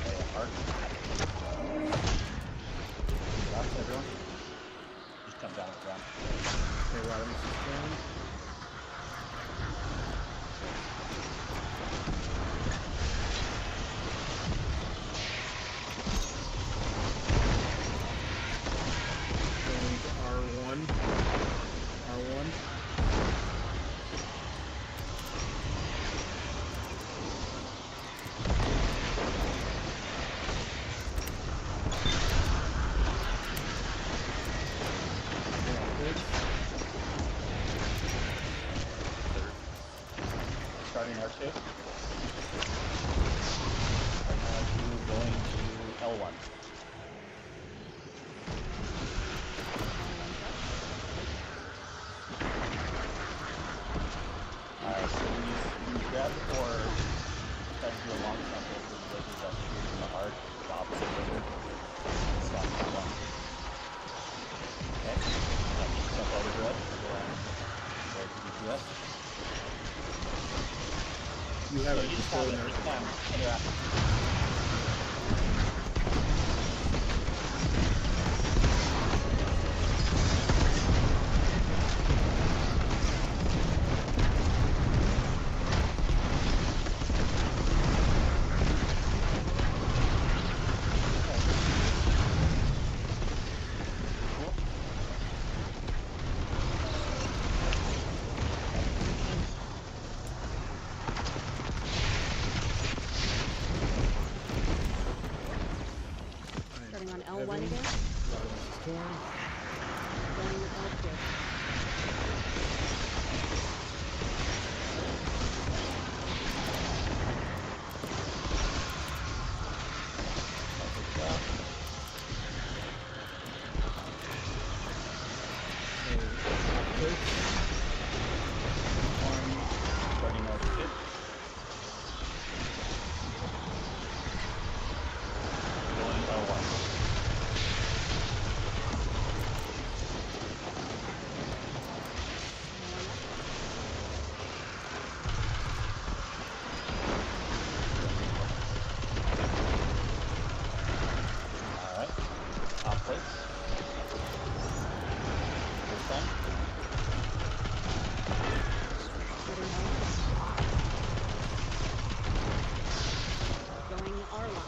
Okay, arc. Lost everyone. Just come down the ground. Okay, Rodimus is down. starting R2. R2 going to L1. Alright, so when you grab the core, try to do a long jump over the lasers that shoot from the heart, the opposite laser. Stop that one. Okay. Now just jump over to it. Go around. Go to DPS. You have So it you just have control it. there. Just interact. Starting on L1 Heavy. again. Storm. Going L2. Starting R2. Going L1. Alright. Top plates. First time. Going R1.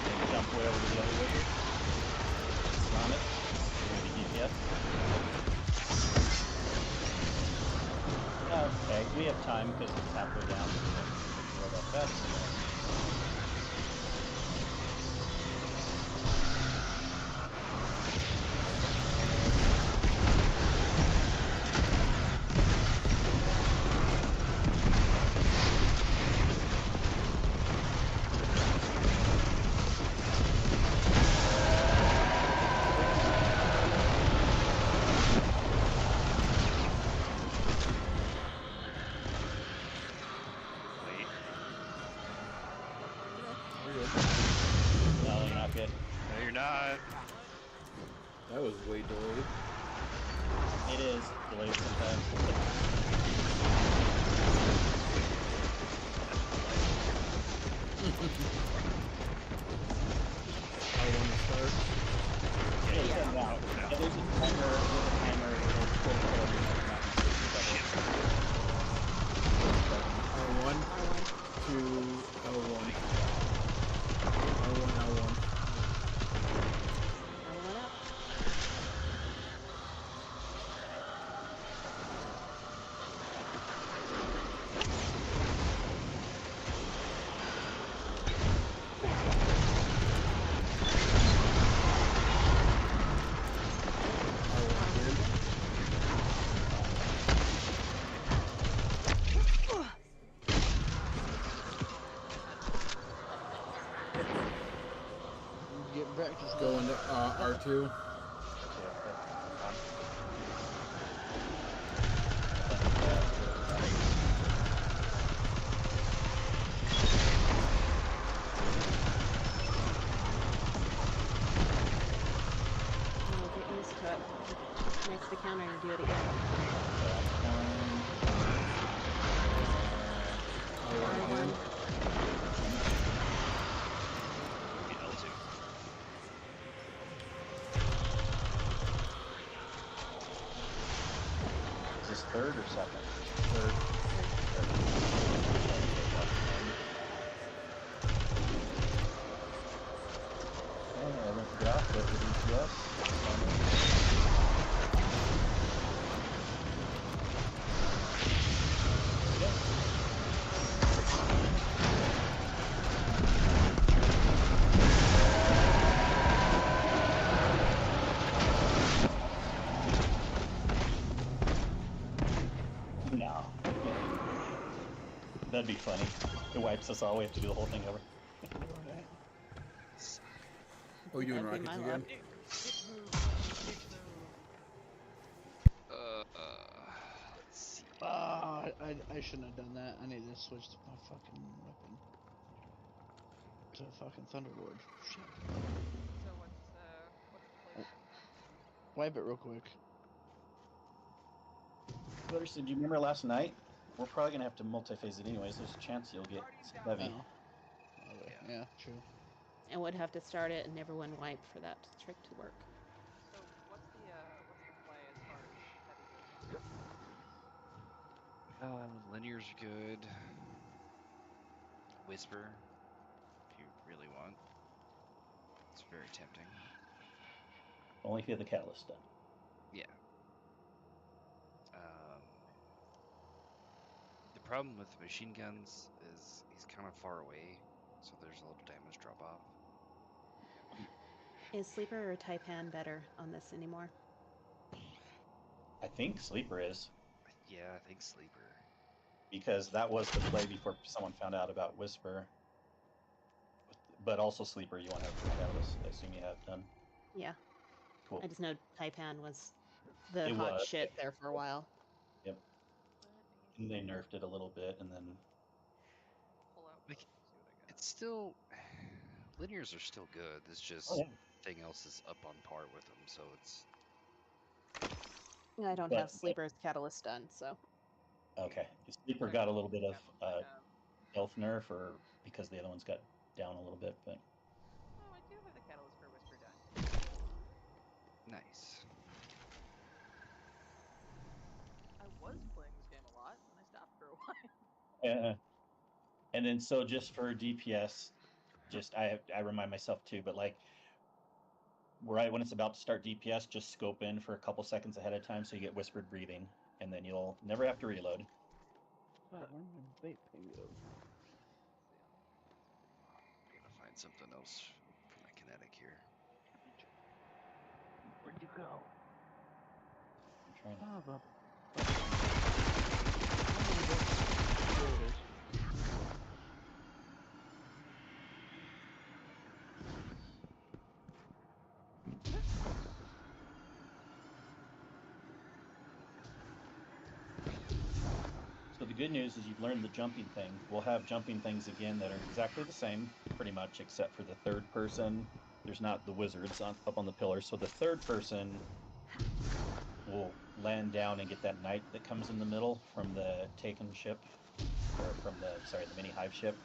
Then jump way over to the other river. Surround it. Maybe DPS. Okay, we have time because it's halfway down. Roll that fast. Wait. No, you're not good. No, you're not. That was way delayed. It is delayed sometimes. I want to start. Yeah, yeah. Now, there's a timer, it'll pull the whole thing R1 to L1. R1, L1. L1 up. R1 again. Get practice Going to R2. Oh, get used to it. Next encounter, you do it again. R1 again. Get L2. Is this third or second? Third. Okay, everyone forgot, go to DPS. That'd be funny. It wipes us all. We have to do the whole thing over. Oh, you doing That'd be rockets my again? luck. Let's see. I shouldn't have done that. I need to switch to my fucking weapon. To fucking Thunderlord. Shit. So what's the plan? Wipe it real quick. Butters, did you remember last night? We're probably gonna have to multi-phase it anyways. There's a chance you'll get heavy. Oh. Okay. Yeah, true. And would have to start it and everyone wipe for that trick to work. So what's the play as far as heavy goes? Linear's good. Whisper, if you really want. It's very tempting. Only if you have the catalyst done. Yeah. The problem with machine guns is he's kind of far away, so there's a little damage drop off. Is Sleeper or Taipan better on this anymore? I think Sleeper is, Yeah, I think Sleeper. because that was the play before someone found out about Whisper. But also Sleeper, you want to have the catalyst. I assume you have done. Yeah. Cool. I just know Taipan was the It hot was, shit there for a while. Yep. And they nerfed it a little bit, and then Pull out. Like, See what I got. It's still linears are still good. It's just oh yeah. everything else is up on par with them, so it's I don't But- have Sleeper's catalyst done, so. Okay. Sleeper got a little bit of health nerf, or because the other ones got down a little bit, but Oh, I do have the catalyst for Whisper done. nice. I was playing this game a lot, and I stopped for a while. and then so just for DPS, I remind myself too, but like right when it's about to start DPS, just scope in for a couple seconds ahead of time so you get whispered breathing, and then you'll never have to reload. God, where did my vape pen go? I'm gonna find something else for my kinetic here. Where'd you go? I'm trying to. Oh, Bob. There it is. So the good news is you've learned the jumping thing. We'll have jumping things again that are exactly the same, pretty much, except for the third person. There's not the wizards up on the pillar, so the third person will land down and get that knight that comes in the middle from the taken ship, or from the mini hive ship.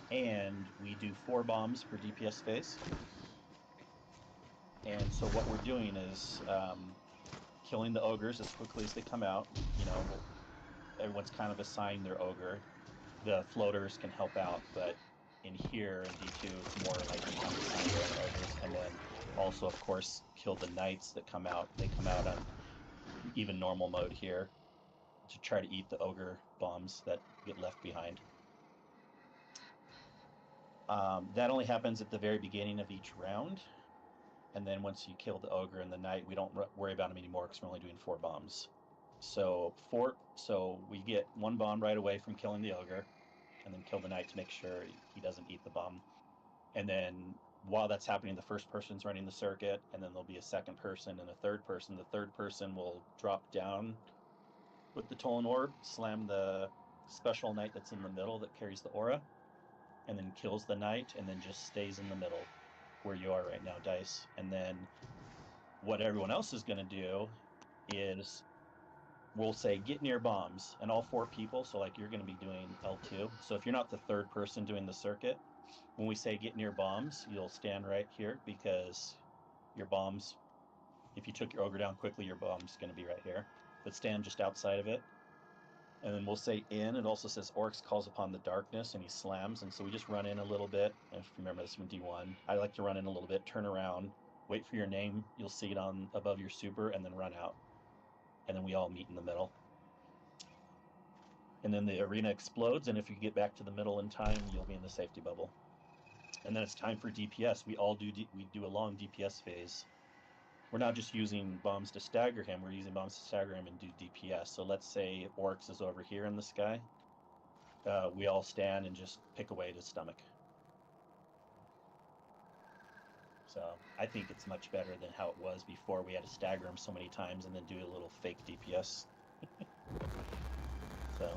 And we do 4 bombs per DPS phase. And so what we're doing is killing the ogres as quickly as they come out. You know, everyone's kind of assigned their ogre. The floaters can help out, but in here in D2, it's more like you have to assign your own ogres. And then also, of course, kill the knights that come out. They come out on even normal mode here to try to eat the ogre bombs that get left behind. That only happens at the very beginning of each round. And then once you kill the ogre and the knight, we don't worry about them anymore because we're only doing 4 bombs. So we get 1 bomb right away from killing the ogre, and then kill the knight to make sure he doesn't eat the bomb. And then while that's happening, the first person's running the circuit, and then there'll be a second person and a third person. The third person will drop down with the Tolan Orb, slam the special knight that's in the middle that carries the aura, and then kills the knight, and then just stays in the middle where you are right now, Dice. And then what everyone else is going to do is we'll say get near bombs, and all 4 people, so like you're going to be doing L2. So if you're not the third person doing the circuit, when we say get near bombs, you'll stand right here, because your bombs, if you took your ogre down quickly, your bomb's going to be right here. But stand just outside of it. And then we'll say in. It also says Oryx calls upon the darkness, and he slams. And so we just run in a little bit. If you remember this from D1, I like to run in a little bit, turn around, wait for your name. You'll see it on above your super, and then run out. And then we all meet in the middle. And then the arena explodes, and if you get back to the middle in time, you'll be in the safety bubble. And then it's time for DPS. We all do we do a long DPS phase. we're not just using bombs to stagger him, we're using bombs to stagger him and do DPS. So let's say Oryx is over here in the sky. We all stand and just pick away at his stomach. So I think it's much better than how it was before. We had to stagger him so many times and then do a little fake DPS. So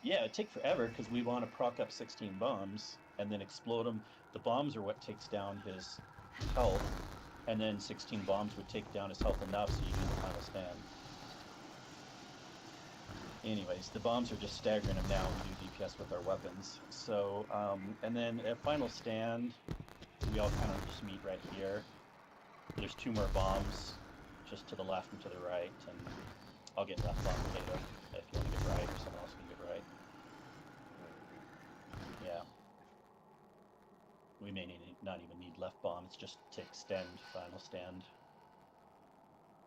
yeah, it'd take forever because we want to proc up 16 bombs and then explode them. The bombs are what takes down his health, and then 16 bombs would take down his health enough so you do the final stand. Anyways, the bombs are just staggering him now. We do DPS with our weapons. So, and then at final stand, we all kind of just meet right here. There's 2 more bombs just to the left and to the right, and I'll get left bomb Kato if you want to get right, or someone else can get right. Yeah. We may not even need left bomb, it's just to extend final stand.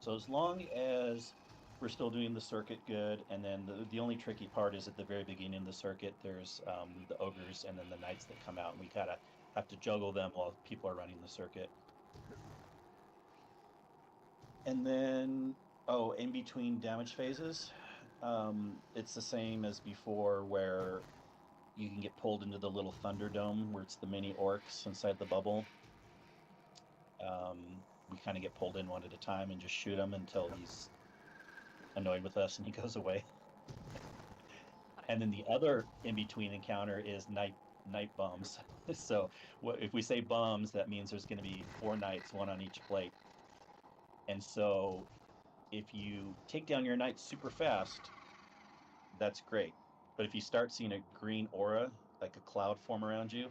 So as long as we're still doing the circuit good, and then the only tricky part is at the very beginning of the circuit, there's the ogres and then the knights that come out, and we kind of have to juggle them while people are running the circuit. And then, oh, in between damage phases, it's the same as before, where you can get pulled into the little Thunderdome, where it's the mini orcs inside the bubble. We kind of get pulled in one at a time and just shoot him until he's annoyed with us and he goes away. And then the other in-between encounter is night bombs. So if we say bombs, that means there's going to be 4 knights, 1 on each plate. And so if you take down your knight super fast, that's great. But if you start seeing a green aura, like a cloud form around you,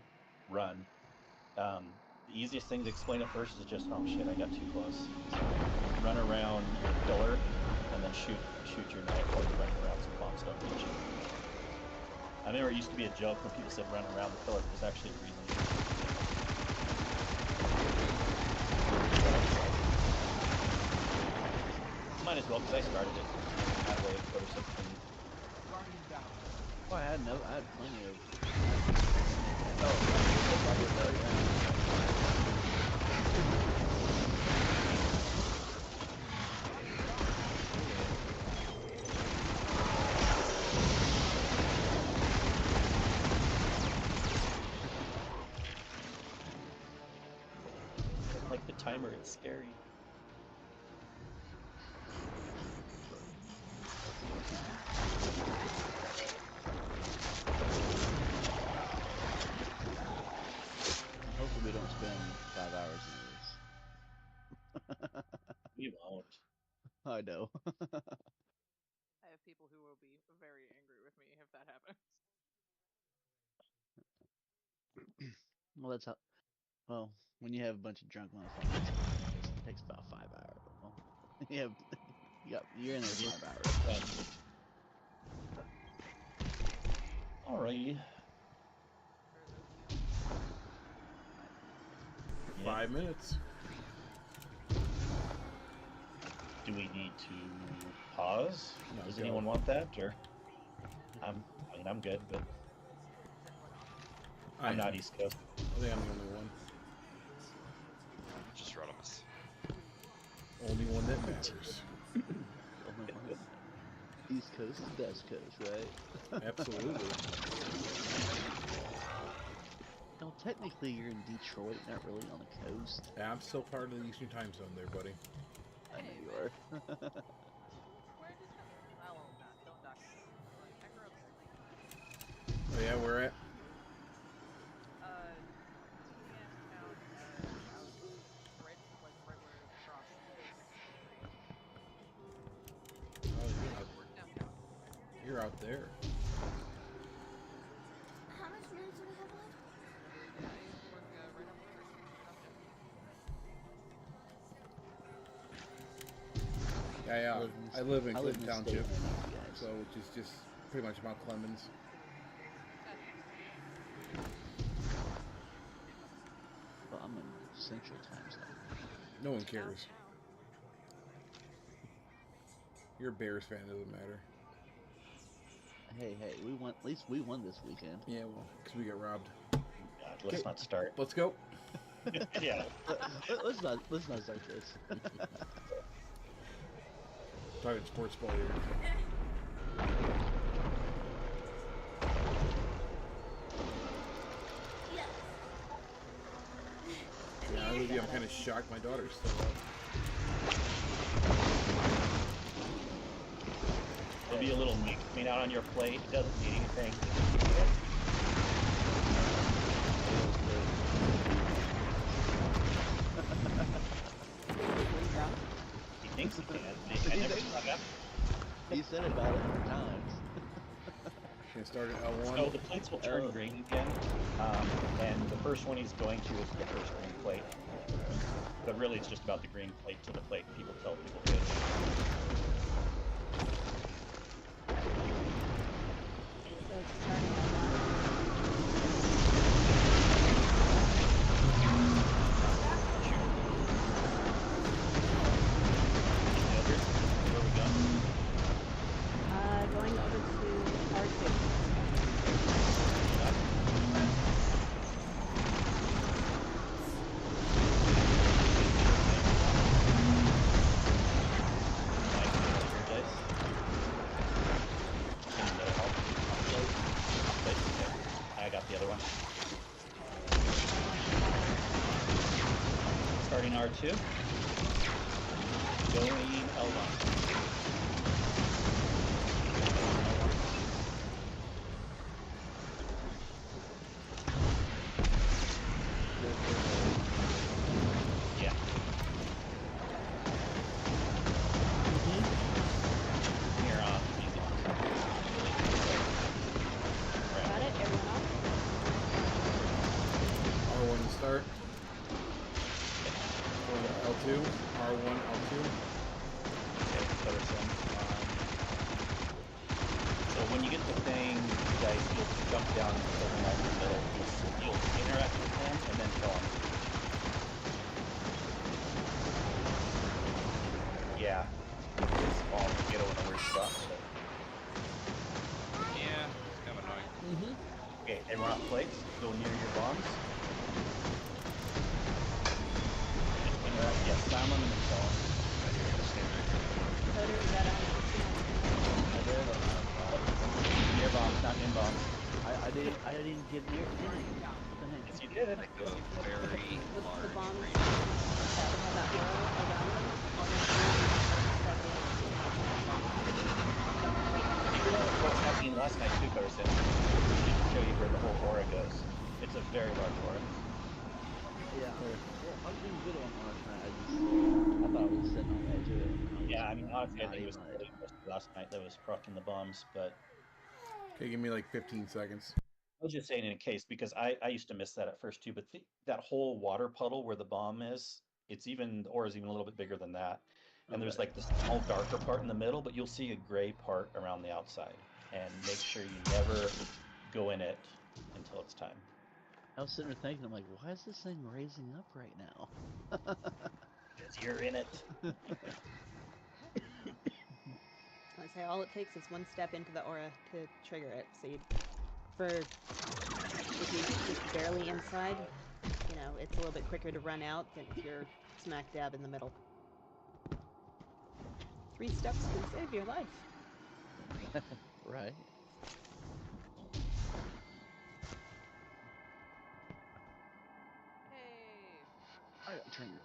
run. The easiest thing to explain at first is just, oh shit, I got too close. So run around your pillar and then shoot your knight while you're running around so bombs don't hit you. I remember it used to be a joke when people said run around the pillar, but there's actually a reason. Might as well, because I started it that way for 16. Oh, I had plenty of. Like the timer, it's scary. Hopefully, we don't spend 5 hours in this. We won't. I know. I have people who will be very angry with me if that happens. Well, that's how. Well, when you have a bunch of drunk motherfuckers, it takes about 5 hours. Well, you're in there 5 hours. Alrighty. 5 minutes. Do we need to pause? No, Does go. anyone want that, or? I'm good, but I'm not East Coast. I think I'm the only one. Just Rodimus. Only one that matters. East Coast is West Coast, right? Absolutely. No, technically you're in Detroit, not really on the coast. Yeah, I'm still part of the Eastern Time Zone there, buddy. I know you are. Where did you Oh, well, don't dock me. I grew up there. Oh yeah, where at? TN town, I was right where it crossed the Oh, downtown. you're out there. How much minutes do we have left? I work right up there. Yeah, I live in Clinton the Township, state limit, guys. so which is just pretty much Mount Clemens. Well, I'm in Central Time Zone. No one cares. You're a Bears fan, doesn't matter. Hey, we won. At least we won this weekend. Yeah, well, because we got robbed. God, let's Okay. not start. Let's go. Yeah. Let's not start this. Talking sports ball here. Yeah, I would be. I'm kind of shocked. My daughter's still up. There'll be a little meat coming out on your plate. It doesn't need anything. He thinks he can. I never saw that. He said about 100 times. Can I start at L1? So the plates will turn green again, and the first one he's going to is the first green plate. But really, it's just about the green plate to the plate people tell people to go to. So it's starting at 1. Where we going? Going over to R2. I got the other one. Starting R2. Going L1. Yeah. Here on. Easy. Got it? Everyone off? R1 to start. L2. R1, L2. Okay, better soon. So when you get the thing, you guys, you'll jump down and put them out in the middle. You'll interact with them and then kill them. Yeah. It's all get over the weird stuff. So. Yeah, it's kind of annoying. Okay, everyone on plates, go near your bombs. Interact, yeah, slam them and then kill them. Coder, is that on? Near bombs, not in bombs. I didn't get near any. Yes, you did. Like a very The large bombs range. that have that arrow around them. You know what's happening last night too, Carson? To show you where the whole aura goes. It's a very large aura. Yeah. Well, I was doing good on last night. I thought I was sitting on the edge of it. Yeah, I mean, honestly, I Not think it was even really most of last night that was proccing the bombs, but Okay, give me like 15 seconds. I was just saying in a case because I used to miss that at first too, but that whole water puddle where the bomb is, it's even, the aura is even a little bit bigger than that. And there's Okay. like this small darker part in the middle, but you'll see a gray part around the outside. And make sure you never go in it until it's time. I was sitting there thinking, I'm like, why is this thing raising up right now? Because you're in it. I say all it takes is one step into the aura to trigger it. So if you're just barely inside, you know, it's a little bit quicker to run out than if you're smack dab in the middle. 3 steps can save your life. Right. Hey. I got triggered.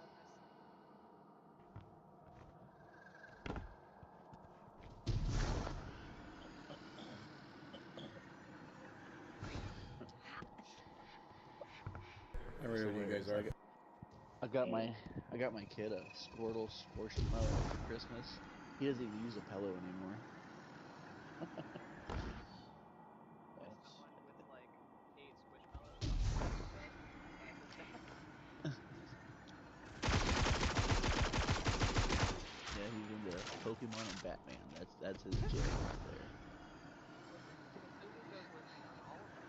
I'm ready when you guys are. I got my kid a Squirtle Squishmallow for Christmas. He doesn't even use a pillow anymore. Just got one with like 8 squishmallows on the bed at his desk. Yeah, he's into Pokemon and Batman. That's his jam right there. Suzu goes with me on all of them.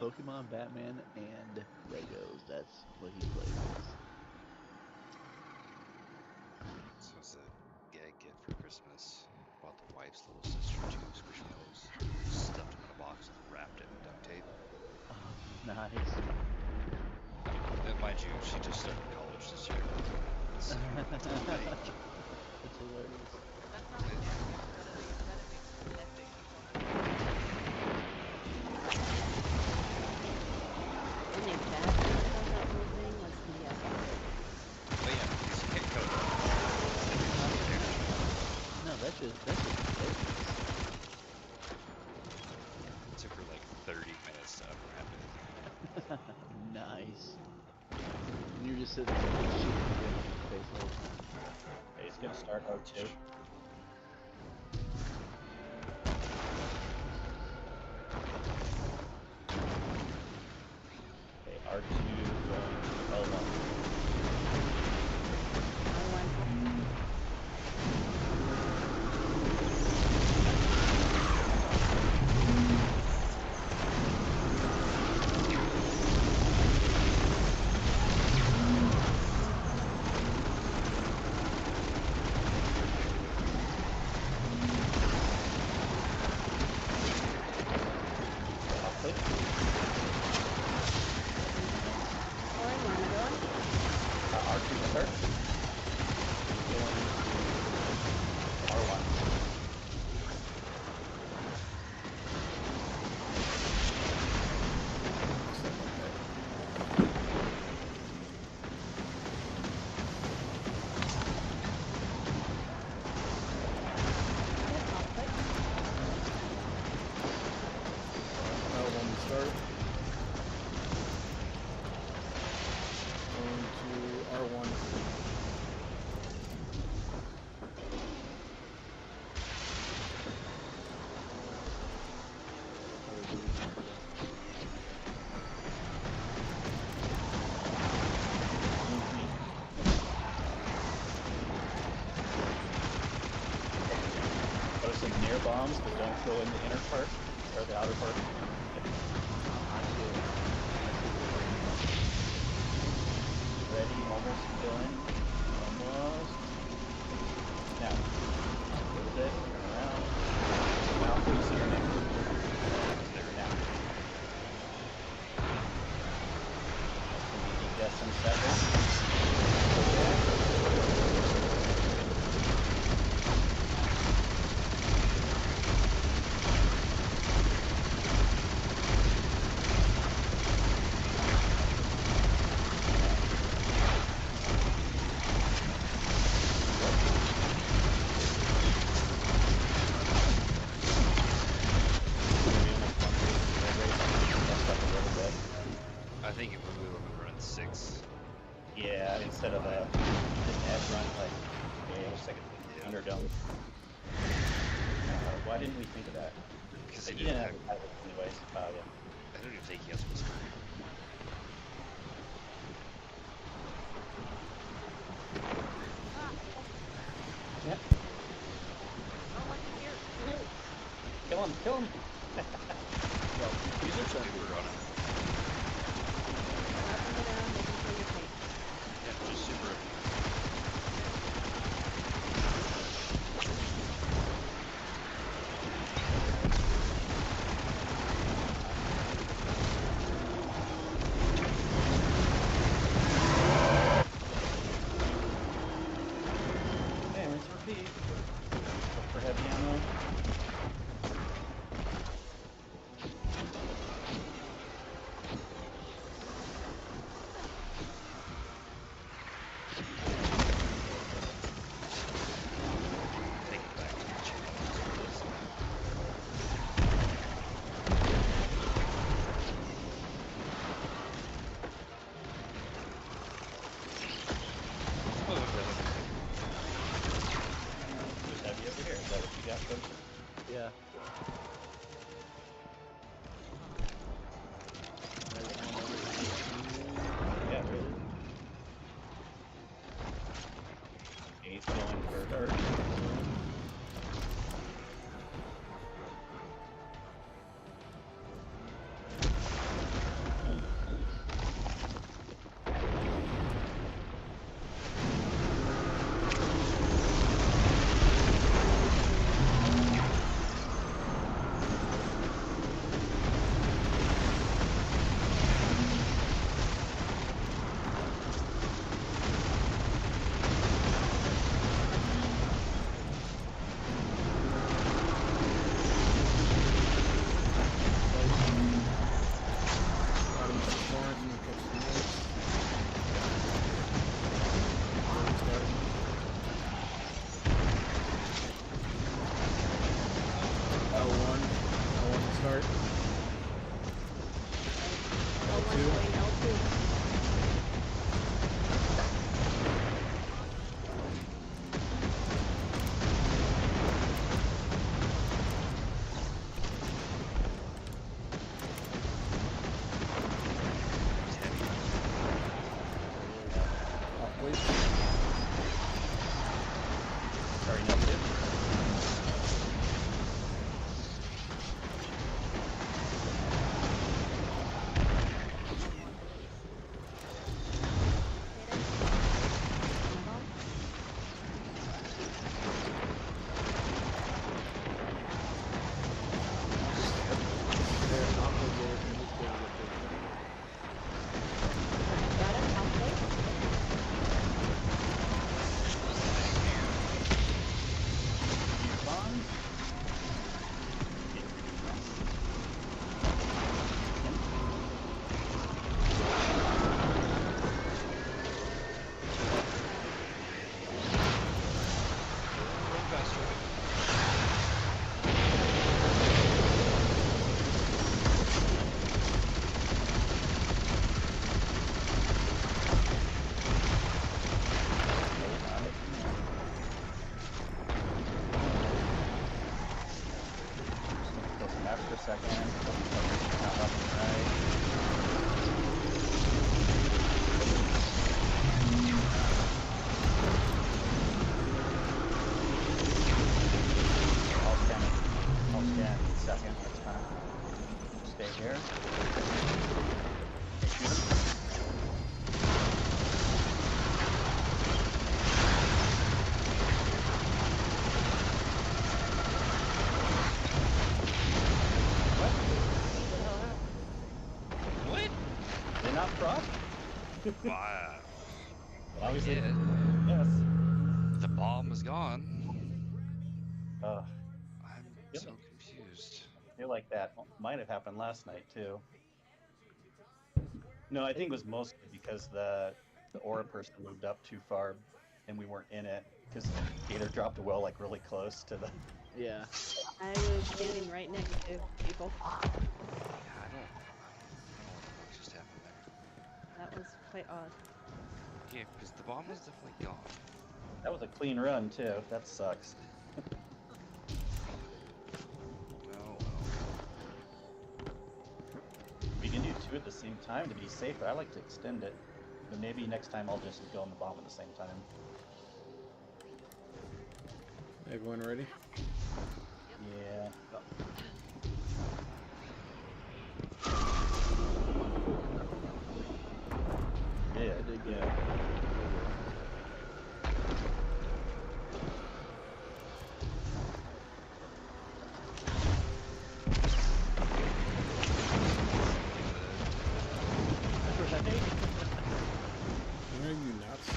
Pokemon, Batman, and Legos. That's what he plays with. This was a gag gift for Christmas. Bought the wife's little sister 2 squishmallows. Stuffed them in a box and wrapped it with duct tape. Oh, nice. you, she just started college this year. So, That's hilarious. That's not like editing. That makes editing fun. Didn't make bad about that whole thing was the but yeah, because you can't code it. No, that's just ridiculous. It took her like 30 minutes to unwrap it. Nice. And you're just sitting there with shit in your face the whole time. Okay, it's gonna start O2. Okay, R2 going to L1. R1. I'll click. R2 to start. Going to R1. L1 to start. Going to R1. Throw some near bombs, but don't go in the inner part or the outer part. Ready, almost going. Almost. Now. A little bit. Turn around. Now, please see your name. There, now. Can you guess some seconds? I think if we would have run 6. Yeah, instead of a just ad run like a second Thunderdome. Why didn't we think of that? Because They he didn't didn't have have. a pilot anyways. Yeah. I don't even think he has whisper. Yeah. Oh, like here. Kill him! Kill him! Well, these are some Super on it. Yeah, just super. Okay, rinse and repeat. Look for heavy ammo. here. Shoot him. What? Did they not proc? Wow. Obviously, Yeah. yes. The bomb is gone. Uh, I'm Yep. so confused. I feel like that might have happened last night too. No, I think it was mostly because the aura person moved up too far and we weren't in it because Gator dropped a well like really close to the. Yeah. I was standing right next to people. Yeah, I don't know what the fuck just happened there. That was quite odd. Yeah, because the bomb was definitely gone. That was a clean run too. That sucks. Well. We can do two at the same time to be safer. I like to extend it, but maybe next time I'll just go on the bomb at the same time. Everyone ready? Yeah. Yeah, I did get yeah. Are you nuts?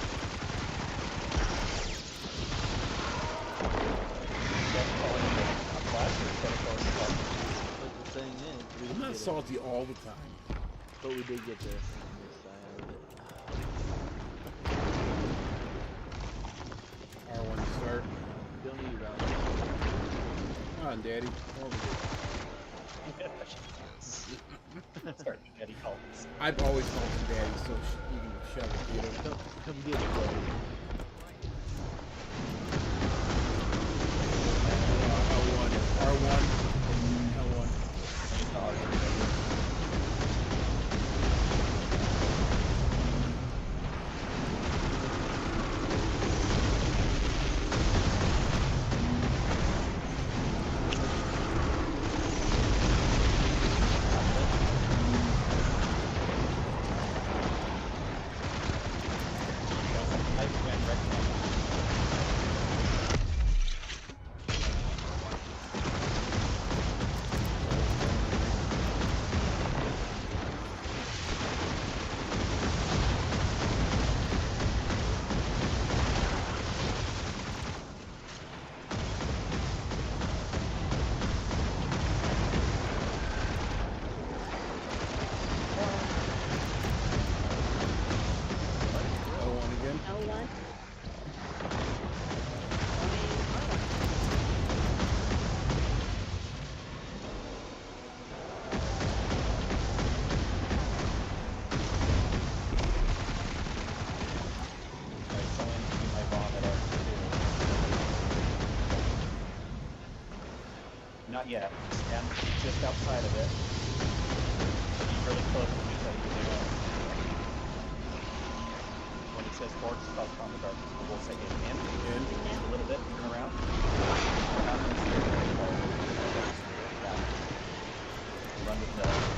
But the thing is, we I'm didn't not get salty all the time. but we did get this side of it. R1 to start. Don't need that. Come on, Daddy. Over here. Start Eddie Collins. I've always called him Daddy, so you can shove it, Gator. Come get it, buddy. L1. R1. L1. L1 again. L1. Not yet. Stand just outside of it. Be really close when we tell you to do it. When it says forward, stop on the dark. We'll say it in. A little bit. Turn around. Run with the.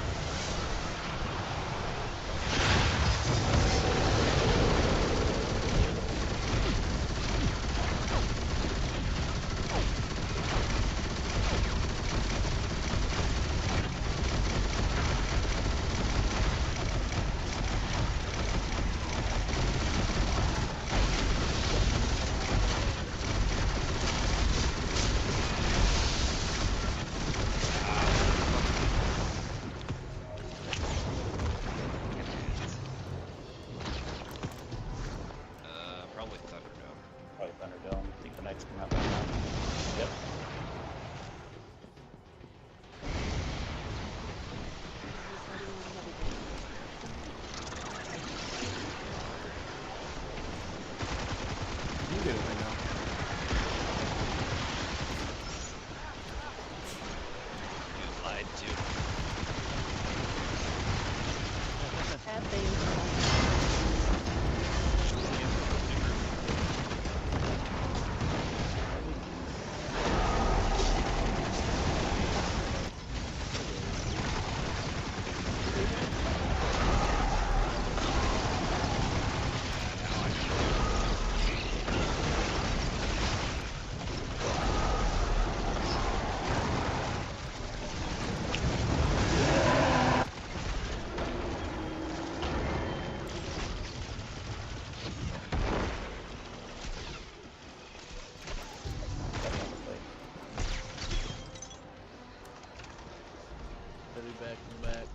in the back.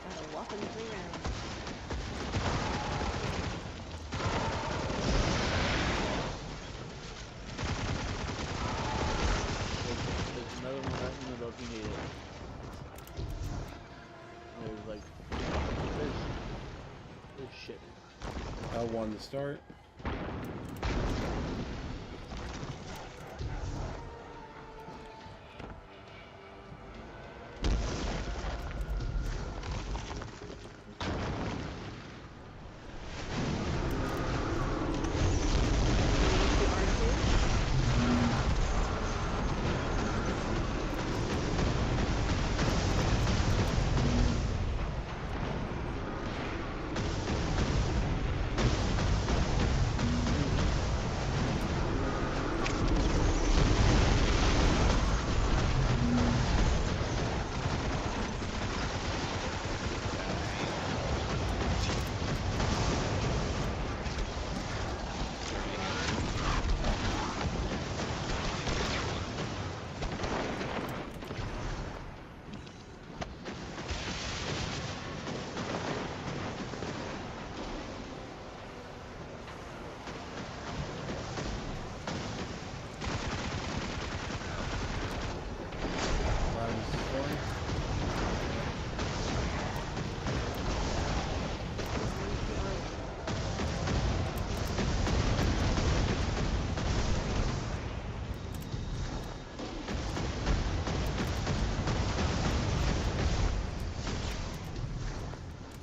Got a whopping 3 rounds. There's another one right in the middle if you need it. There's like, there's shit. L1 to start.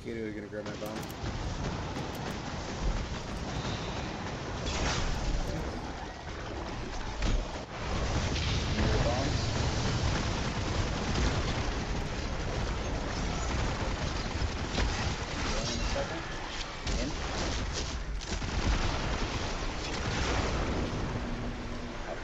Kato, you're gonna grab my bomb. Mirror bombs. Going in a second. In. Out.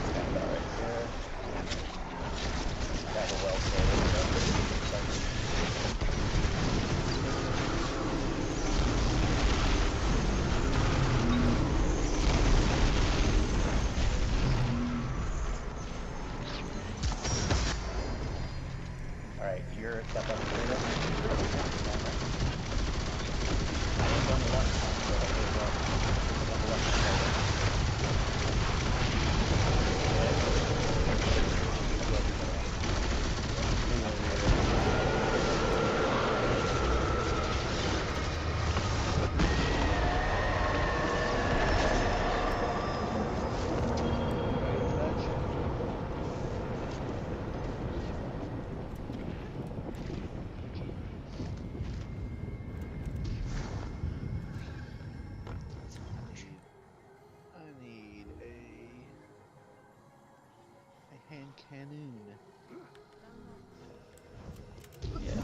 Stand about right there. Got a well Alright, you're step up here. I was on the left side, so I'll go up. On the left side. I need a hand cannon. Yeah.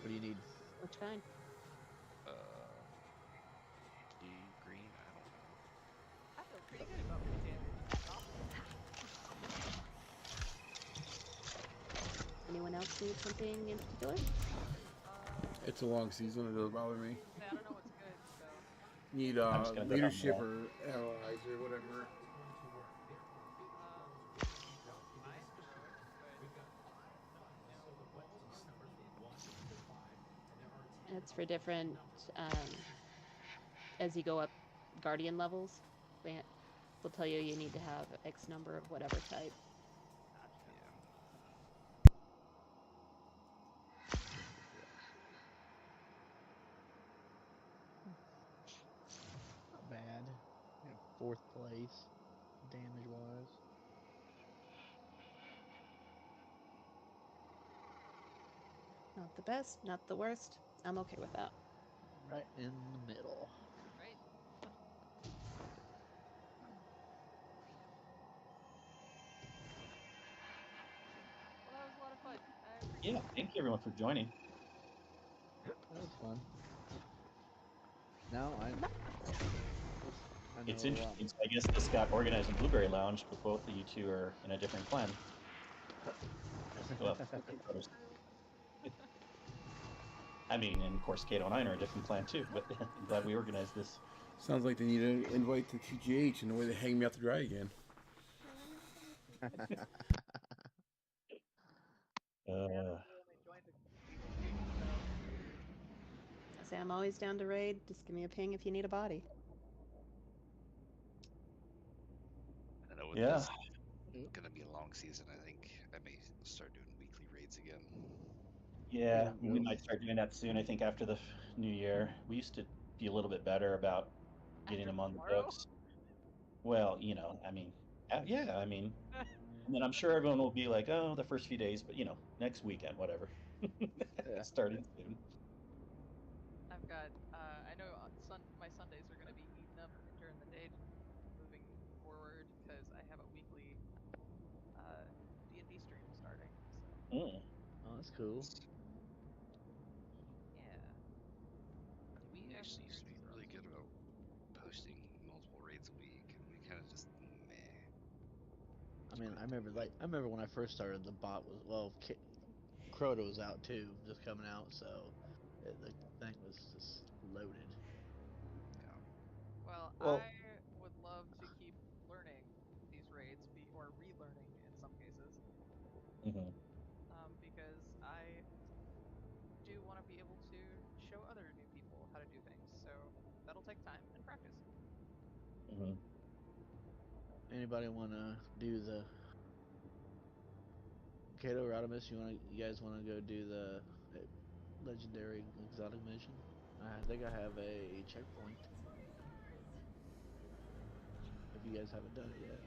What do you need? Which kind? Blue, green, I don't know. I feel pretty good about my damage. Anyone else need something in particular? It's a long season, it doesn't bother me. Say, I don't know what's good, so. Need I'm just gonna go down leadership the or allies or whatever. Mine for sure, but It's for different, as you go up guardian levels, they'll tell you you need to have X number of whatever type. Not bad. Yeah, 4th place, damage wise. Not the best, not the worst. I'm okay with that. Right in the middle. Right? Well, that was a lot of fun. I appreciate Yeah, it. thank you everyone for joining. That was fun. Now I know. It's interesting. So I guess this got organized in Blueberry Lounge, but both of you two are in a different clan. Well, I mean, and of course, Kato and I are a different clan too. But I'm glad we organized this. Sounds like they need an invite to TGH and the way they hang me out to dry again. I only joined a week ago, so I say I'm always down to raid. Just give me a ping if you need a body. I know with Yeah. this gonna be a long season. I think I may start doing weekly raids again. Yeah, Yeah, we go. might start doing that soon. I think after the new year, we used to be a little bit better about getting after them on the tomorrow? books. Well, I mean, yeah, I mean, and then I'm sure everyone will be like, oh, the first few days, but next weekend, whatever. Yeah. Starting soon. I've got, I know my Sundays are going to be eaten up during the day moving forward because I have a weekly D&D stream starting. So, Mm. Oh, that's cool. yeah. We After actually used to be yours is really up. good about posting multiple raids a week, and we kind of just meh. I mean, I remember when I first started, the bot was Crota was out too, just coming out, so the thing was just loaded. Well, Well- I would love to keep learning these raids, or relearning in some cases, Hmm. because I do want to be able to show other new people how to do things. So that'll take time and practice. Hmm. Anybody want to do the Kato Rodimus? You guys want to go do the legendary exotic mission? I think I have a checkpoint. If you guys haven't done it yet.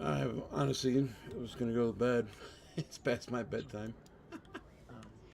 I honestly was going to go to bed. It's past my bedtime.